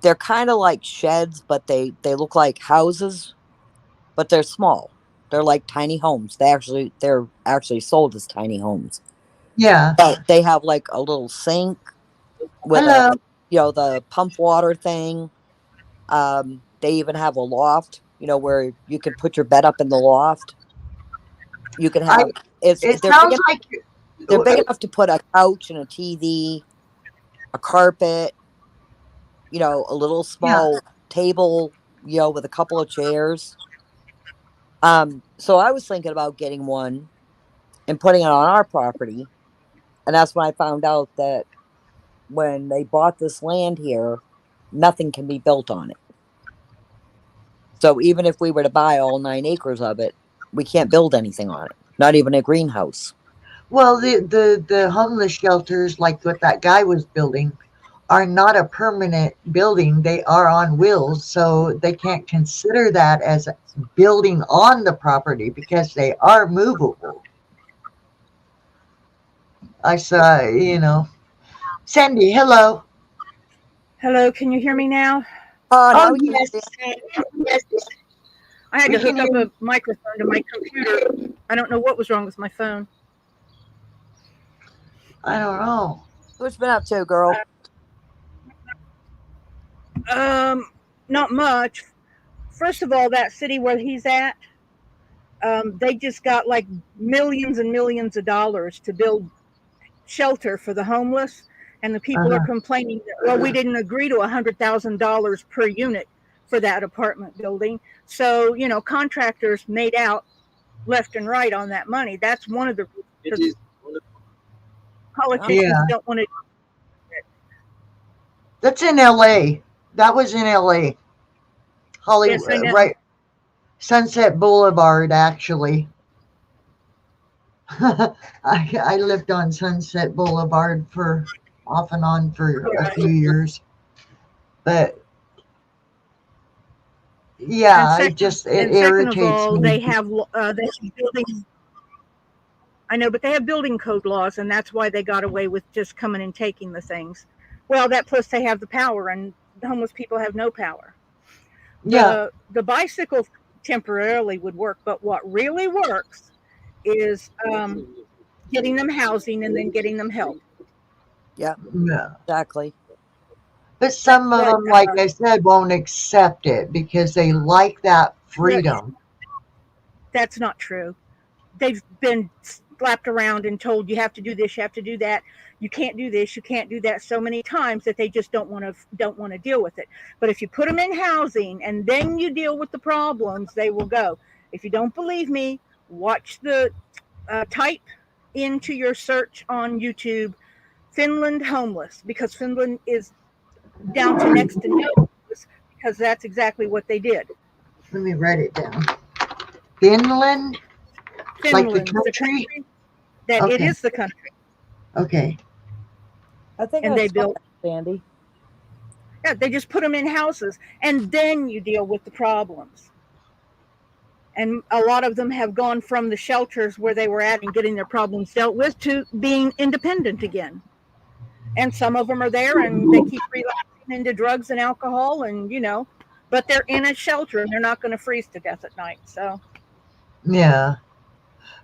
they're kind of like sheds, but they look like houses, but they're small. They're like tiny homes. They're actually sold as tiny homes. Yeah. But they have like a little sink with the pump water thing. They even have a loft, where you can put your bed up in the loft. You can have they're big enough to put a couch and a TV, a carpet, a little small table, with a couple of chairs. So I was thinking about getting one and putting it on our property. And that's when I found out that when they bought this land here, nothing can be built on it. So even if we were to buy all 9 acres of it, we can't build anything on it. Not even a greenhouse. Well, the homeless shelters, like what that guy was building, are not a permanent building. They are on wheels, so they can't consider that as building on the property because they are movable. I saw, you know, Sandy, hello. Hello, can you hear me now? Oh, yes. I had We to hook can up hear a microphone to my computer. I don't know what was wrong with my phone. I don't know. What's been up to, girl? Not much. First of all, that city where he's at, they just got like millions and millions of dollars to build shelter for the homeless, and the people are complaining that, well, we didn't agree to $100,000 per unit for that apartment building. So, you know, contractors made out left and right on that money. That's one of the reasons. Politicians Yeah. don't want to. That's in LA. That was in LA. Hollywood, Yes, I know. right? Sunset Boulevard, actually. I lived on Sunset Boulevard for off and on for a few years. But yeah, it just it and second of irritates all, me. they have building. I know, but they have building code laws, and that's why they got away with just coming and taking the things. Well, that plus they have the power, and the homeless people have no power. Yeah. The bicycle temporarily would work, but what really works is getting them housing and then getting them help. Yeah, Yeah. exactly. But some of them, like I said, won't accept it because they like that freedom. That's not true. They've been slapped around and told you have to do this, you have to do that, you can't do this, you can't do that so many times that they just don't want to deal with it. But if you put them in housing and then you deal with the problems, they will go. If you don't believe me, watch the type into your search on YouTube Finland homeless, because Finland is down to next to no homeless, because that's exactly what they did. Let me write it down. Finland? Like the Finland, country? That it Okay. is the country. Okay. I think And I they saw built. that, Sandy. Yeah, they just put them in houses, and then you deal with the problems. And a lot of them have gone from the shelters where they were at and getting their problems dealt with to being independent again. And some of them are there and they keep relapsing into drugs and alcohol, and you know, but they're in a shelter and they're not going to freeze to death at night. So Yeah.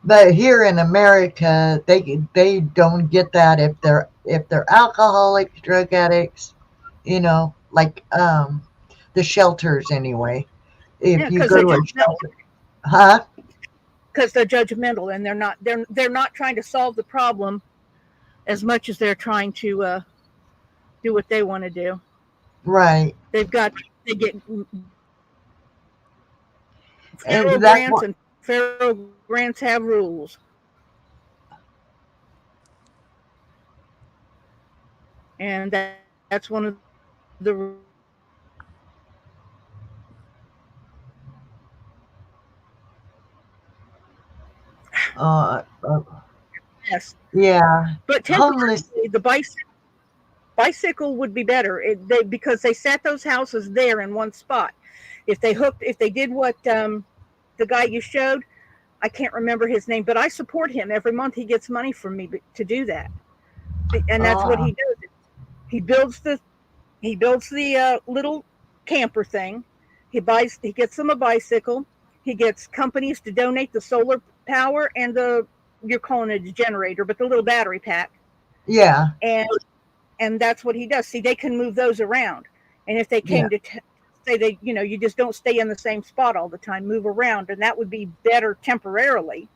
But here in America, they don't get that if they're alcoholics, drug addicts, you know, like the shelters anyway. If yeah, you because go they're to a judgmental. shelter, huh? Because they're judgmental and they're not trying to solve the problem as much as they're trying to do what they want to do. Right. They get And federal that's grants, what, and federal grants have rules. And that's one of the uh, yes. yeah, But homeless. temporarily, the bicycle would be better because they set those houses there in one spot. If they did what the guy you showed, I can't remember his name, but I support him every month. He gets money from me to do that, and that's what he does. He builds the little camper thing. He gets them a bicycle. He gets companies to donate the solar power and you're calling it a generator, but the little battery pack. Yeah. And that's what he does. See, they can move those around. And if they came to say they, you know, you just don't stay in the same spot all the time, move around, and that would be better temporarily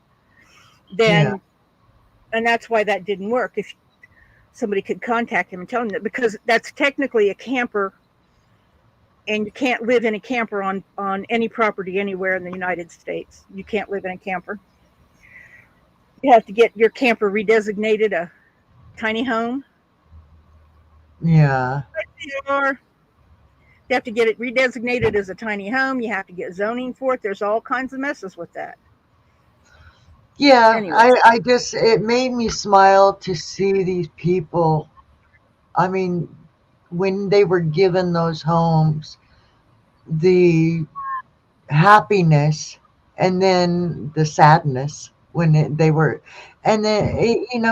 than, and that's why that didn't work. If somebody could contact him and tell him that, because that's technically a camper, and you can't live in a camper on any property anywhere in the United States. You can't live in a camper. You have to get your camper redesignated a tiny home. Yeah. You have to get it redesignated as a tiny home. You have to get zoning for it. There's all kinds of messes with that. Yeah, Anyway. I just, it made me smile to see these people. I mean, when they were given those homes, the happiness and then the sadness when they were, And then,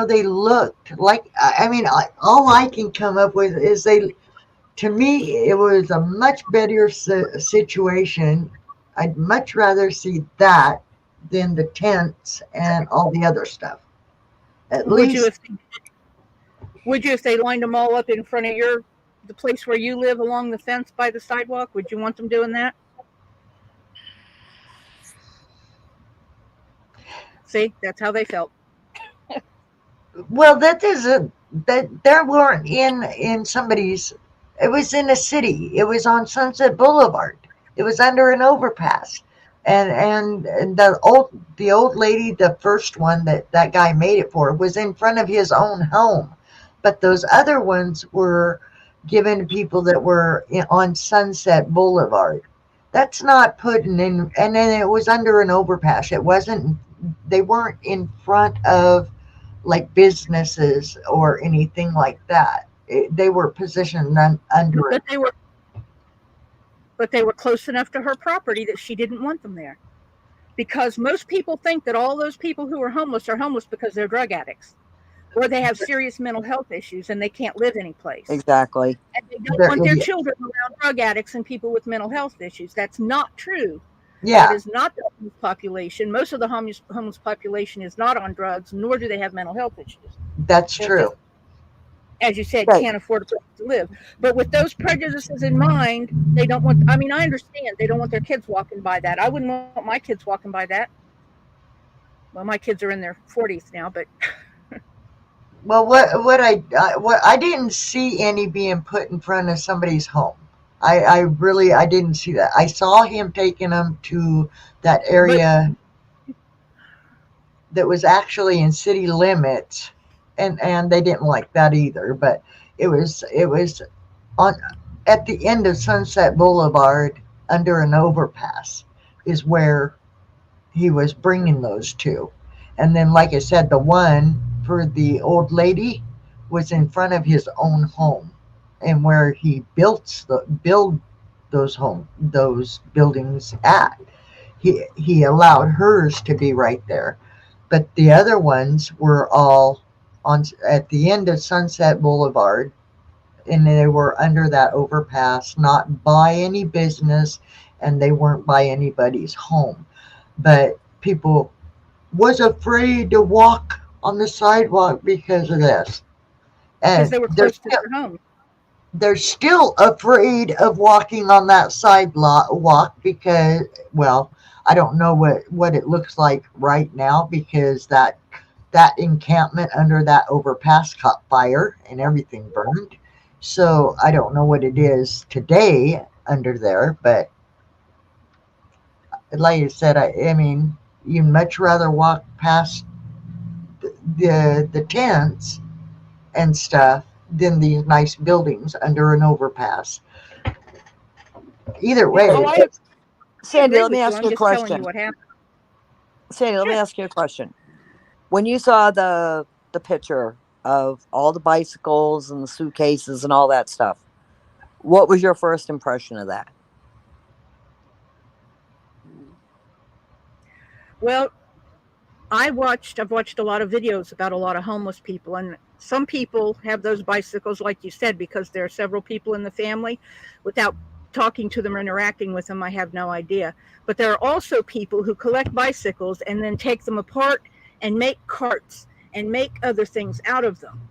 they looked like, I mean, all I can come up with is to me, it was a much better situation. I'd much rather see that than the tents and all the other stuff. At least. Would you if they lined them all up in front of the place where you live along the fence by the sidewalk? Would you want them doing that? See, that's how they felt. Well, that there weren't in somebody's. It was in a city. It was on Sunset Boulevard. It was under an overpass, and the old lady, the first one that guy made it for, was in front of his own home, but those other ones were given to people that were on Sunset Boulevard. That's not putting in, and then it was under an overpass. It wasn't. They weren't in front of like businesses or anything like that. They were positioned under it. But they were close enough to her property that she didn't want them there. Because most people think that all those people who are homeless because they're drug addicts or they have serious mental health issues and they can't live anyplace. Exactly. And they don't want their children around drug addicts and people with mental health issues. That's not true. Yeah. That is not the homeless population. Most of the homeless population is not on drugs, nor do they have mental health issues. That's true. As you said, Right. can't afford a place to live. But with those prejudices in mind, they don't want, I mean, I understand they don't want their kids walking by that. I wouldn't want my kids walking by that. Well, my kids are in their 40s now, but Well, what I didn't see any being put in front of somebody's home. I didn't see that. I saw him taking them to that area that was actually in city limits, and they didn't like that either. But it was on at the end of Sunset Boulevard under an overpass is where he was bringing those to. And then, like I said, the one for the old lady was in front of his own home, and where he build those buildings at. He allowed hers to be right there, but the other ones were all at the end of Sunset Boulevard, and they were under that overpass, not by any business, and they weren't by anybody's home. But people was afraid to walk on the sidewalk because of this. And because they were close to their home. They're still afraid of walking on that sidewalk because, well, I don't know what it looks like right now because that encampment under that overpass caught fire and everything burned. So I don't know what it is today under there, but like I said, I mean, you'd much rather walk past the tents and stuff than these nice buildings under an overpass. Either way. Sandy, let me ask you a question. Sandy, let me ask you a question. When you saw the picture of all the bicycles and the suitcases and all that stuff, what was your first impression of that? Well, I've watched a lot of videos about a lot of homeless people, and some people have those bicycles, like you said, because there are several people in the family. Without talking to them or interacting with them, I have no idea. But there are also people who collect bicycles and then take them apart and make carts and make other things out of them.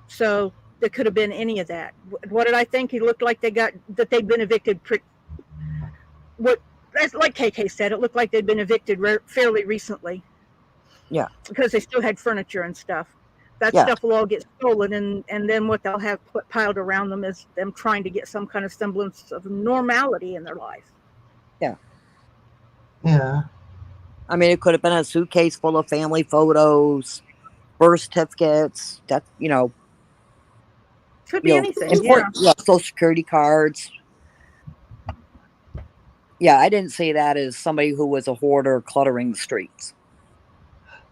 So there could have been any of that. What did I think? It looked like they'd been evicted. Like KK said, it looked like they'd been evicted fairly recently. Yeah. Because they still had furniture and stuff. That stuff will all get stolen, and then what they'll have piled around them is them trying to get some kind of semblance of normality in their life. Yeah. Yeah. I mean, it could have been a suitcase full of family photos, birth certificates, that, Could be anything. Yeah, Social Security cards. Yeah, I didn't see that as somebody who was a hoarder cluttering the streets.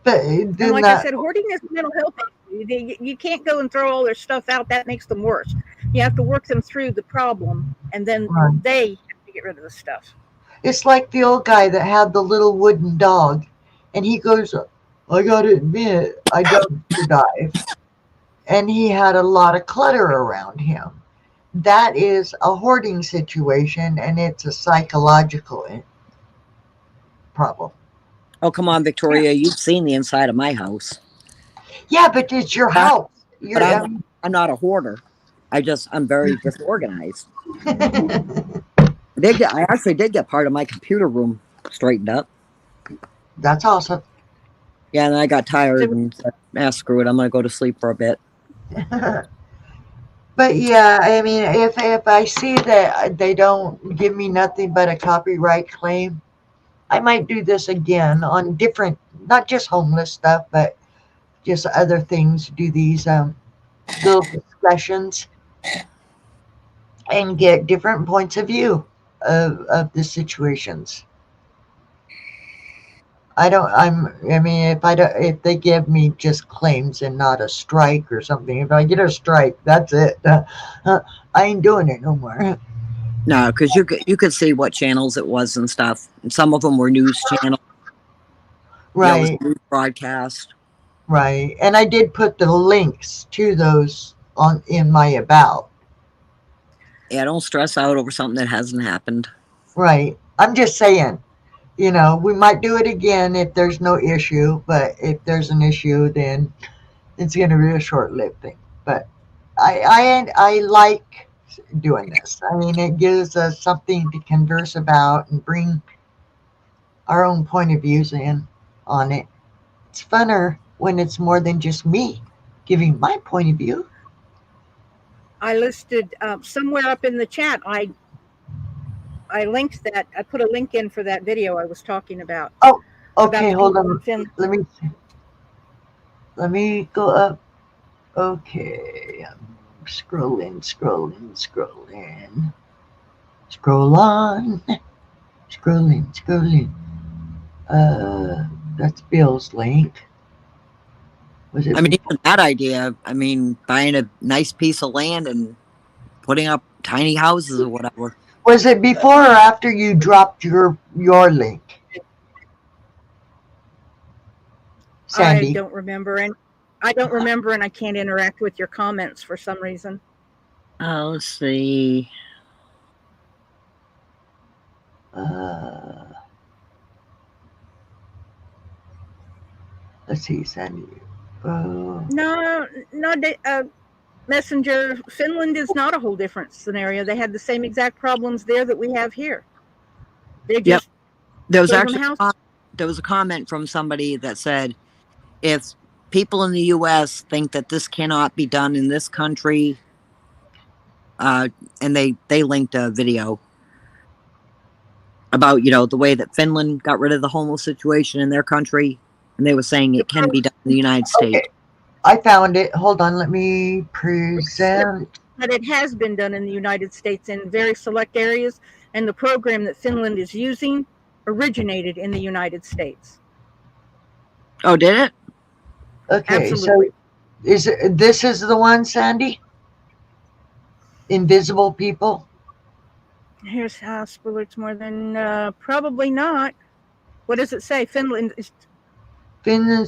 But and like I said, hoarding is a mental health issue. You can't go and throw all their stuff out. That makes them worse. You have to work them through the problem, and then they have to get rid of the stuff. It's like the old guy that had the little wooden dog, and he goes I gotta admit, I dumpster dive. And he had a lot of clutter around him. That is a hoarding situation, and it's a psychological problem. Oh, come on, Victoria. You've seen the inside of my house. Yeah, but it's your house. But I'm not a hoarder. I'm very disorganized. I actually did get part of my computer room straightened up. That's awesome. Yeah, and I got tired and said, screw it. I'm going to go to sleep for a bit. But yeah, I mean, if I see that they don't give me nothing but a copyright claim, I might do this again on different, not just homeless stuff, but just other things. Do these little discussions and get different points of view of the situations. If they give me just claims and not a strike or something, if I get a strike, that's it. I ain't doing it no more. No, because you could see what channels it was and stuff. And some of them were news channels. Right. It was news broadcast. Right. And I did put the links to those in my about. Yeah, don't stress out over something that hasn't happened. Right. I'm just saying, we might do it again if there's no issue, but if there's an issue, then it's going to be a short-lived thing. But I like doing this. I mean, it gives us something to converse about and bring our own point of views in on it. It's funner when it's more than just me giving my point of view. I listed somewhere up in the chat. I linked that. I put a link in for that video I was talking about. Oh, okay. Hold on. Let me see. Let me go up. Okay. I'm scrolling. Scroll on. Scrolling. That's Bill's link. Was it? I mean, even that idea. I mean, buying a nice piece of land and putting up tiny houses or whatever. Was it before or after you dropped your link, Sandy? I don't remember, and I can't interact with your comments for some reason. Let's see. Let's see, Sandy. No, Messenger. Finland is not a whole different scenario. They had the same exact problems there that we have here. They just There was gave them actually house- there was a comment from somebody that said, if people in the U.S. think that this cannot be done in this country, and they linked a video about the way that Finland got rid of the homeless situation in their country, and they were saying it can be done in the United States. Okay. I found it. Hold on. Let me present. But it has been done in the United States in very select areas, and the program that Finland is using originated in the United States. Oh, did it? Okay, Absolutely. so this is the one, Sandy? Invisible people? Here's how Spiller's more than probably not. What does it say? Finland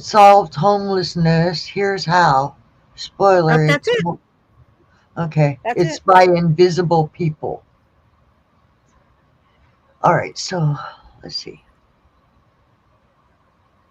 solved homelessness. Here's how. Spoiler. That's it. Okay. That's It's it. by invisible people. All right. So let's see.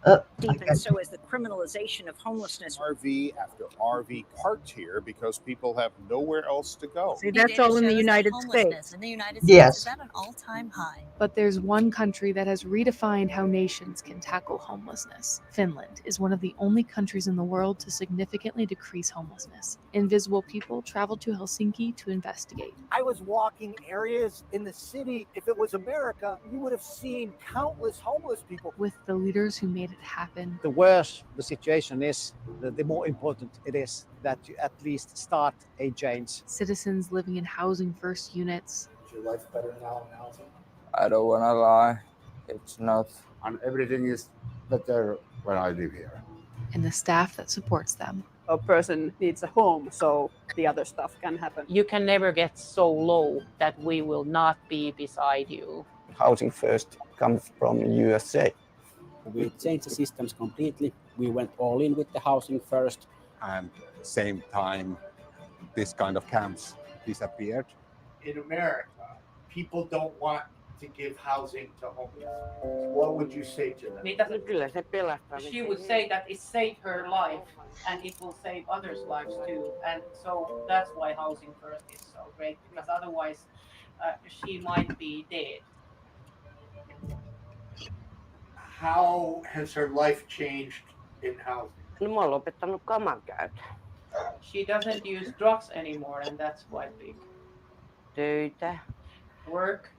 And so is the criminalization of homelessness. RV after RV parked here because people have nowhere else to go. See, that's all in the United States. In the United Yes. States is at an all-time high. But there's one country that has redefined how nations can tackle homelessness. Finland is one of the only countries in the world to significantly decrease homelessness. Invisible people traveled to Helsinki to investigate. I was walking areas in the city. If it was America, you would have seen countless homeless people. With the leaders who made it happen. The worse the situation is, the more important it is that you at least start a change. Citizens living in housing first units. Is your life better now in housing? I don't want to lie. It's not. And everything is better when I live here. And the staff that supports them. A person needs a home, so the other stuff can happen. You can never get so low that we will not be beside you. Housing first comes from USA. We changed the systems completely. we went all in with the housing first. And same time, this kind of camps disappeared. In America, people don't want to give housing to homeless. What would you say to them? She would say that it saved her life and it will save others' lives too. And so that's why Housing First is so great, because otherwise she might be dead. How has her life changed in housing? She doesn't use drugs anymore, and that's quite big. Work.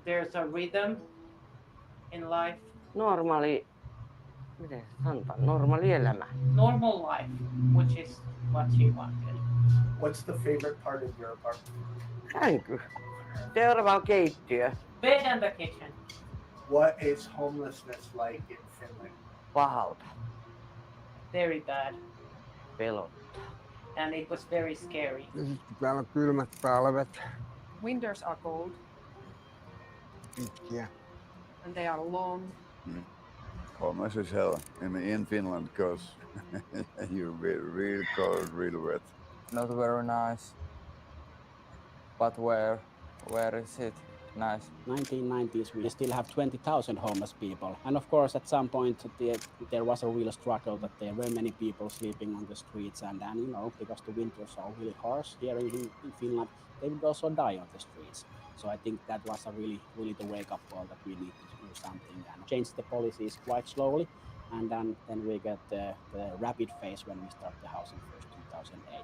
There's a rhythm in life. Normal life, which is what she wanted. What's the favorite part of your apartment? Bed and the kitchen. What is homelessness like in Finland? Very bad. And it was very scary. Täällä on kylmät talvet. Winters are cold Pitkiä. and they are long. Homeless as hell in Finland because you're really cold, really wet. Not very nice. But where is it nice? 1990s, we still have 20,000 homeless people. And of course, at some point, there was a real struggle that there were many people sleeping on the streets. And you know, because the winters are really harsh here in Finland, they would also die on the streets. So I think that was a really the wake-up call that we need to do something and change the policies quite slowly. And then we get the rapid phase when we start the Housing First 2008.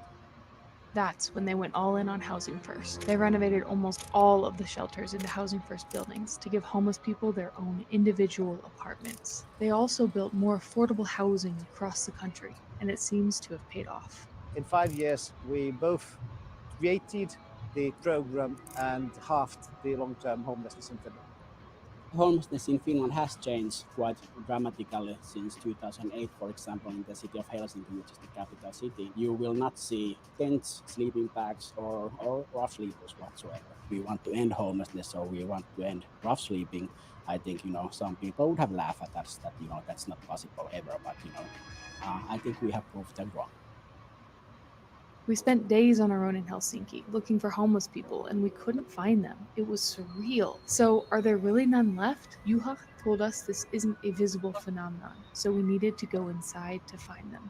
That's when they went all in on Housing First. They renovated almost all of the shelters into Housing First buildings to give homeless people their own individual apartments. They also built more affordable housing across the country, and it seems to have paid off. In 5 years, we both created the program and halved the long-term homelessness in Finland. Homelessness in Finland has changed quite dramatically since 2008, for example, in the city of Helsinki, which is the capital city. You will not see tents, sleeping bags, or rough sleepers whatsoever. We want to end homelessness, or we want to end rough sleeping. I think, you know, some people would have laughed at us that, you know, that's not possible ever, but, you know, I think we have proved them wrong. We spent days on our own in Helsinki looking for homeless people, and we couldn't find them. It was surreal. So, are there really none left? Juha told us this isn't a visible phenomenon, so we needed to go inside to find them.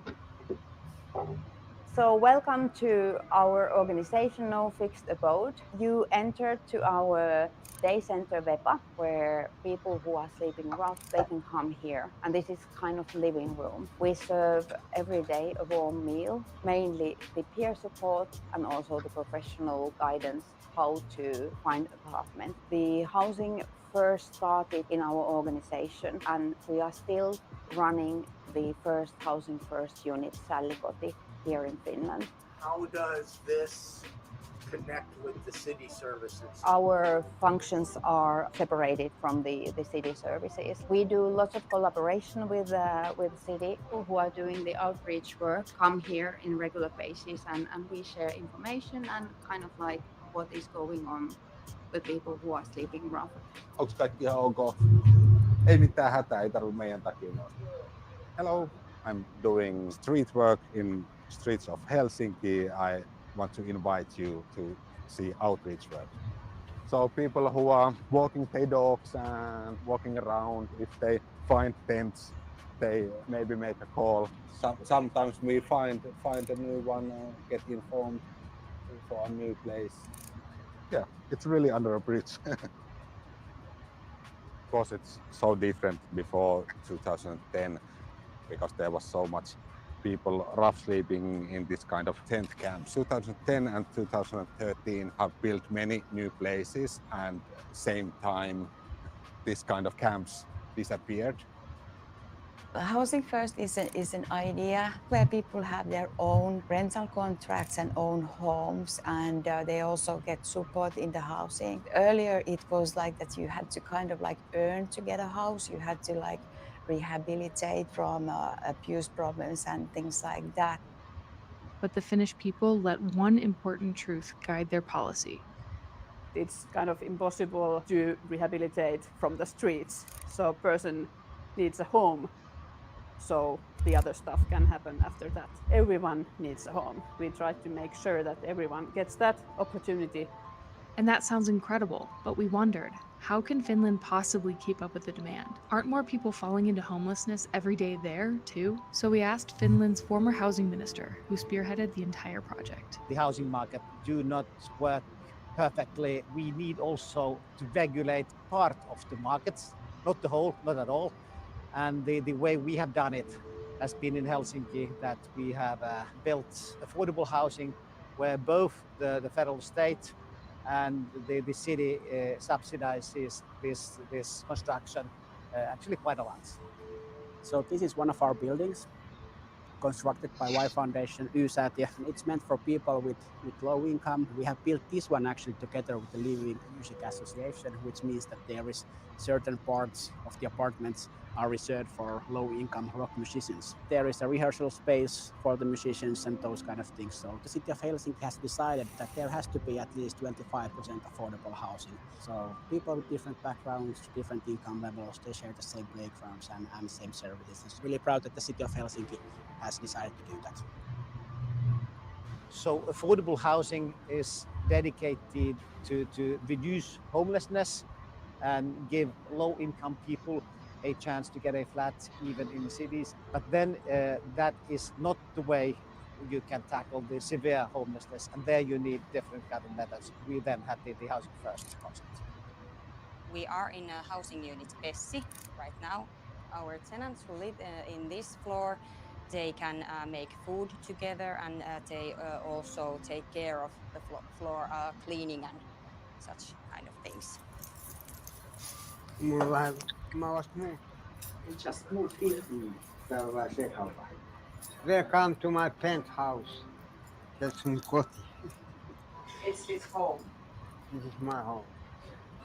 So welcome to our organization, No Fixed Abode. You entered to our day center, Vepa, where people who are sleeping rough, they can come here. And this is kind of living room. We serve every day a warm meal, mainly the peer support and also the professional guidance how to find apartment. The Housing First started in our organization, and we are still running the first Housing First unit, Sallikoti, here in Finland. How does this connect with the city services? Our functions are separated from the city services. We do lots of collaboration with city. People who are doing the outreach work come here in regular basis, and we share information and kind of like what is going on with people who are sleeping rough. Onko kaikki ihan ok? Ei mitään hätää, ei tarvitse meidän takia. Hello, I'm doing street work in streets of Helsinki. I want to invite you to see outreach work. So people who are walking their dogs and walking around, if they find tents, they maybe make a call. Sometimes we find a new one, get informed for a new place. Yeah, it's really under a bridge. Of course, it's so different before 2010 because there was so much people rough sleeping in this kind of tent camps. 2010 and 2013 have built many new places, and same time this kind of camps disappeared. Housing First is an idea where people have their own rental contracts and own homes, and they also get support in the housing. Earlier it was like that you had to kind of like earn to get a house, you had to like rehabilitate from abuse problems and things like that. But the Finnish people let one important truth guide their policy. It's kind of impossible to rehabilitate from the streets. So a person needs a home so the other stuff can happen after that. Everyone needs a home. We try to make sure that everyone gets that opportunity. And that sounds incredible, but we wondered, how can Finland possibly keep up with the demand? Aren't more people falling into homelessness every day there, too? So we asked Finland's former housing minister, who spearheaded the entire project. The housing market do not work perfectly. We need also to regulate part of the markets, not the whole, not at all. And the way we have done it has been in Helsinki, that we have built affordable housing where both the federal state and the city subsidizes this construction actually quite a lot. So this is one of our buildings constructed by Y Foundation, Y-Säätiö. It's meant for people with low income. We have built this one actually together with the Living Music Association, which means that there is certain parts of the apartments are reserved for low-income rock musicians. There is a rehearsal space for the musicians and those kind of things. So the city of Helsinki has decided that there has to be at least 25% affordable housing. So people with different backgrounds, different income levels, they share the same playgrounds and same services. I'm really proud that the city of Helsinki has decided to do that. So affordable housing is dedicated to reduce homelessness and give low-income people a chance to get a flat even in cities. But then that is not the way you can tackle the severe homelessness, and there you need different kind of methods. We then had the housing first concept. We are in a housing unit Pessi right now. Our tenants who live in this floor, they can make food together, and they also take care of the floor cleaning and such kind of things. Just moved in. They come to my penthouse. That's my koti. It's his home. This is my home.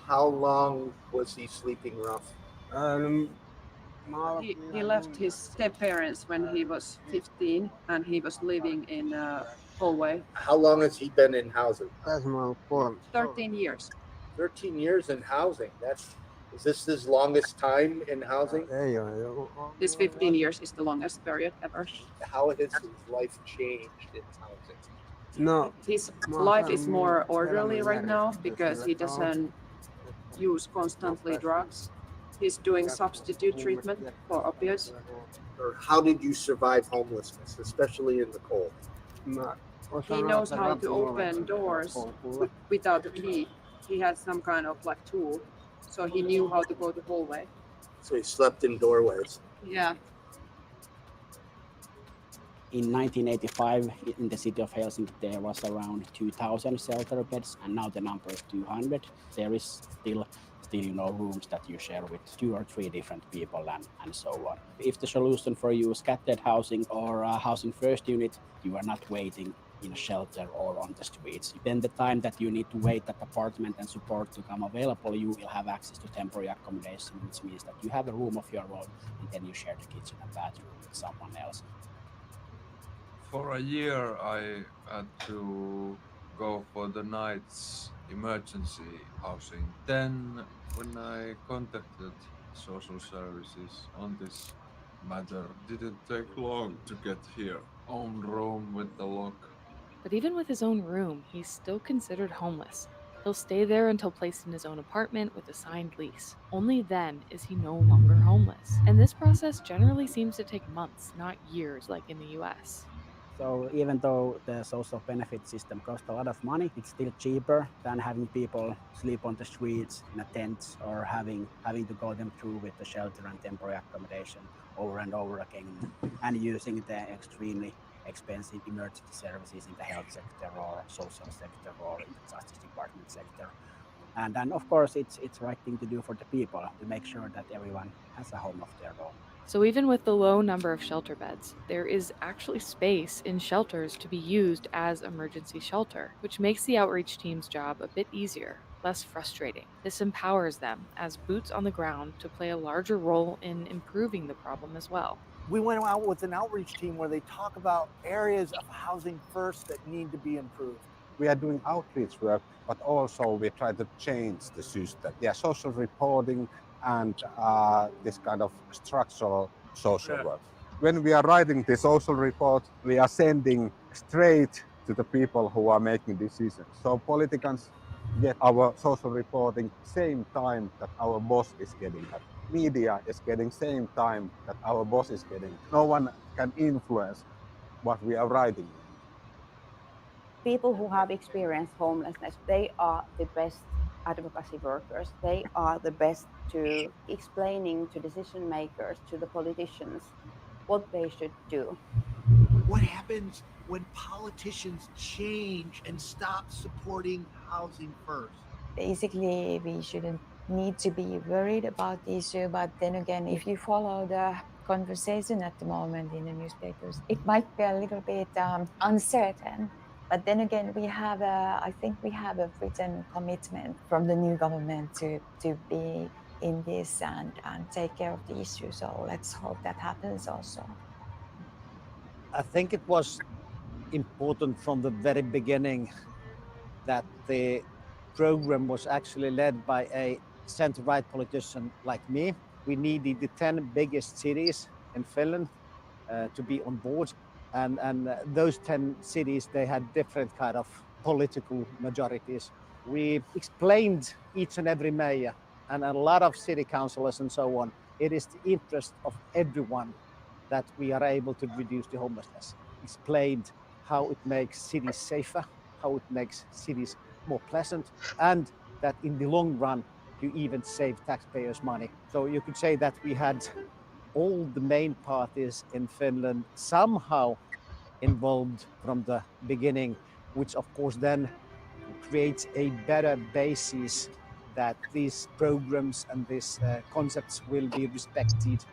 How long was he sleeping rough? He left his step-parents when he was 15, and he was living in a hallway. How long has he been in housing? That's my point. 13 years. 13 years in housing. Is this his longest time in housing? This 15 years is the longest period ever. How has his life changed in housing? No. His life is more orderly right now because he doesn't use constantly drugs. He's doing substitute treatment for opioids. Or how did you survive homelessness, especially in the cold? He knows how to open doors without a key. He had some kind of like tool, so he knew how to go the hallway. So he slept in doorways. Yeah. In 1985, in the city of Helsinki, there was around 2,000 shelter beds, and now the number is 200. There is still rooms that you share with 2 or 3 different people and so on. If the solution for you is scattered housing or housing first unit, you are not waiting in a shelter or on the streets. Then the time that you need to wait that apartment and support to come available, you will have access to temporary accommodation, which means that you have a room of your own and then you share the kitchen and bathroom with someone else. For a year, I had to go for the night's emergency housing. Then, when I contacted social services on this matter, it didn't take long to get here. Own room with the lock. But even with his own room, he's still considered homeless. He'll stay there until placed in his own apartment with a signed lease. Only then is he no longer homeless. And this process generally seems to take months, not years like in the US. So even though the social benefit system costs a lot of money, it's still cheaper than having people sleep on the streets in a tent or having to go them through with the shelter and temporary accommodation over and over again, and using the extremely expensive emergency services in the health sector or social sector or in the justice department sector. And then of course it's right thing to do for the people to make sure that everyone has a home of their own. So even with the low number of shelter beds, there is actually space in shelters to be used as emergency shelter, which makes the outreach team's job a bit easier, less frustrating. This empowers them as boots on the ground to play a larger role in improving the problem as well. We went out with an outreach team where they talk about areas of housing first that need to be improved. We are doing outreach work, but also we try to change the system. Social reporting and this kind of structural social work. when we are writing the social report, we are sending straight to the people who are making decisions. So politicians get our social reporting same time that our boss is getting that. Media is getting same time that our boss is getting. No one can influence what we are writing. People who have experienced homelessness, they are the best advocacy workers. They are the best to explaining to decision makers, to the politicians, what they should do. What happens when politicians change and stop supporting housing first? Basically, we shouldn't need to be worried about the issue, but then again, if you follow the conversation at the moment in the newspapers, it might be a little bit uncertain. But then again, I think we have a written commitment from the new government to be in this and take care of the issue. So let's hope that happens also. I think it was important from the very beginning that the program was actually led by a center-right politician like me. We needed the 10 biggest cities in Finland to be on board. And those 10 cities, they had different kind of political majorities. We explained each and every mayor and a lot of city councillors and so on. It is the interest of everyone that we are able to reduce the homelessness. Explained how it makes cities safer, how it makes cities more pleasant, and that in the long run, you even save taxpayers money. So you could say that we had all the main parties in Finland somehow involved from the beginning, which of course then creates a better basis that these programs and these concepts will be respected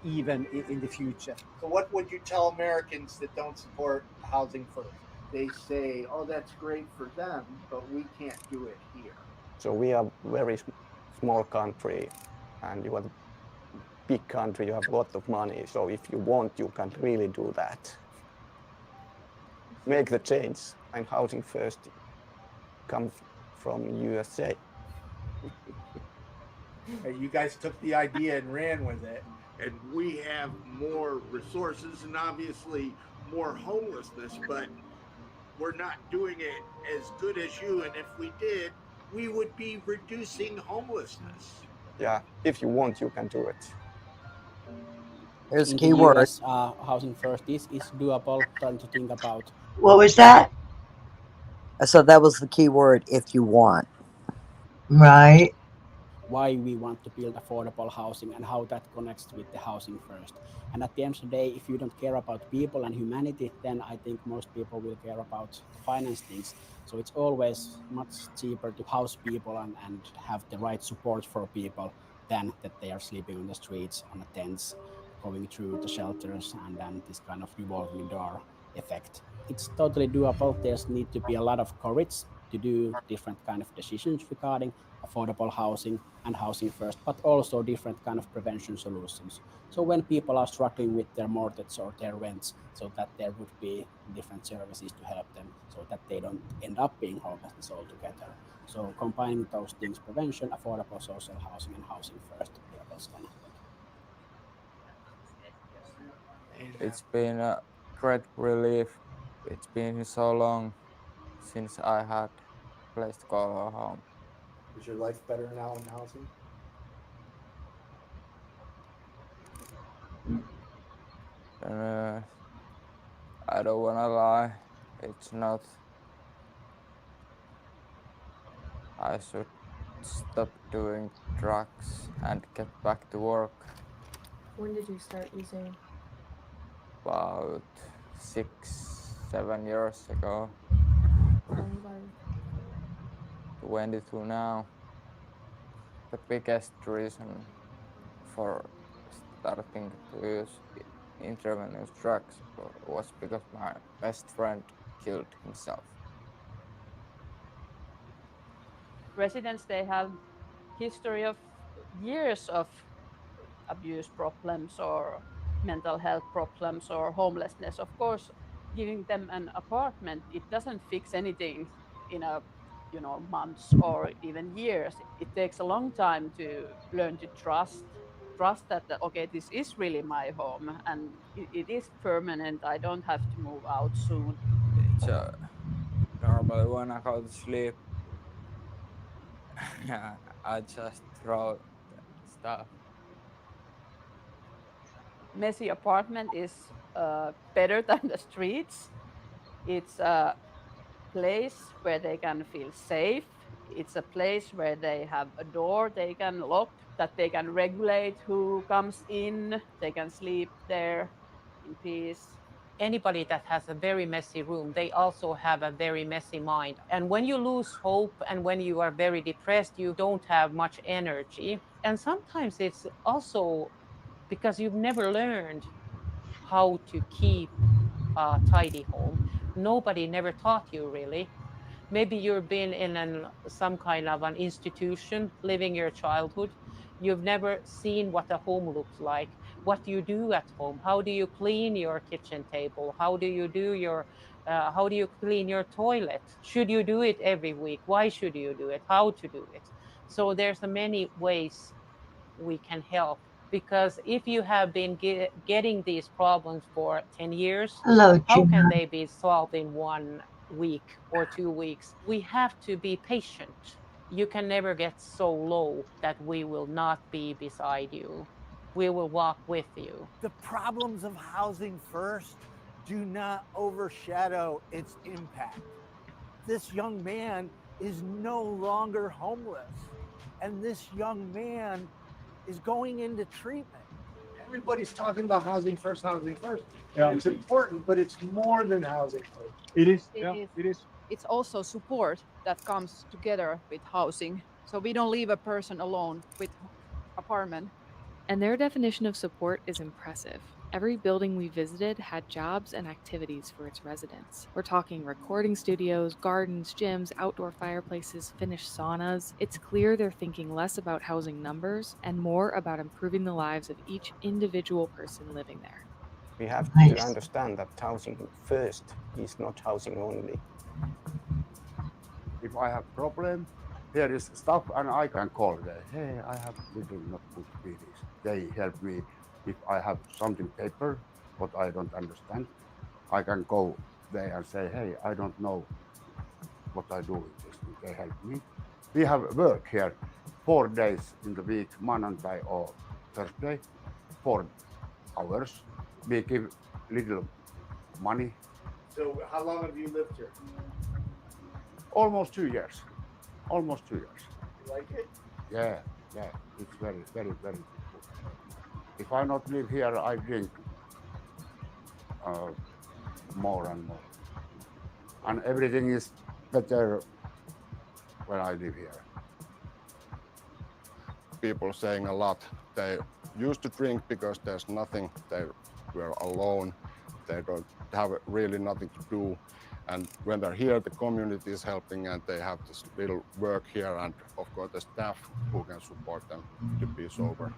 even in the future. So what would you tell Americans that don't support housing first? They say, oh, that's great for them, but we can't do it here. So we are very small country, and you are the big country, you have a lot of money. So if you want, you can really do that. Make the change, and housing first comes from USA. You guys took the idea and ran with it. And we have more resources and obviously more homelessness, but we're not doing it as good as you. And if we did, we would be reducing homelessness. Yeah, if you want, you can do it. Here's a In key the word. US, housing first is doable. Trying to think about. What was that? So that was the key word, if you want. Right. Why we want to build affordable housing and how that connects with the housing first. And at the end of the day, if you don't care about people and humanity, then I think most people will care about finance things. So it's always much cheaper to house people and have the right support for people than that they are sleeping on the streets, on the tents, going through the shelters, and then this kind of revolving door effect. It's totally doable. There's need to be a lot of courage to do different kind of decisions regarding affordable housing and housing first, but also different kind of prevention solutions. So when people are struggling with their mortgage or their rents, so that there would be different services to help them so that they don't end up being homeless altogether. So combining those things, prevention, affordable social housing, and housing first, miracles can happen. It's been a great relief. It's been so long since I had a place to call home. Is your life better now in housing? I don't wanna lie, it's not. I should stop doing drugs and get back to work. When did you start using? About 6-7 years ago. 22 now. The biggest reason for starting to use intravenous drugs was because my best friend killed himself. Residents, they have history of years of abuse problems or mental health problems or homelessness. Of course, giving them an apartment, it doesn't fix anything in a months or even years. It takes a long time to learn to trust trust that, okay, this is really my home and it is permanent. I don't have to move out soon. So normally when I go to sleep, I just throw stuff. Messy apartment is better than the streets. It's a place where they can feel safe. It's a place where they have a door they can lock, that they can regulate who comes in. They can sleep there in peace. Anybody that has a very messy room, they also have a very messy mind. And when you lose hope and when you are very depressed, you don't have much energy. And sometimes it's also because you've never learned how to keep a tidy home. Nobody never taught you really. Maybe you've been in some kind of an institution living your childhood. You've never seen what a home looks like. What do you do at home? How do you clean your kitchen table? How do you clean your toilet? Should you do it every week? Why should you do it? How to do it? So there's many ways we can help. Because if you have been getting these problems for 10 years, Hello, how can Gina. they be solved in 1 week or 2 weeks? We have to be patient. You can never get so low that we will not be beside you. We will walk with you. The problems of Housing First do not overshadow its impact. This young man is no longer homeless, and this young man is going into treatment. Everybody's talking about Housing First, Housing First. Yeah. It's important, but it's more than Housing First. It is. It is. It's also support that comes together with housing. So we don't leave a person alone with apartment. And their definition of support is impressive. Every building we visited had jobs and activities for its residents. We're talking recording studios, gardens, gyms, outdoor fireplaces, finished saunas. It's clear they're thinking less about housing numbers and more about improving the lives of each individual person living there. We have to understand that Housing First is not housing only. If I have problem, there is stuff and I can call them. Hey, I have little notebook videos. They help me. If I have something paper, what I don't understand, I can go there and say, hey, I don't know what I do with this. They help me. We have work here 4 days in the week, Monday or Thursday, 4 hours. We give little money. So how long have you lived here? Almost 2 years. Almost 2 years. You like it? Yeah. It's very, very, very good. If I not live here, I drink more and more. And everything is better when I live here. People saying a lot. They used to drink because there's nothing. They were alone. They don't have really nothing to do. And when they're here, the community is helping and they have this little work here and of course the staff who can support them to be sober.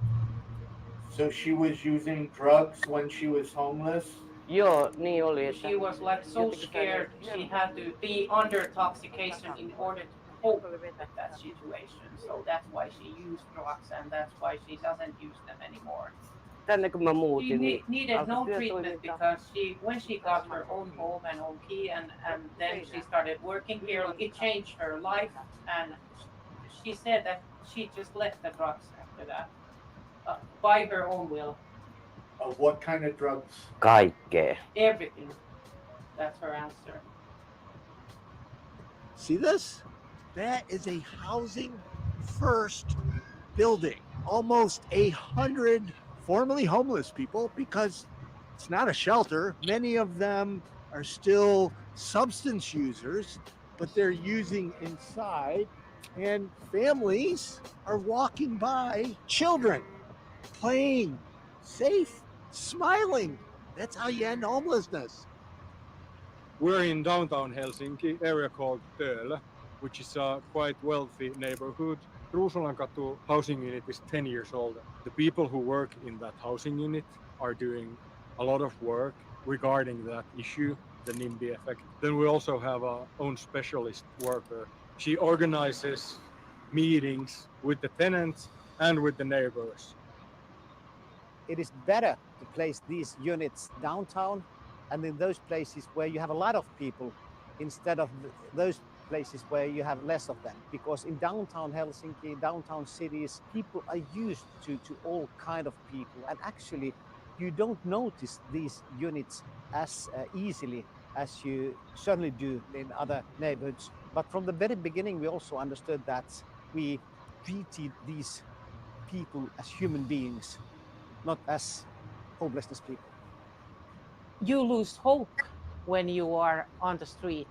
So she was using drugs when she was homeless? Joo, niin oli. She was like so scared. She had to be under intoxication in order to cope with that situation. So that's why she used drugs and that's why she doesn't use them anymore. Tänne kun mä She muutin, niin needed no alkoi treatment työtoiminta. because when she got her own home and own key and then she started working here, it changed her life and she said that she just left the drugs after that by her own will. What kind of drugs? Kaikkea. Everything. That's her answer. See this? That is a Housing First building. Almost 100 formerly homeless people, because it's not a shelter. Many of them are still substance users, but they're using inside. And families are walking by, children playing, safe, smiling. That's how you end homelessness. We're in downtown Helsinki, area called Töölö, which is a quite wealthy neighborhood. Ruusulankatu housing unit is 10 years old. The people who work in that housing unit are doing a lot of work regarding that issue, the NIMBY effect. Then we also have our own specialist worker. She organizes meetings with the tenants and with the neighbors. it is better to place these units downtown and in those places where you have a lot of people instead of those places where you have less of them. Because in downtown Helsinki, downtown cities, people are used to all kind of people. And actually, you don't notice these units as easily as you certainly do in other neighborhoods. But from the very beginning, we also understood that we treated these people as human beings, not as homelessness people. You lose hope when you are on the street,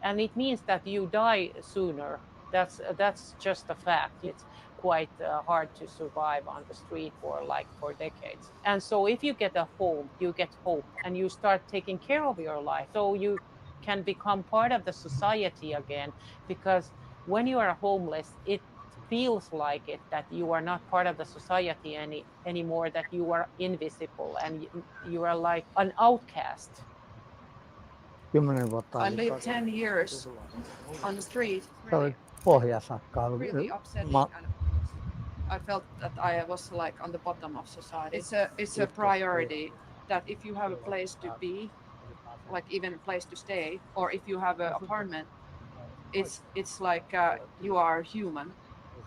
and it means that you die sooner. That's just a fact. It's quite hard to survive on the street for decades. And so if you get a home, you get hope, and you start taking care of your life, so you can become part of the society again. Because when you are homeless, it feels like it that you are not part of the society anymore, that you are invisible and you are like an outcast. 10 vuotta I lived 10 years on the street. Se oli pohjasakkaa. Really upsetting. And I felt that I was like on the bottom of society. It's a priority that if you have a place to be, like even a place to stay, or if you have an apartment, it's like you are human.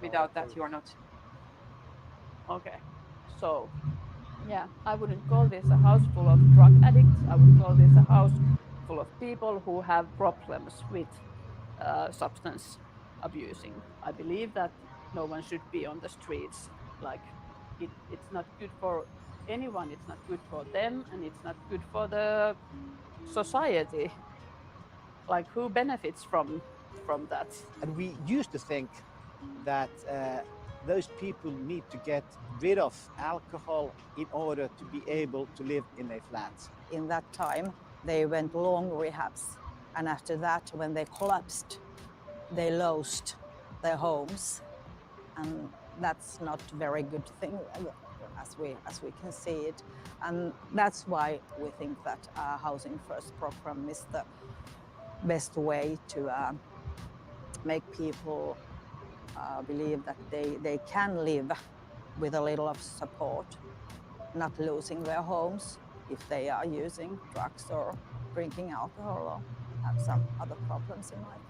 Without that, you are not. Okay, so yeah, I wouldn't call this a house full of drug addicts. I would call this a house full of people who have problems with substance abusing. I believe that no one should be on the streets. Like it's not good for anyone. It's not good for them, and it's not good for the society. Like who benefits from that? And we used to think that those people need to get rid of alcohol in order to be able to live in a flat. In that time, they went long rehabs. And after that, when they collapsed, they lost their homes. And that's not a very good thing as we can see it. And that's why we think that Housing First program is the best way to make people believe that they can live with a little of support, not losing their homes if they are using drugs or drinking alcohol or have some other problems in life.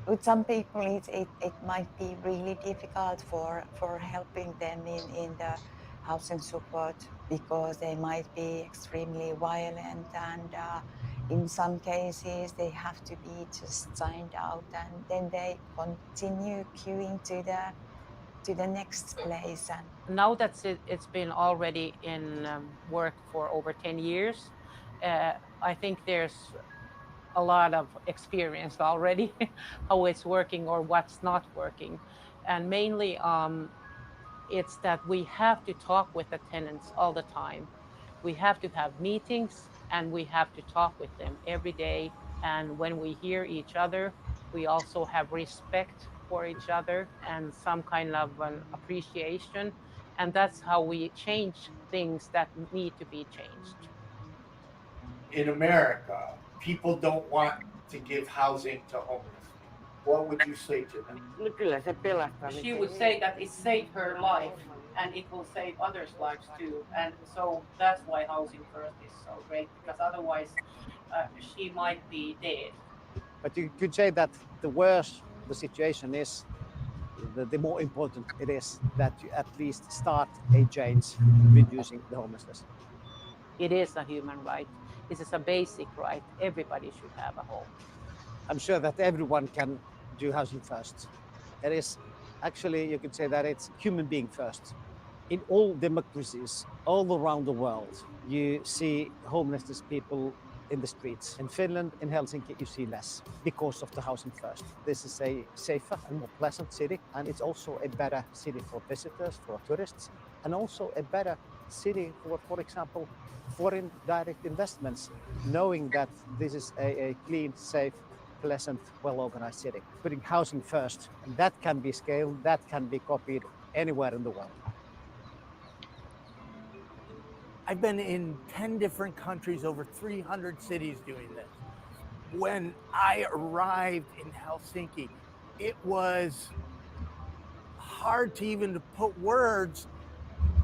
With some people, it might be really difficult for helping them in the housing support because they might be extremely violent, and in some cases they have to be just signed out, and then they continue queuing to the next place. And now that it's been already in work for over 10 years, I think there's a lot of experience already how it's working or what's not working. And mainly it's that we have to talk with the tenants all the time. We have to have meetings and we have to talk with them every day. And when we hear each other, we also have respect for each other and some kind of an appreciation. And that's how we change things that need to be changed. In America, people don't want to give housing to homeless people. What would you say to them? She would say that it saved her life and it will save others' lives too. And so that's why Housing First is so great, because otherwise she might be dead. But you could say that the worse the situation is, the more important it is that you at least start a change reducing the homelessness. It is a human right. This is a basic right. Everybody should have a home. I'm sure that everyone can do Housing First. It is actually, you could say that it's human being first. In all democracies all around the world, you see homelessness people in the streets. In Finland, in Helsinki, you see less because of the Housing First. This is a safer and more pleasant city, and it's also a better city for visitors, for tourists, and also a better city for example, foreign direct investments, knowing that this is a clean, safe, pleasant, well-organized city. Putting housing first, and that can be scaled, that can be copied anywhere in the world. I've been in 10 different countries, over 300 cities doing this. When I arrived in Helsinki, it was hard to even put words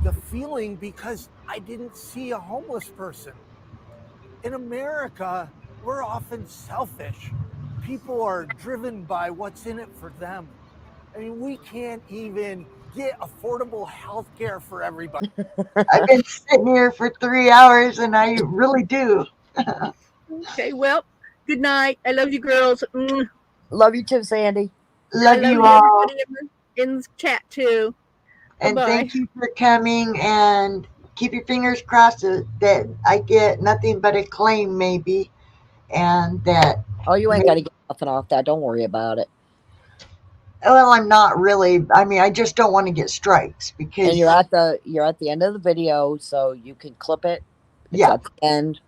the feeling because I didn't see a homeless person. In America, we're often selfish. People are driven by what's in it for them. I mean, we can't even get affordable health care for everybody. I've been sitting here for 3 hours and I really do. Okay, well, good night. I love you, girls. Love you too, Sandy. Love I you love all. everybody in the chat too. And Bye-bye. thank you for coming, and keep your fingers crossed that I get nothing but a claim maybe, and that. Oh, you ain't got to get nothing off that. Don't worry about it. Well, I'm not really. I mean, I just don't want to get strikes because. And you're at the end of the video, so you can clip it. It's Yeah. at the end.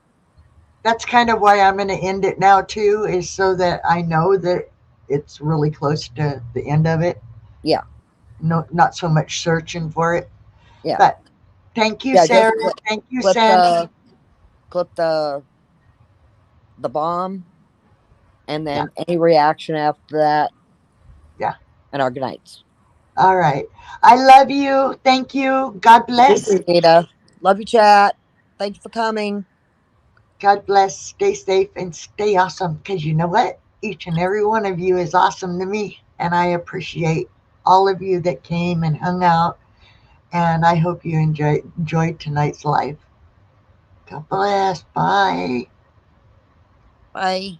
That's kind of why I'm going to end it now too, is so that I know that it's really close to the end of it. Yeah. No, not so much searching for it. Yeah. But thank you, Yeah, just Sarah. clip- Thank you, clip Sandy. Clip the bomb, and then any reaction after that. Yeah. And our good nights. All right. I love you. Thank you. God bless. Rita. Love you, chat. Thank you for coming. God bless. Stay safe and stay awesome. Because you know what? Each and every one of you is awesome to me. And I appreciate all of you that came and hung out. And I hope you enjoyed tonight's live. God bless. Bye. Bye.